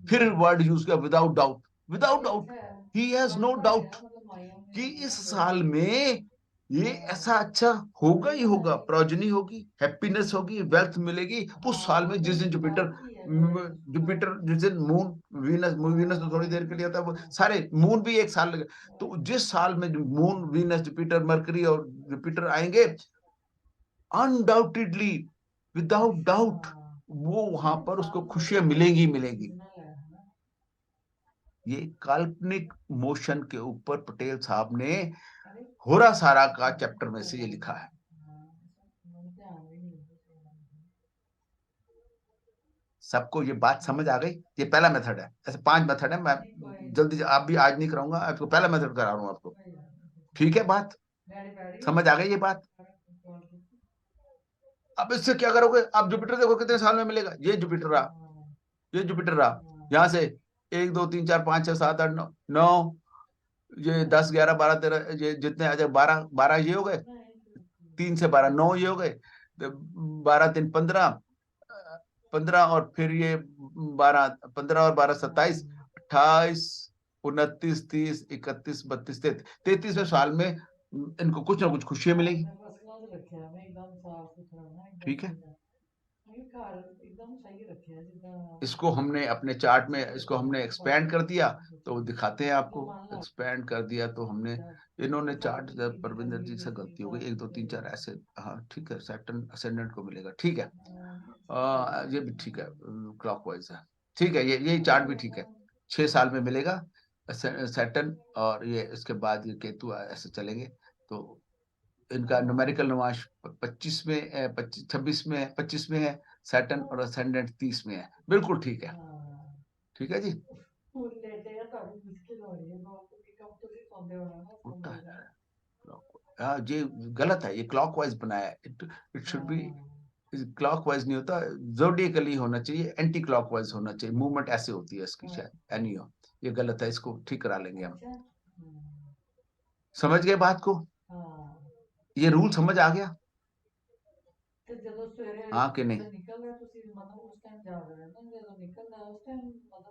S1: फिर word use किया without doubt. Without doubt, he has no doubt कि इस साल में ये ऐसा अच्छा होगा ही होगा, प्रोजनी होगी, हैप्पीनेस होगी, वेल्थ मिलेगी। उस साल में जिस दिन जुपिटर जिस दिन मून वीनस तो थोड़ी देर के लिए आता है, वो सारे मून भी 1 साल लगे। तो जिस साल में मून, वीनस, जुपिटर, मरकरी और जुपिटर आएंगे, अनडाउटेडली, विदाउट डाउट, वो वहां पर उसको खुशियां मिलेंगी मिलेंगी। ये काल्पनिक मोशन के ऊपर पटेल साहब ने होरा सारा का चैप्टर में से ये लिखा है। सबको ये बात समझ आ गई? ये पहला मेथड है, ऐसे 5 मेथड है, मैं जल्दी आप भी आज नहीं कराऊंगा, आपको पहला मेथड करा रहा हूं आपको। ठीक है, बात समझ आ गई ये बात? अब इससे क्या करोगे? आप जुपिटर देखो कितने साल में मिलेगा। ये जुपिटर रहा, ये जुपिटर रहा, यहां से 1 2 3 4 5 6 7 8 9, ये 10 11 12 13, ये जितने आ जाए 12 ये हो गए, 3 से 12 9 ये हो गए, 12 3 15, 15 और फिर ये 12, 15 और 12 27, 28 29 30 31 32 33वें साल में इनको कुछ ना कुछ खुशियां मिलेगी। ठीक है, इसको हमने अपने चार्ट में इसको हमने एक्सपैंड कर दिया, तो दिखाते हैं आपको। एक्सपैंड कर दिया तो हमने, इन्होंने चार्ट, परविंदर जी से गलती हो गई, 1 2 3 4 ऐसे, हाँ ठीक है, सैटर्न असेंडेंट को मिलेगा, ठीक है, ये भी ठीक है, क्लॉकवाइज है, ठीक है, ये चार्ट भी ठीक है, 6 साल में मिलेगा सैटर्न, और ये इसके बाद ये केतु ऐसे चलेंगे। तो इनका न्यूमेरिकल नवाश 25 में 26 में 25 में है सैटर्न, और असेंडेंट 30 में है। बिल्कुल ठीक है, ठीक है जी। उल्टा है, ये गलत है, ये क्लॉकवाइज बनाया है। इट शुड बी क्लॉकवाइज नहीं होता, ज़ोडिएकली होना चाहिए, एंटी क्लॉकवाइज होना चाहिए, मूवमेंट ऐसे होती है इसकी शायद, एनी हो, ये गलत है, इसको ठीक करा लेंगे हम। समझ गए बात को? ये रूल समझ आ गया? हाँ कि नहीं?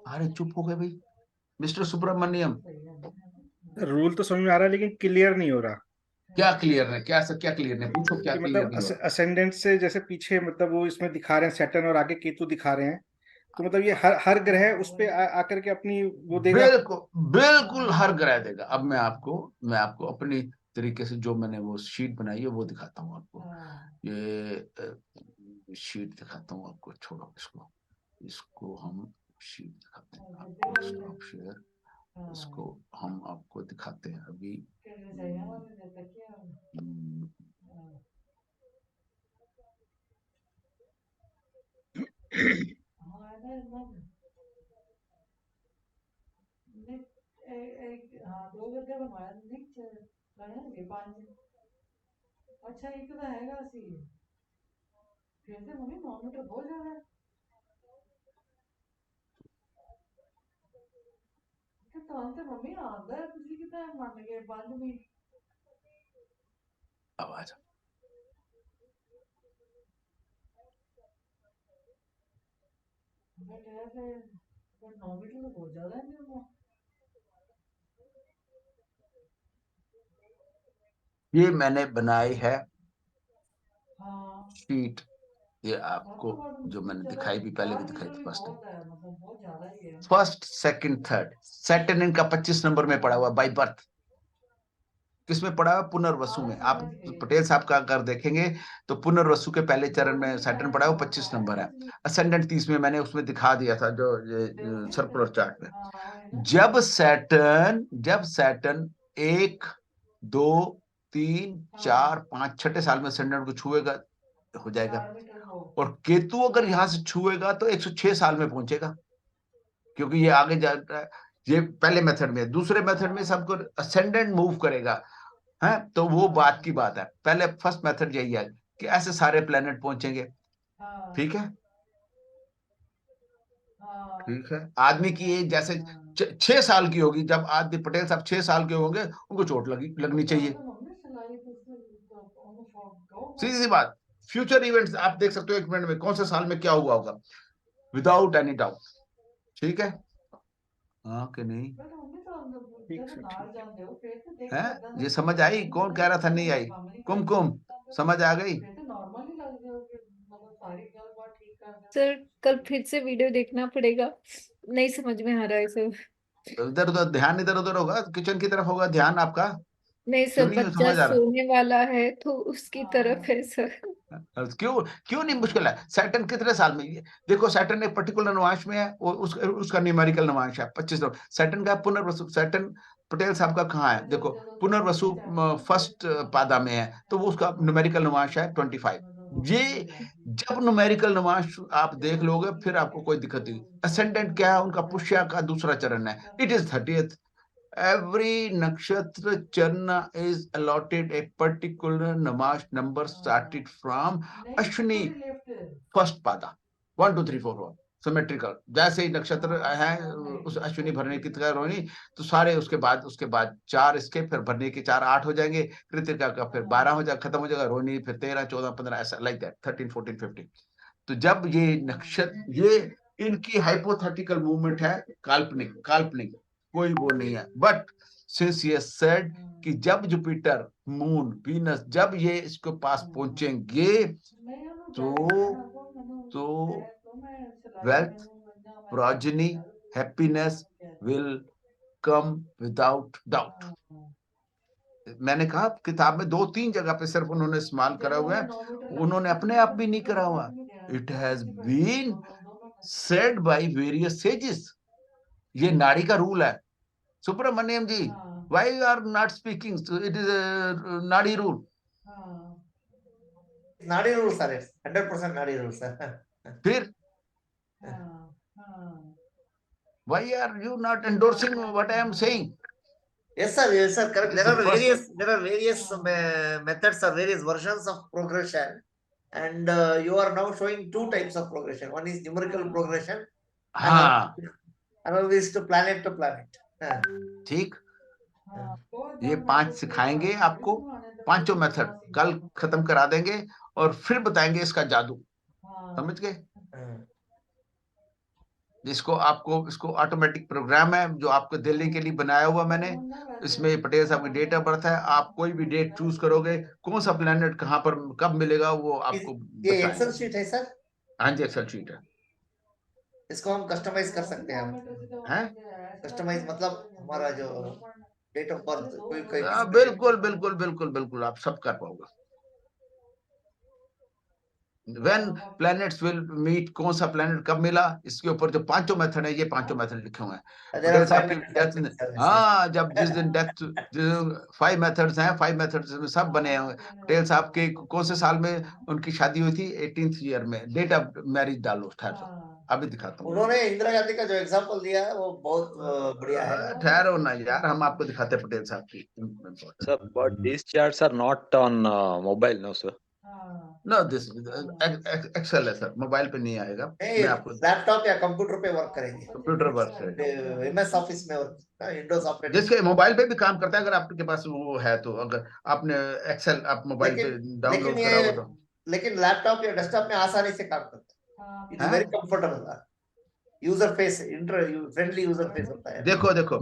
S1: अरे चुप हो गए भाई मिस्टर सुब्रमण्यम।
S10: रूल तो समझ में आ रहा है लेकिन क्लियर नहीं हो रहा।
S1: क्या क्लियर है? क्या क्लियर नहीं? पूछो क्या
S10: कि
S1: क्लियर
S10: मतलब
S1: नहीं हो रहा?
S10: असेंडेंट से जैसे पीछे, मतलब वो इसमें दिखा रहे हैं सैटर्न और आगे केतु दिखा रहे हैं, तो मतलब ये हर ग्रह उस पे आकर के अपनी वो देगा।
S1: बिल्कुल बिल्कुल, हर ग्रह देगा। अब मैं आपको अपनी तरीके से जो मैंने वो शीट बनाई है वो दिखाता हूँ आपको। ये शीट दिखाता हूँ आपको, छोड़ो इसको, इसको हम शीट दिखाते हैं आपको, स्टॉप शेयर, इसको हम आपको दिखाते हैं अभी। आवाज ये मैंने बनाई है शीट, ये आपको जो मैंने दिखाई भी पहले भी दिखाई थी फर्स्ट सेकंड थर्ड। सैटर्न इनका 25 नंबर में पड़ा हुआ बाई बर्थ। किसमें पड़ा हुआ? पुनर्वसु में। आप पटेल साहब का अगर देखेंगे तो पुनर्वसु के पहले चरण में सैटर्न पड़ा हुआ 25 नंबर है। असेंडेंट 30 में मैंने उसमें दिखा दिया था जो सर्कुलर चार्ट में। जब सैटर्न 1 2 3 4 5 छठे साल में असेंडेंट को छुएगा हो जाएगा, और केतु अगर यहां से छुएगा तो 106 साल में पहुंचेगा, क्योंकि ये आगे जाता है। ये पहले मेथड में। दूसरे मेथड में सबको असेंडेंट मूव करेगा, है तो वो बात की बात है। पहले फर्स्ट मेथड यही है कि ऐसे सारे प्लेनेट पहुंचेंगे। ठीक है, ठीक है। आदमी की एज जैसे 6 साल की होगी, जब आदमी पटेल साहब 6 साल के होंगे उनको चोट लगनी चाहिए। सीधी सी बात। फ्यूचर इवेंट्स आप देख सकते हो 1 मिनट में कौन से साल में क्या हुआ होगा, विदाउट एनी डाउट। ठीक है, हाँ कि नहीं? है ये समझ आई? कौन कह रहा था नहीं आई? कुमकुम समझ आ गई?
S5: सर कल फिर से वीडियो देखना पड़ेगा, नहीं समझ में आ रहा है सर।
S1: इधर उधर ध्यान, इधर उधर होगा, किचन की तरफ होगा ध्यान आपका।
S5: नहीं
S1: क्यों
S5: सर,
S1: नहीं
S5: बच्चा
S1: समझ आ रहा?
S5: सोने वाला है तो उसकी तरफ है सर।
S1: क्यों क्यों नहीं मुश्किल है? सैटर्न कितने साल में? ये देखो, सैटर्न एक पर्टिकुलर नवांश में है और उसका न्यूमेरिकल नवांश है 25 नंबर। सैटर्न का पुनर्वसु, सैटर्न पटेल साहब का कहाँ है? देखो, पुनर्वसु फर्स्ट पादा में है, तो वो उसका न्यूमेरिकल नवांश है 25। ये जब न्यूमेरिकल नवांश आप देख लोगे फिर आपको कोई दिक्कत नहीं। असेंडेंट क्या है उनका? पुष्या का दूसरा चरण है, it is 30th। Every nakshatra charna is allotted a particular namash number started from Ashwini first pada 1 2 3 4 1 symmetrical. जैसे ही नक्षत्र है उस अश्विनी भरने की तरह रोहिणी, तो सारे उसके बाद 4 इसके, फिर भरने के 4 8 हो जाएंगे, कृतिका का फिर 12 हो जाएगा, खत्म हो जाएगा, रोहिणी फिर 13 14 15 ऐसा, लाइक दैट 13 14 15। तो जब ये नक्षत्र, ये इनकी हाइपोथेटिकल मूवमेंट है, काल्पनिक काल्पनिक, कोई वो नहीं है। बट सिंस ये सेड कि जब जुपिटर मून वीनस जब ये इसके पास पहुंचेंगे तो wealth progeny happiness will come without doubt. मैंने कहा किताब में 2-3 जगह पे सिर्फ उन्होंने इस्तेमाल करा हुआ है, उन्होंने अपने आप भी नहीं करा हुआ। It has been said by various sages. ये नाड़ी का रूल है। Subramaniam ji, why you are not speaking? It is nadi rule.
S3: Nadi rule sir, 100% nadi rule sir.
S1: फिर why are you not endorsing what I am saying?
S3: Yes sir, correct. There are various methods or various versions of progression, and you are now showing 2 types of progression. One is numerical progression, and another is to planet.
S1: ठीक, ये 5 सिखाएंगे आपको, पांचों method कल खत्म करा देंगे और फिर बताएंगे इसका जादू। समझ गए? इसको ऑटोमेटिक प्रोग्राम है जो आपको देने के लिए बनाया हुआ मैंने। इसमें पटेल साहब की डेट ऑफ बर्थ है, आप कोई भी डेट चूज करोगे, कौन सा प्लेनेट कहां पर कब मिलेगा वो आपको
S3: ये एक्सेल शीट है सर?
S1: हाँ जी, एक्सेल शीट है।
S3: इसको हम कस्टमाइज कर सकते हैं कस्टमाइज मतलब हमारा जो डेट ऑफ बर्थ कोई
S1: बिल्कुल बिल्कुल बिल्कुल बिल्कुल आप सब कर पाओगे। व्हेन प्लैनेट्स विल मीट, कौन सा प्लैनेट कब मिला, इसके ऊपर जो पांचों मेथड है, ये पांचों मेथड लिखे हुए हैं। पटेल साहब की डेथ, हाँ, जब जिस दिन डेथ, 5 मेथड्स हैं, 5 मेथड्स में सब बने हुए। पटेल साहब के कौन से साल में उनकी शादी हुई थी? 18th ईयर में। डेट ऑफ मैरिज डालो, ठहरो, अभी दिखाता हूँ।
S3: उन्होंने इंदिरा गांधी का जो एग्जाम्पल दिया है वो बहुत बढ़िया है।
S1: ठहरो ना यार, हम आपको दिखाते हैं पटेल साहब की।
S13: Sir, but these charts are not on mobile, no, sir.
S1: No, this Excel है सर, मोबाइल पे नहीं आएगा। मैं आपको
S3: लैपटॉप या कंप्यूटर पे वर्क करेंगे,
S1: कंप्यूटर वर्क करेगा,
S3: MS ऑफिस में वर्क, विंडोज ऑपरेटिंग।
S1: जिसके मोबाइल पे भी काम करता है, अगर आपके पास वो है तो। अगर आपने एक्सेल आप मोबाइल पे डाउनलोड करा हो तो।
S3: लेकिन लैपटॉप या डेस्कटॉप में आसानी से काम करता है। It is very comfortable, user face, friendly user face होता है।
S1: देखो देखो,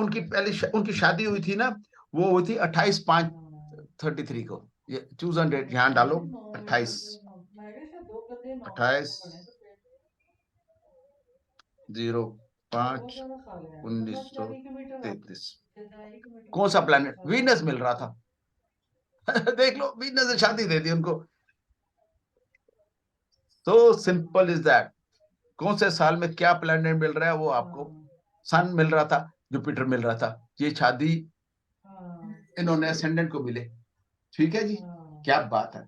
S1: उनकी पहली उनकी शादी हुई थी ना, वो हुई थी 28/5/33 को। ये चूज ऑन डेट ध्यान डालो, 28/05/1933। कौन सा प्लैनेट? वीनस मिल रहा था। देख लो, वीनस ने शादी दे दी उनको। तो सिंपल इज दैट। कौन से साल में क्या प्लैनेट मिल रहा है वो आपको। सन मिल रहा था, जुपिटर मिल रहा था, ये शादी इन्होंने असेंडेंट को मिले। ठीक है जी, क्या बात है।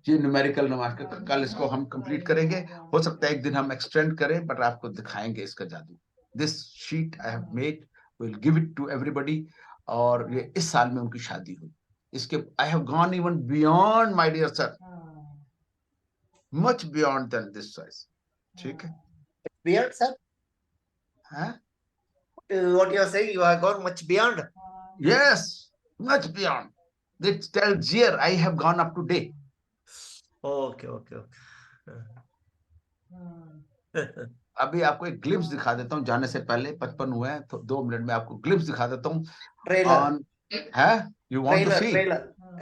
S1: ये न्यूमेरिकल नंबर, कल इसको हम कंप्लीट करेंगे। हो सकता है एक दिन हम एक्सटेंड करें, बट आपको दिखाएंगे इसका जादू। This sheet I have made, will give it to everybody. और ये इस साल में उनकी शादी हुई। इसके I have gone even beyond my dear sir, much beyond than this size. ठीक है,
S3: beyond sir, what you are saying, you have gone much beyond.
S1: Yes, much beyond. It tells year I have gone up to date.
S3: Okay.
S1: अभी आपको एक glimpse दिखा देता हूँ जाने से पहले। 55 हुए हैं तो 2 मिनट में आपको ग्लिम्स दिखा देता हूँ।
S3: ट्रेलर
S1: है, you want to see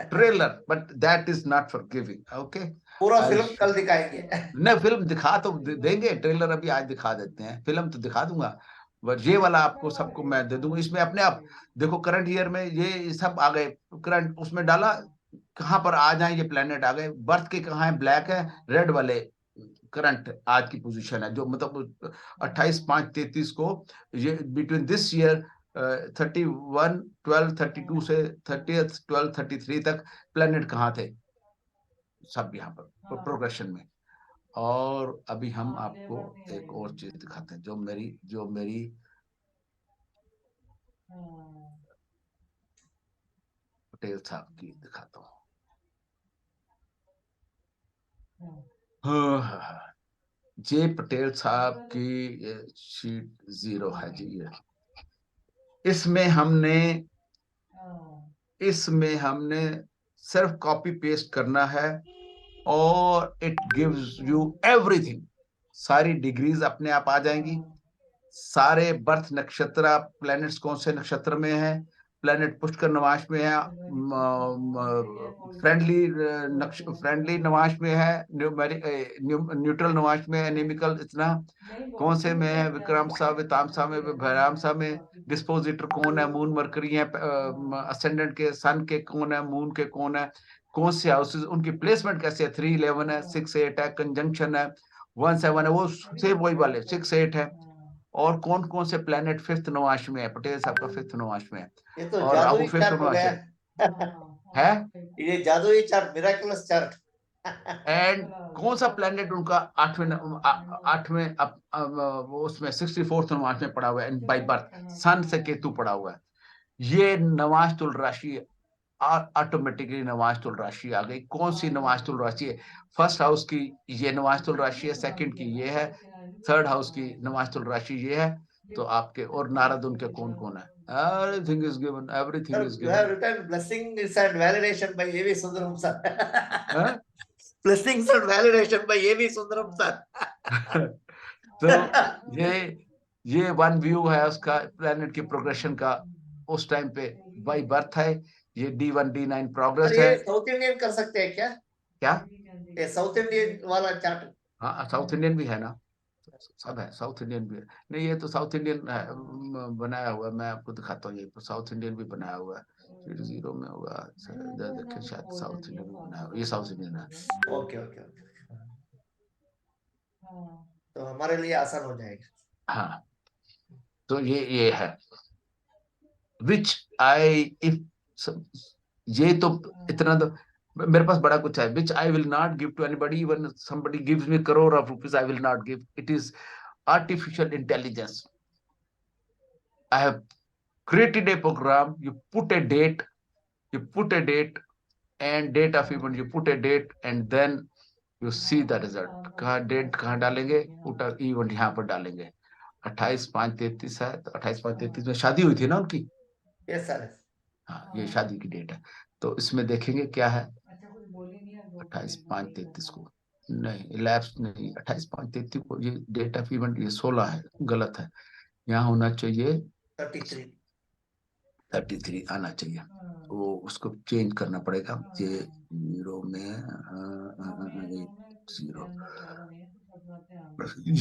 S3: trailer,
S1: but that is not for giving. Okay,
S3: पूरा फिल्म कल दिखाएंगे।
S1: नहीं, फिल्म दिखा तो देंगे, ट्रेलर अभी आज दिखा देते हैं, फिल्म तो दिखा दूंगा। बट ये वाला आपको सबको मैं दे दूंगा। इसमें अपने आप देखो, करंट ईयर में ये सब आ गए। करंट उसमें डाला, कहाँ पर आ जाए ये प्लेनेट आ गए। बर्थ के कहाँ है, ब्लैक है, रेड वाले करंट आज की पोजीशन है। जो मतलब 28/5/33 को, ये बिटवीन दिस ईयर 31/12/32 से 30/12/33 तक प्लेनेट कहाँ थे, सब यहाँ पर प्रोग्रेशन में। और अभी हम आपको एक और चीज दिखाते हैं, जो मेरी पटेल साहब की दिखाता हूँ। जे पटेल साहब की शीट 0 है जी। ये इसमें हमने सिर्फ कॉपी पेस्ट करना है और इट गिव्स यू एवरीथिंग। सारी डिग्रीज अपने आप आ जाएंगी, सारे बर्थ नक्षत्र, प्लैनेट्स कौन से नक्षत्र में है, प्लैनेट पुष्कर नवाश में है, फ्रेंडली नवाश में है, न्यूट्रल नवाश में है, एनिमिकल इतना कौन से में है, विक्रमसा, वितामसा में, भैरामसा में। डिस्पोजिटर कौन है, मून मरकरी है, असेंडेंट के सन के कौन है, मून के कौन है, कौन से हाउसेस, उनकी प्लेसमेंट कैसे है, 3-11 है, 6-8 है, कंजंक्शन है, 1-7 है, वो से वही वाले 6-8 है। और कौन कौन से प्लेनेट 5th नवाश में है, पटेल साहब का 5th नवाश में है।
S3: ये तो
S1: और राहु 5th नवाश है।
S3: ये जादुई चार्ट, मिराकुलस चार्ट।
S1: एंड कौन सा प्लेनेट उनका 8वें वो उसमें 64th नवाश में पड़ा हुआ है बाय बर्थ, सन से केतु पड़ा हुआ है। ये नवाश तुल राशि ऑटोमेटिकली नवाश तुल राशि आ गई। कौन सी नवाश तुल राशि है? फर्स्ट हाउस की ये नवाश तुल राशि है, सेकंड की ये है, थर्ड हाउस की नवाश तुल राशि ये है। तो आपके और नारद उनके कौन कौन है? Everything is given. Everything is given.
S3: You have written blessings and validation by A.V. Sundaram sir. Blessings and validation by A.V. Sundaram sir.
S1: तो ये वन व्यू है उसका प्लेनेट की प्रोग्रेशन का। उस टाइम पे बाई बर्थ है। ये D1 D9 प्रोग्रेस है।
S3: साउथ इंडियन कर सकते हैं क्या?
S1: क्या
S3: ये साउथ इंडियन वाला चार्ट?
S1: हाँ, साउथ इंडियन भी है ना। सब है, साउथ इंडियन भी है। नहीं ये तो साउथ इंडियन बनाया हुआ है, मैं आपको दिखाता हूँ, ये साउथ इंडियन भी बनाया हुआ है, 0 में होगा, देखिए शायद साउथ इंडियन भी बनाया हुआ, ये साउथ इंडियन है।
S3: ओके ओके ओके, तो हमारे लिए आसान हो जाएगा।
S1: हाँ, तो ये है विच आई इफ, ये तो इतना तो मेरे पास बड़ा कुछ है, which I will not give to anybody, even somebody gives me crore of rupees, I will not give. It is artificial intelligence. I have created a program, you put a date and date of event, you put a date and then you see the result। कहाँ date कहाँ डालेंगे, पूरा event यहाँ पर डालेंगे। 28/5/33 है, तो 28/5/33 में शादी हुई थी ना उनकी।
S3: Yes sir.
S1: हाँ, ये शादी की डेट है, तो इसमें देखेंगे क्या है। 28/5/33 को नहीं, लैप्स नहीं, 28/5/33 को ये डेट ऑफ इवेंट, ये 16 है, गलत है, यहाँ होना चाहिए 33 आना चाहिए, वो उसको चेंज करना पड़ेगा। ये 0 में 0,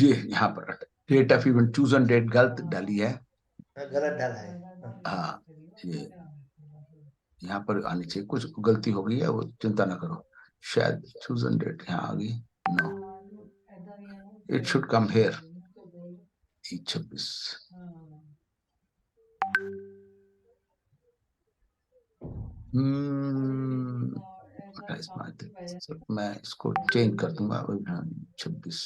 S1: ये यहाँ पर date of event chosen date गलत डाली है,
S3: गलत डाला है।
S1: हाँ, ये यहाँ पर आनी चाहिए, कुछ गलती हो गई है, वो चिंता ना करो, शायद चूजन डेट यहाँ आ गई। No, it should come here, 26। मैं इसको चेंज कर दूंगा, 26।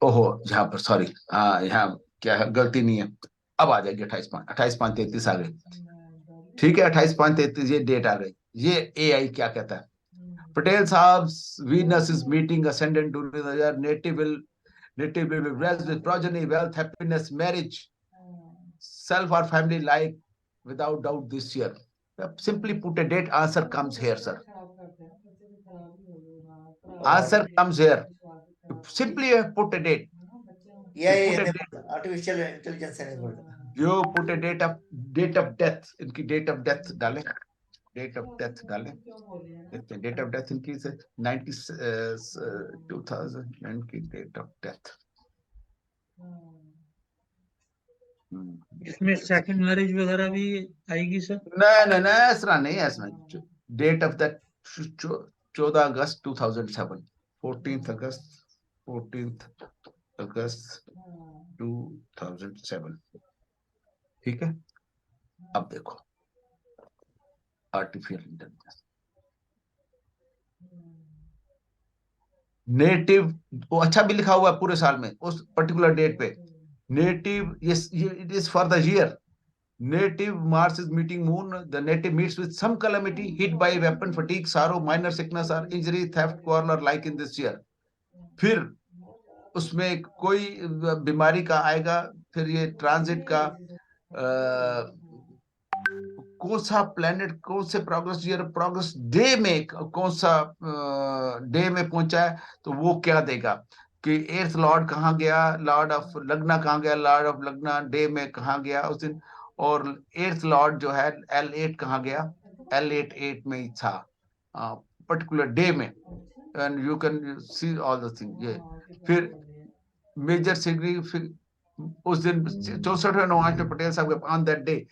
S1: ओहो, यहाँ पर सॉरी, हाँ यहाँ क्या है, गलती नहीं है, अब आ जाएगी 28/5/33 आ गई, ठीक है, 28/5/33 ये डेट आ गई। ये AI क्या कहता है, पटेल साहब, Venus is meeting ascendant during the year, native will be blessed with progeny, wealth, happiness, marriage, self or family life without doubt this year। Simply put a date, answer comes here, sir, answer comes here, simply put a date,
S3: artificial intelligence enabled,
S1: you put a date of death, इनकी date of death डालें, date of death डालें, देखते हैं date of death इनकी 2000 की date of death।
S6: इसमें second marriage वगैरह भी आएगी सर?
S1: नहीं, ऐसा नहीं, ऐसा नहीं, डेट ऑफ दैट 14 अगस्त 2007, 14 अगस्त 2007, ठीक है। अब देखो आर्टिफिशियल इंटेलिजेंस, नेटिव, वो अच्छा भी लिखा हुआ है पूरे साल में, उस पर्टिकुलर डेट पे native, it is for the year, native Mars is meeting moon, the native meets with some calamity, hit by weapon, fatigue, sorrow, minor sickness or injury, theft, quarrel or like in this year। फिर उसमें कोई बीमारी का आएगा, फिर ये transit का कौन सा प्लेनेट, कौन से प्रोग्रेस ईयर, प्रोग्रेस डे में कौन सा डे में पहुंचा है, तो वो क्या देगा कि एर्थ लॉर्ड कहाँ गया, लॉर्ड ऑफ लग्ना कहाँ गया, लॉर्ड ऑफ लग्ना डे में कहाँ गया उस दिन, और एर्थ लॉर्ड जो है L8 कहाँ गया, L8 में ही था पर्टिकुलर डे में, and you can see all the thing. ये फिर मेजर सिग्निफिकेंट उस दिन 64वें नवांश में पटेल साहब के on that day,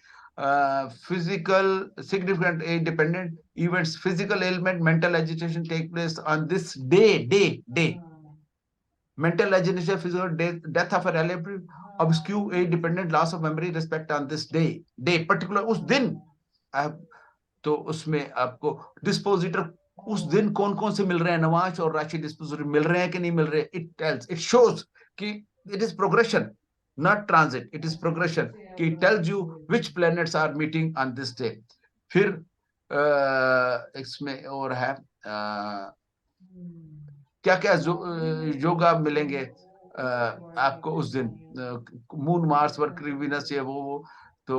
S1: physical significant independent events, physical ailment, mental agitation take place on this day, mental agitation, physical death of a relative, obscure independent loss of memory, respect on this day particular उस दिन। तो उसमें आपको dispositor उस दिन कौन कौन से मिल रहे हैं, नवांश और राशि डिस्पोजिटर मिल रहे हैं कि नहीं मिल रहे, इट टेल्स, इट शोज कि it is progression, not transit, it is progression, कि it tells you which planets are meeting on this day। फिर इसमें और है क्या क्या योगा मिलेंगे आपको उस दिन, मून मार्स मरकरी वीनस ये वो, तो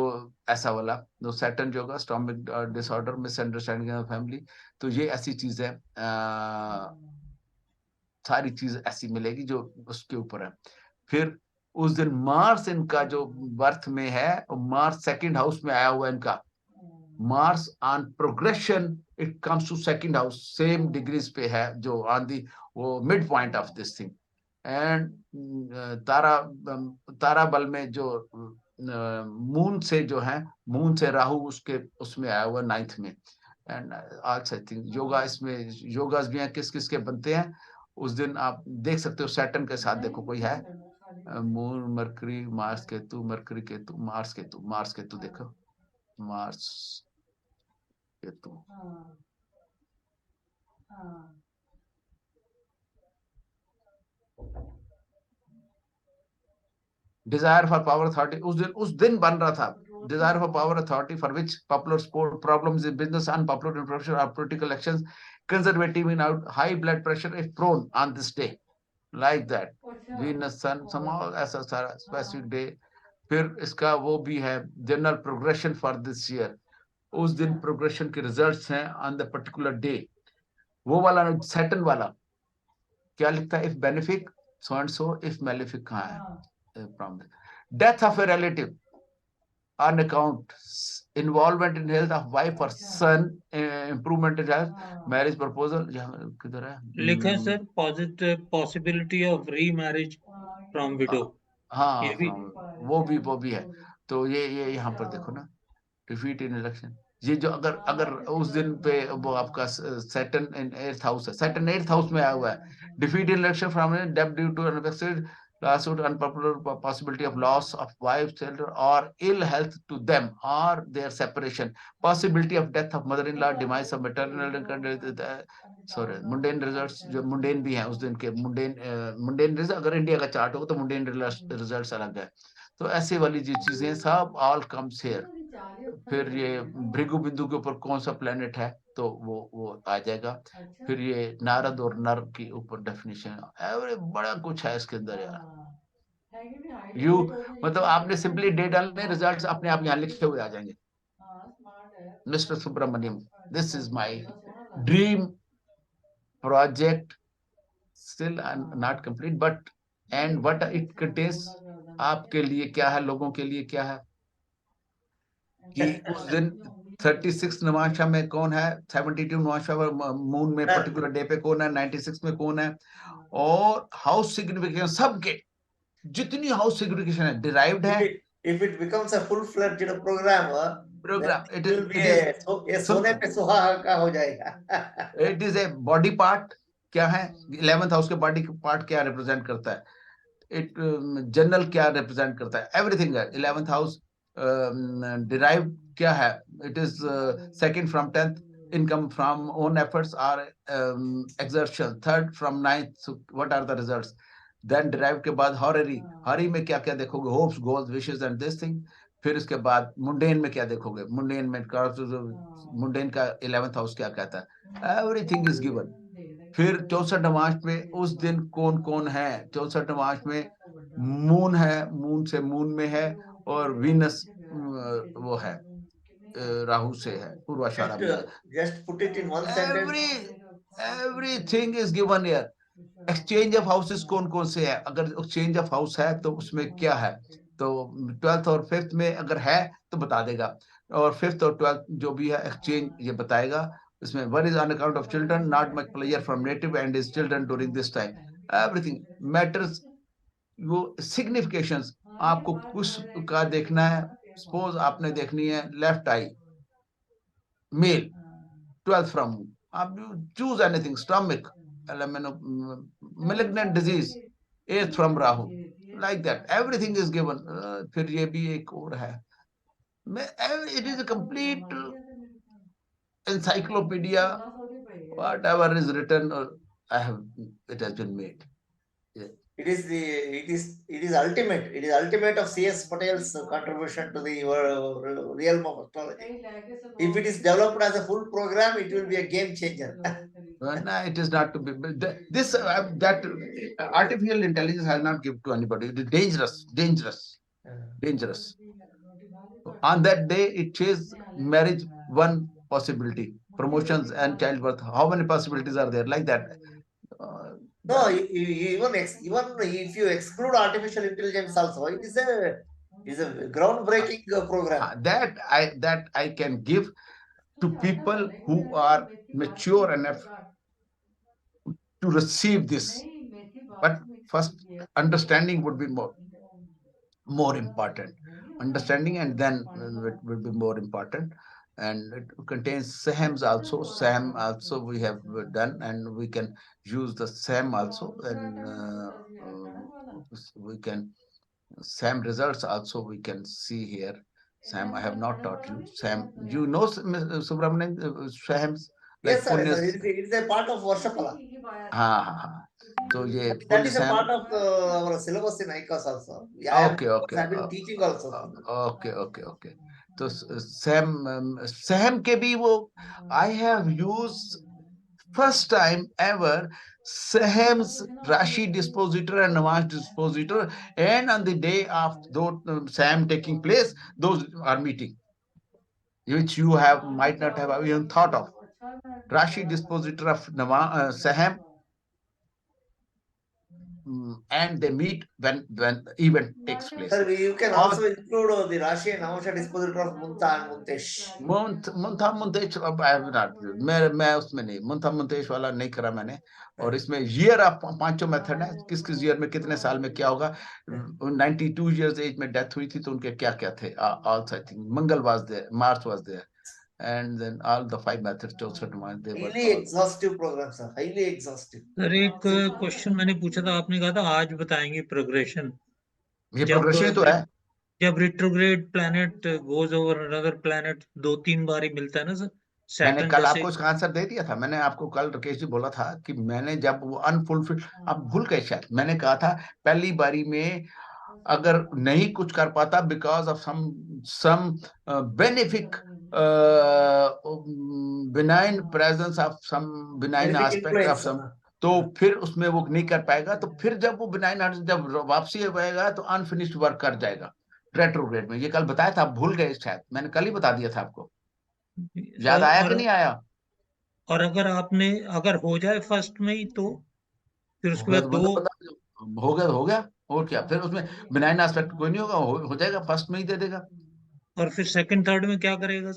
S1: ऐसा वाला, तो Saturn yoga, stomach disorder, misunderstanding of family, तो ये ऐसी चीज है, सारी चीज ऐसी मिलेगी जो उसके ऊपर है। फिर उस दिन मार्स इनका जो बर्थ में है, मार्स सेकंड हाउस में आया हुआ है इनका, Mars on progression, it comes to second house, same degrees पे है जो on the वो mid point of this thing. And तारा बल में जो मून से जो है, मून से राहु उसके उसमें आया हुआ 9th में. एंड आज आई थिंक योगा इसमें योगास भी हैं, किस किस के बनते हैं उस दिन आप देख सकते हो. सैटर्न के साथ देखो कोई है, moon Mercury Mars Ketu, Mercury Ketu Mars Ketu, Mars Ketu देखो, Mars Ketu. Desire for power authority उस दिन बन रहा था. Desire for power authority for which popular sport problems in business, unpopular in profession or political actions, conservative in out, high blood pressure if prone on this day, like that. Venus, Sun, small ऐसा सारा specific day. फिर इसका वो भी है general progression for this year. उस दिन progression के रिजल्ट्स हैं ऑन द पर्टिकुलर डे. वो वाला सैटर्न वाला क्या लिखता है, if benefic so and so, if malefic कहाँ है. Death of a relative on account involvement in health of wife or son, improvement in health, marriage proposal. किधर है
S6: लिखा है sir, positive possibility of remarriage from window.
S1: हाँ वो भी है. तो ये यहाँ पर देखो ना, डिफीट इन इलेक्शन. ये जो अगर उस दिन पे वो आपका सैटर्न इन 8th हाउस है, सैटर्न 8th हाउस में आया हुआ है. Defeat in election from death due to unexpected lawsuit, unpopular possibility of loss of wife, children, or ill health to them or their separation, possibility of death of mother-in-law, demise of maternal, sorry, mundane results. जो mundane भी हैं उस दिन के mundane results. अगर India का chart होगा तो mundane results अलग है. तो ऐसे वाली जो चीजें सब all comes here. फिर ये भृगु बिंदु के ऊपर कौन सा प्लेनेट है तो वो आ जाएगा. फिर ये नारद और नर के ऊपर डेफिनेशन, बड़ा कुछ है इसके अंदर यार. यू मतलब आपने सिंपली डे डालने, रिजल्ट्स अपने आप यहाँ लिखे हुए आ जाएंगे. Mister Subramaniam, this is my dream project, still not complete, but and what it contains. आपके लिए क्या है, लोगों के लिए क्या है कि उस दिन 36 नवांशा में कौन है, 72 नवांशा मून में पर्टिकुलर डे पे कौन है, 96 में कौन है, और हाउस सिग्निफिकेशन सबके जितनी हाउस सिग्निफिकेशन है डिराइव्ड है.
S3: If it becomes a full-fledged program,
S1: it
S3: will be a सोने पे सुहागा हो जाएगा.
S1: It is a body part. क्या है 11th हाउस के बॉडी पार्ट क्या रिप्रेजेंट करता है, इट जनरल क्या रिप्रेजेंट करता है, एवरीथिंग है. 11th हाउस derived क्या है, it is second from 10th, income from own efforts or exertion, third from 9th. So what are the results? Then derived के बाद हॉरी में क्या क्या देखोगे, hopes, goals, wishes and this thing. फिर इसके बाद मुंडेन में क्या देखोगे, मुंडेन में मुंडेन का 11th हाउस क्या कहता है, एवरीथिंग इज गिवन. फिर 64 नवांश में उस दिन कौन कौन है, 64 नवांश में मून है, मून से मून में है, और वीनस वो है राहु से है, पूर्वाषाढ़ा में.
S3: Just put it in one sentence.
S1: Everything is given here. Exchange of houses कौन कौन से है, अगर एक्सचेंज ऑफ हाउस है तो उसमें क्या है, तो 12th और 5th में अगर है तो बता देगा, और 5th और 12th जो भी है एक्सचेंज ये बताएगा. इसमें one is on account of children, not much pleasure from native and his children during this time. Everything matters. वो सिग्निफिकेशंस आपको कुछ का देखना है. सपोज आपने देखनी है left eye male 12th from, आप choose anything, stomach, malignant disease, 8th from Rahu, like that. Everything is given. फिर ये भी एक और है. It is a complete encyclopedia. Whatever is written, it has been made. Yeah.
S3: It is ultimate. It is ultimate of C.S. Patel's contribution to the realm of astrology. If it is developed as a full program, it will be a game changer.
S1: No, it is not to be. This that artificial intelligence has not given to anybody. It is dangerous. On that day, it says marriage one possibility, promotions and childbirth. How many possibilities are there like that?
S3: No, even if you exclude artificial intelligence also, it is a It's a groundbreaking program.
S1: That I can give to people who are mature enough to receive this. But first, understanding would be more important. Understanding, and then it will be more important. And it contains SAMs also. SAM also we have done, and we can use the SAM also, and we can SAM results also we can see here. SAM, I have not taught you. SAM, you know, Subramanian, SAMs like
S3: Yes, sir.
S1: Punya.
S3: It's a part of Varshapala.
S1: So yeah,
S3: that is a part of our syllabus in ICAS also. I've been teaching also.
S1: Okay. So SAM के भी वो I have used first time ever SAM's Rashi dispositor and Namash dispositor, and on the day of those SAM taking place, those are meeting, which you might not have even thought of. Rashi dispositor of SAM, and they meet when the event takes place.
S3: Sir, you can also include the Rashi and Navamsha dispositor of Munta and Muntesh.
S1: Munta Muntesh, I have not. मैं उसमें नहीं, मुंथा मुंतेश वाला नहीं करा मैंने. और इसमें year of पांचों मेथड है, किस किस ईयर में कितने साल में क्या होगा. 92 years एज में डेथ हुई थी, तो उनके क्या क्या थे. Also I think Mangal was there, Mars was there, and then all the 5 methods, 64 they were
S3: highly exhaustive program, sir. Highly exhaustive.
S6: Sir एक क्वेश्चन मैंने पूछा था, आपने कहा था आज बताएंगे प्रोग्रेशन.
S1: ये प्रोग्रेशन तो है.
S6: जब retrograde planet goes over another planet 2-3 बार ही मिलता है ना सर.
S1: मैंने कल आपको इसका आंसर दे दिया था. मैंने आपको कल राकेश जी बोला था कि मैंने जब वो अनफुलफिल्ड, आप भूल गए शायद, मैंने कहा था पहली बारी में अगर नहीं कुछ कर पाता because of some benefic benign presence of some benign aspect of some, तो फिर उसमें वो नहीं कर पाएगा. तो फिर जब वो बिनाइन जब वापसी आएगा तो अनफिनिश्ड वर्क कर जाएगा रेट्रोग्रेड में. ये कल बताया था, आप भूल गए शायद. मैंने कल ही बता दिया था आपको. याद आया कि नहीं आया?
S6: और अगर हो जाए फर्स्ट में ही, तो फिर उसके बाद
S1: हो गया. और क्या, फिर उसमें बिनाइन एस्पेक्ट कोई नहीं होगा, हो जाएगा, फर्स्ट में ही दे देगा.
S6: और फिर सेकंड थर्ड में क्या करेगा?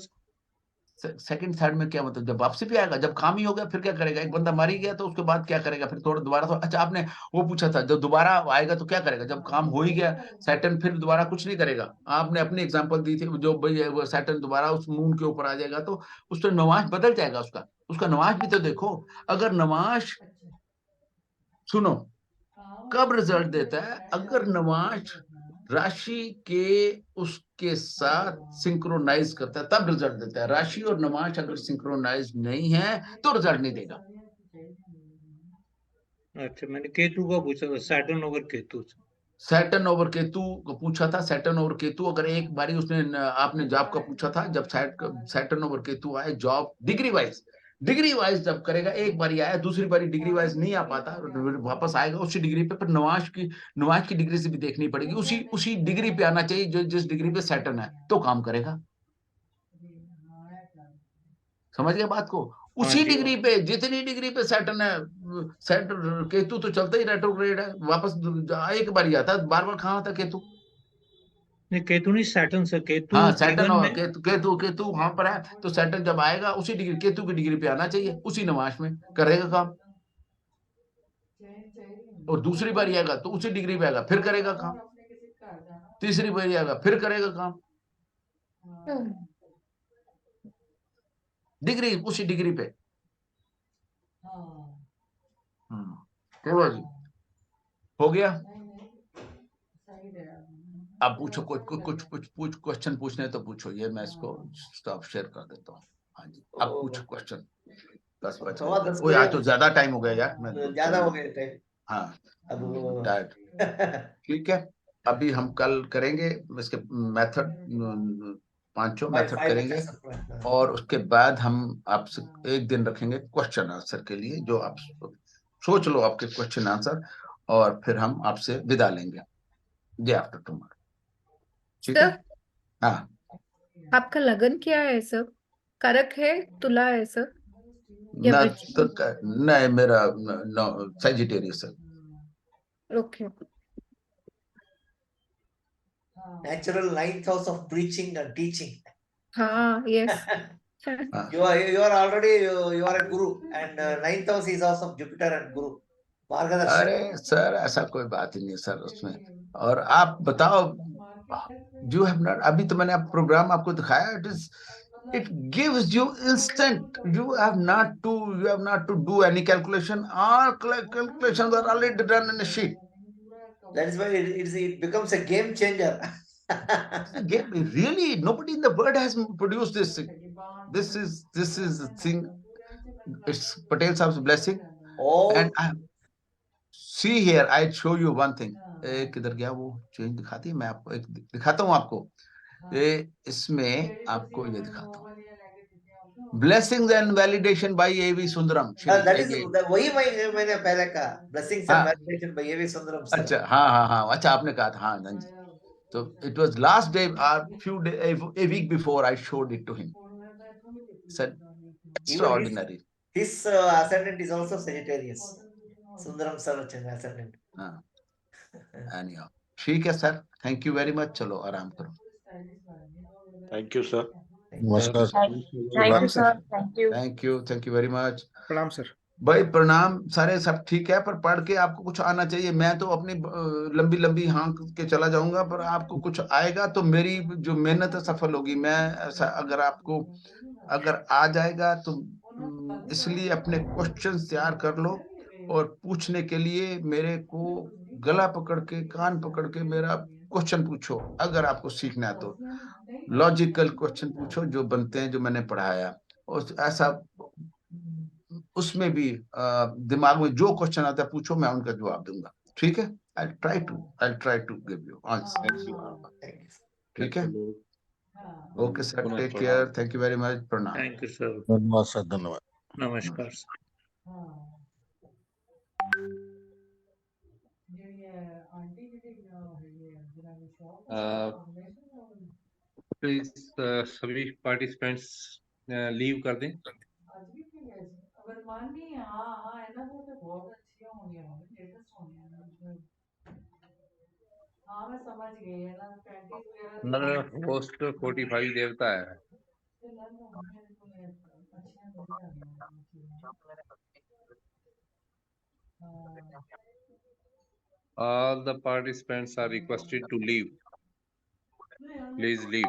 S1: सेकंड थर्ड में क्या मतलब, जब वापसी भी आएगा, जब काम ही हो गया फिर क्या करेगा. एक बंदा मर ही गया तो उसके बाद क्या करेगा, फिर थोड़ा दोबारा. अच्छा, आपने वो पूछा था जब दोबारा आएगा तो क्या करेगा. जब काम हो ही गया सैटर्न, फिर दोबारा कुछ नहीं करेगा. आपने अपनी एग्जांपल दी थी, जो भाई सैटर्न दोबारा उस मून के ऊपर आ जाएगा तो उसका नवाश बदल जाएगा. उसका नवाश भी तो देखो. अगर नवाश, सुनो, कब रिजल्ट देता है, अगर नवाश राशि के उसके साथ सिंक्रोनाइज करता है तब रिजल्ट देता है. राशि और नवाश अगर सिंक्रोनाइज नहीं है तो रिजल्ट नहीं देगा.
S6: अच्छा, मैंने केतु का पूछा था, Saturn over Ketu.
S1: Saturn over Ketu को पूछा था. सैटर्न ओवर केतु अगर एक बारी उसने, आपने जॉब का पूछा था, जब सैटर्न ओवर केतु आए, जॉब डिग्री वाइज जब करेगा, एक बारी आया, दूसरी बारी डिग्री वाइज नहीं आ पाता, वापस आएगा उसी डिग्री पे. पर नवाश की डिग्री से भी देखनी पड़ेगी, उसी डिग्री पे आना चाहिए जो जिस डिग्री पे सैटर्न है, तो काम करेगा. समझ गए बात को. उसी डिग्री पे, जितनी डिग्री पे सैटर्न है, सैटर्न केतु तो चलता ही रेट्रोग्रेड है, वापस एक बार ही आता है, बार बार कहाँ आता केतु.
S6: केतु नहीं, सैटर्न सर. केतु,
S1: हाँ सैटर्न, केतु वहां पर है, तो सैटर्न जब आएगा उसी डिग्री, केतु की डिग्री पे आना चाहिए, उसी नवाश में करेगा काम. और दूसरी बार आएगा तो उसी डिग्री पे आएगा, फिर करेगा काम. तीसरी बार आएगा, फिर करेगा काम. डिग्री, उसी डिग्री पे. चलो जी, हो गया. अब पूछो, कुछ क्वेश्चन पूछने तो पूछो. ये मैं इसको स्टॉप शेयर कर देता हूँ. हाँ जी, अब पूछो क्वेश्चन. 10 बजे. आज तो ज्यादा टाइम हो गया यार,
S3: ज्यादा हो गया टाइम.
S1: हाँ, ठीक है. अभी हम कल करेंगे इसके मेथड, 5 मेथड करेंगे, और उसके बाद हम आपसे एक दिन रखेंगे क्वेश्चन आंसर के लिए, जो आप सोच लो आपके क्वेश्चन आंसर, और फिर हम आपसे विदा लेंगे डे आफ्टर टुमारो. ठीक है. हाँ,
S5: आपका लगन क्या है सर? करक है, तुला है सर?
S1: नहीं, मेरा सैजिटेरियस है.
S5: Okay.
S3: natural 9th house of preaching and teaching.
S5: Yes.
S3: You are already you are a guru, and 9th house is also of Jupiter and Guru.
S1: अरे सर ऐसा कोई बात ही नहीं सर उसमें। और आप बताओ, यू हैव नॉट, अभी तो मैंने प्रोग्राम आपको दिखाया, it gives you instant, you have not to do any calculation, all calculations are already done in a sheet.
S3: That is why it becomes a game changer.
S1: Really, nobody in the world has produced this thing. This is the thing. It's Patel Saab's blessing. And see here, I'll show you one thing. किधर गया वो change दिखाती है, मैं आपको एक दिखाता हूँ आपको। इसमें आपको ये दिखाता हूँ, blessings and validation by A V Sundaram.
S3: That is वही मैंने पहले कहा, blessings and validation by A.V. Sundaram sir.
S1: अच्छा, हाँ, अच्छा आपने कहा था, हाँ जी। So it was last day or a week before I showed it to him. Said extraordinary.
S3: His ascendant is also Sagittarius. Sundaram sir ascendant.
S1: Anyhow, ठीक है sir, thank you very much, चलो आराम करो।
S13: Thank you, sir.
S8: नमस्कार
S1: thank you very much.
S10: प्रणाम sir.
S1: भाई प्रणाम, सारे सब ठीक है, पर पढ़ के आपको कुछ आना चाहिए। मैं तो अपनी लंबी लंबी हाँक के चला जाऊंगा, पर आपको कुछ आएगा तो मेरी जो मेहनत है सफल होगी। मैं ऐसा अगर आ जाएगा तो इसलिए अपने क्वेश्चंस तैयार कर लो, और पूछने के लिए मेरे को गला पकड़ के, कान पकड़ के मेरा क्वेश्चन पूछो। अगर आपको सीखना है तो लॉजिकल क्वेश्चन पूछो जो बनते हैं, जो मैंने पढ़ाया। और ऐसा उसमें भी दिमाग में जो क्वेश्चन आता है पूछो, मैं उनका जवाब दूंगा। ठीक है, I'll try to give you answer. ठीक है, okay sir, take care, thank you very much, प्रणाम।
S6: थैंक यू सर,
S8: धन्यवाद सर, धन्यवाद,
S6: नमस्कार सर।
S14: प्लीज सभी पार्टिसिपेंट्स लीव कर दें। होस्ट 45 देवता है। All the participants are requested to leave. Please leave.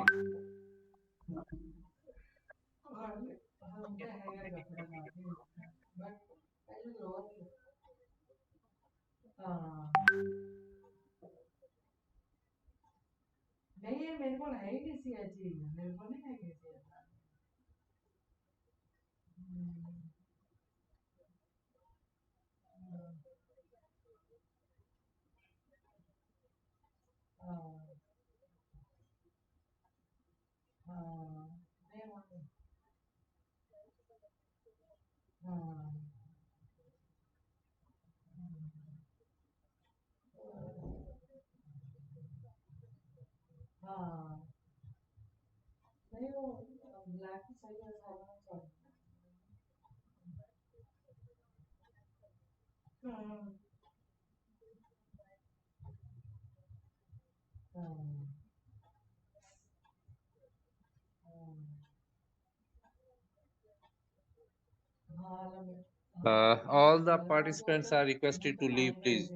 S14: All the participants are requested to leave, please.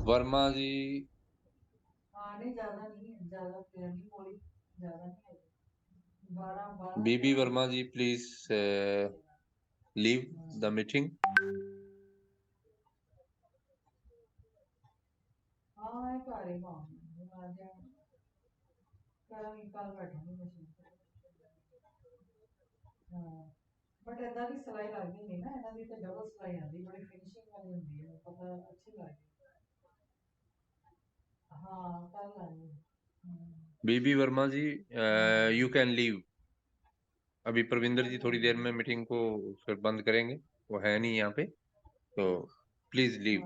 S14: Verma ji, B B Verma ji, please leave the meeting. B B Verma ji, you can leave. अभी प्रविंदर जी थोड़ी देर में meeting को फिर बंद करेंगे, वो है नहीं यहाँ पे, तो प्लीज लीव।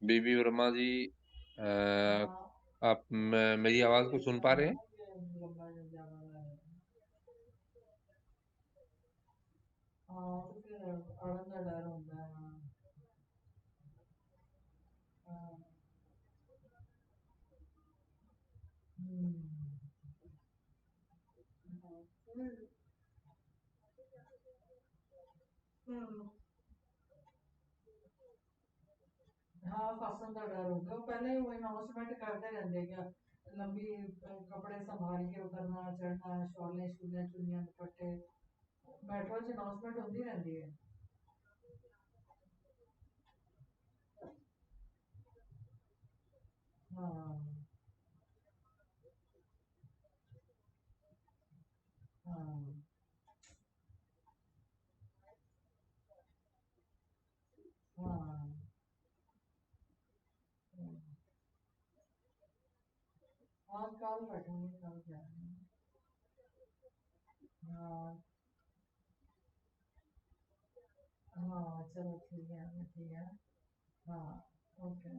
S14: बीबी वर्मा जी, आप मेरी आवाज को सुन पा रहे हैं?
S15: हाँ फसन का डर होता है, वो पहले ही वो अनाउंसमेंट करते रहते हैं कि लंबी कपड़े संभाल के उतरना चढ़ना, शॉलें शूलें चुन्नियां दुपट्टे, मेट्रो च अनाउंसमेंट होती रहती है। हाँ हाँ हाँ हाँ कल बैठूंगी, कल जाएंगे। हाँ हाँ चलो ठीक है, ठीक है। हाँ ओके।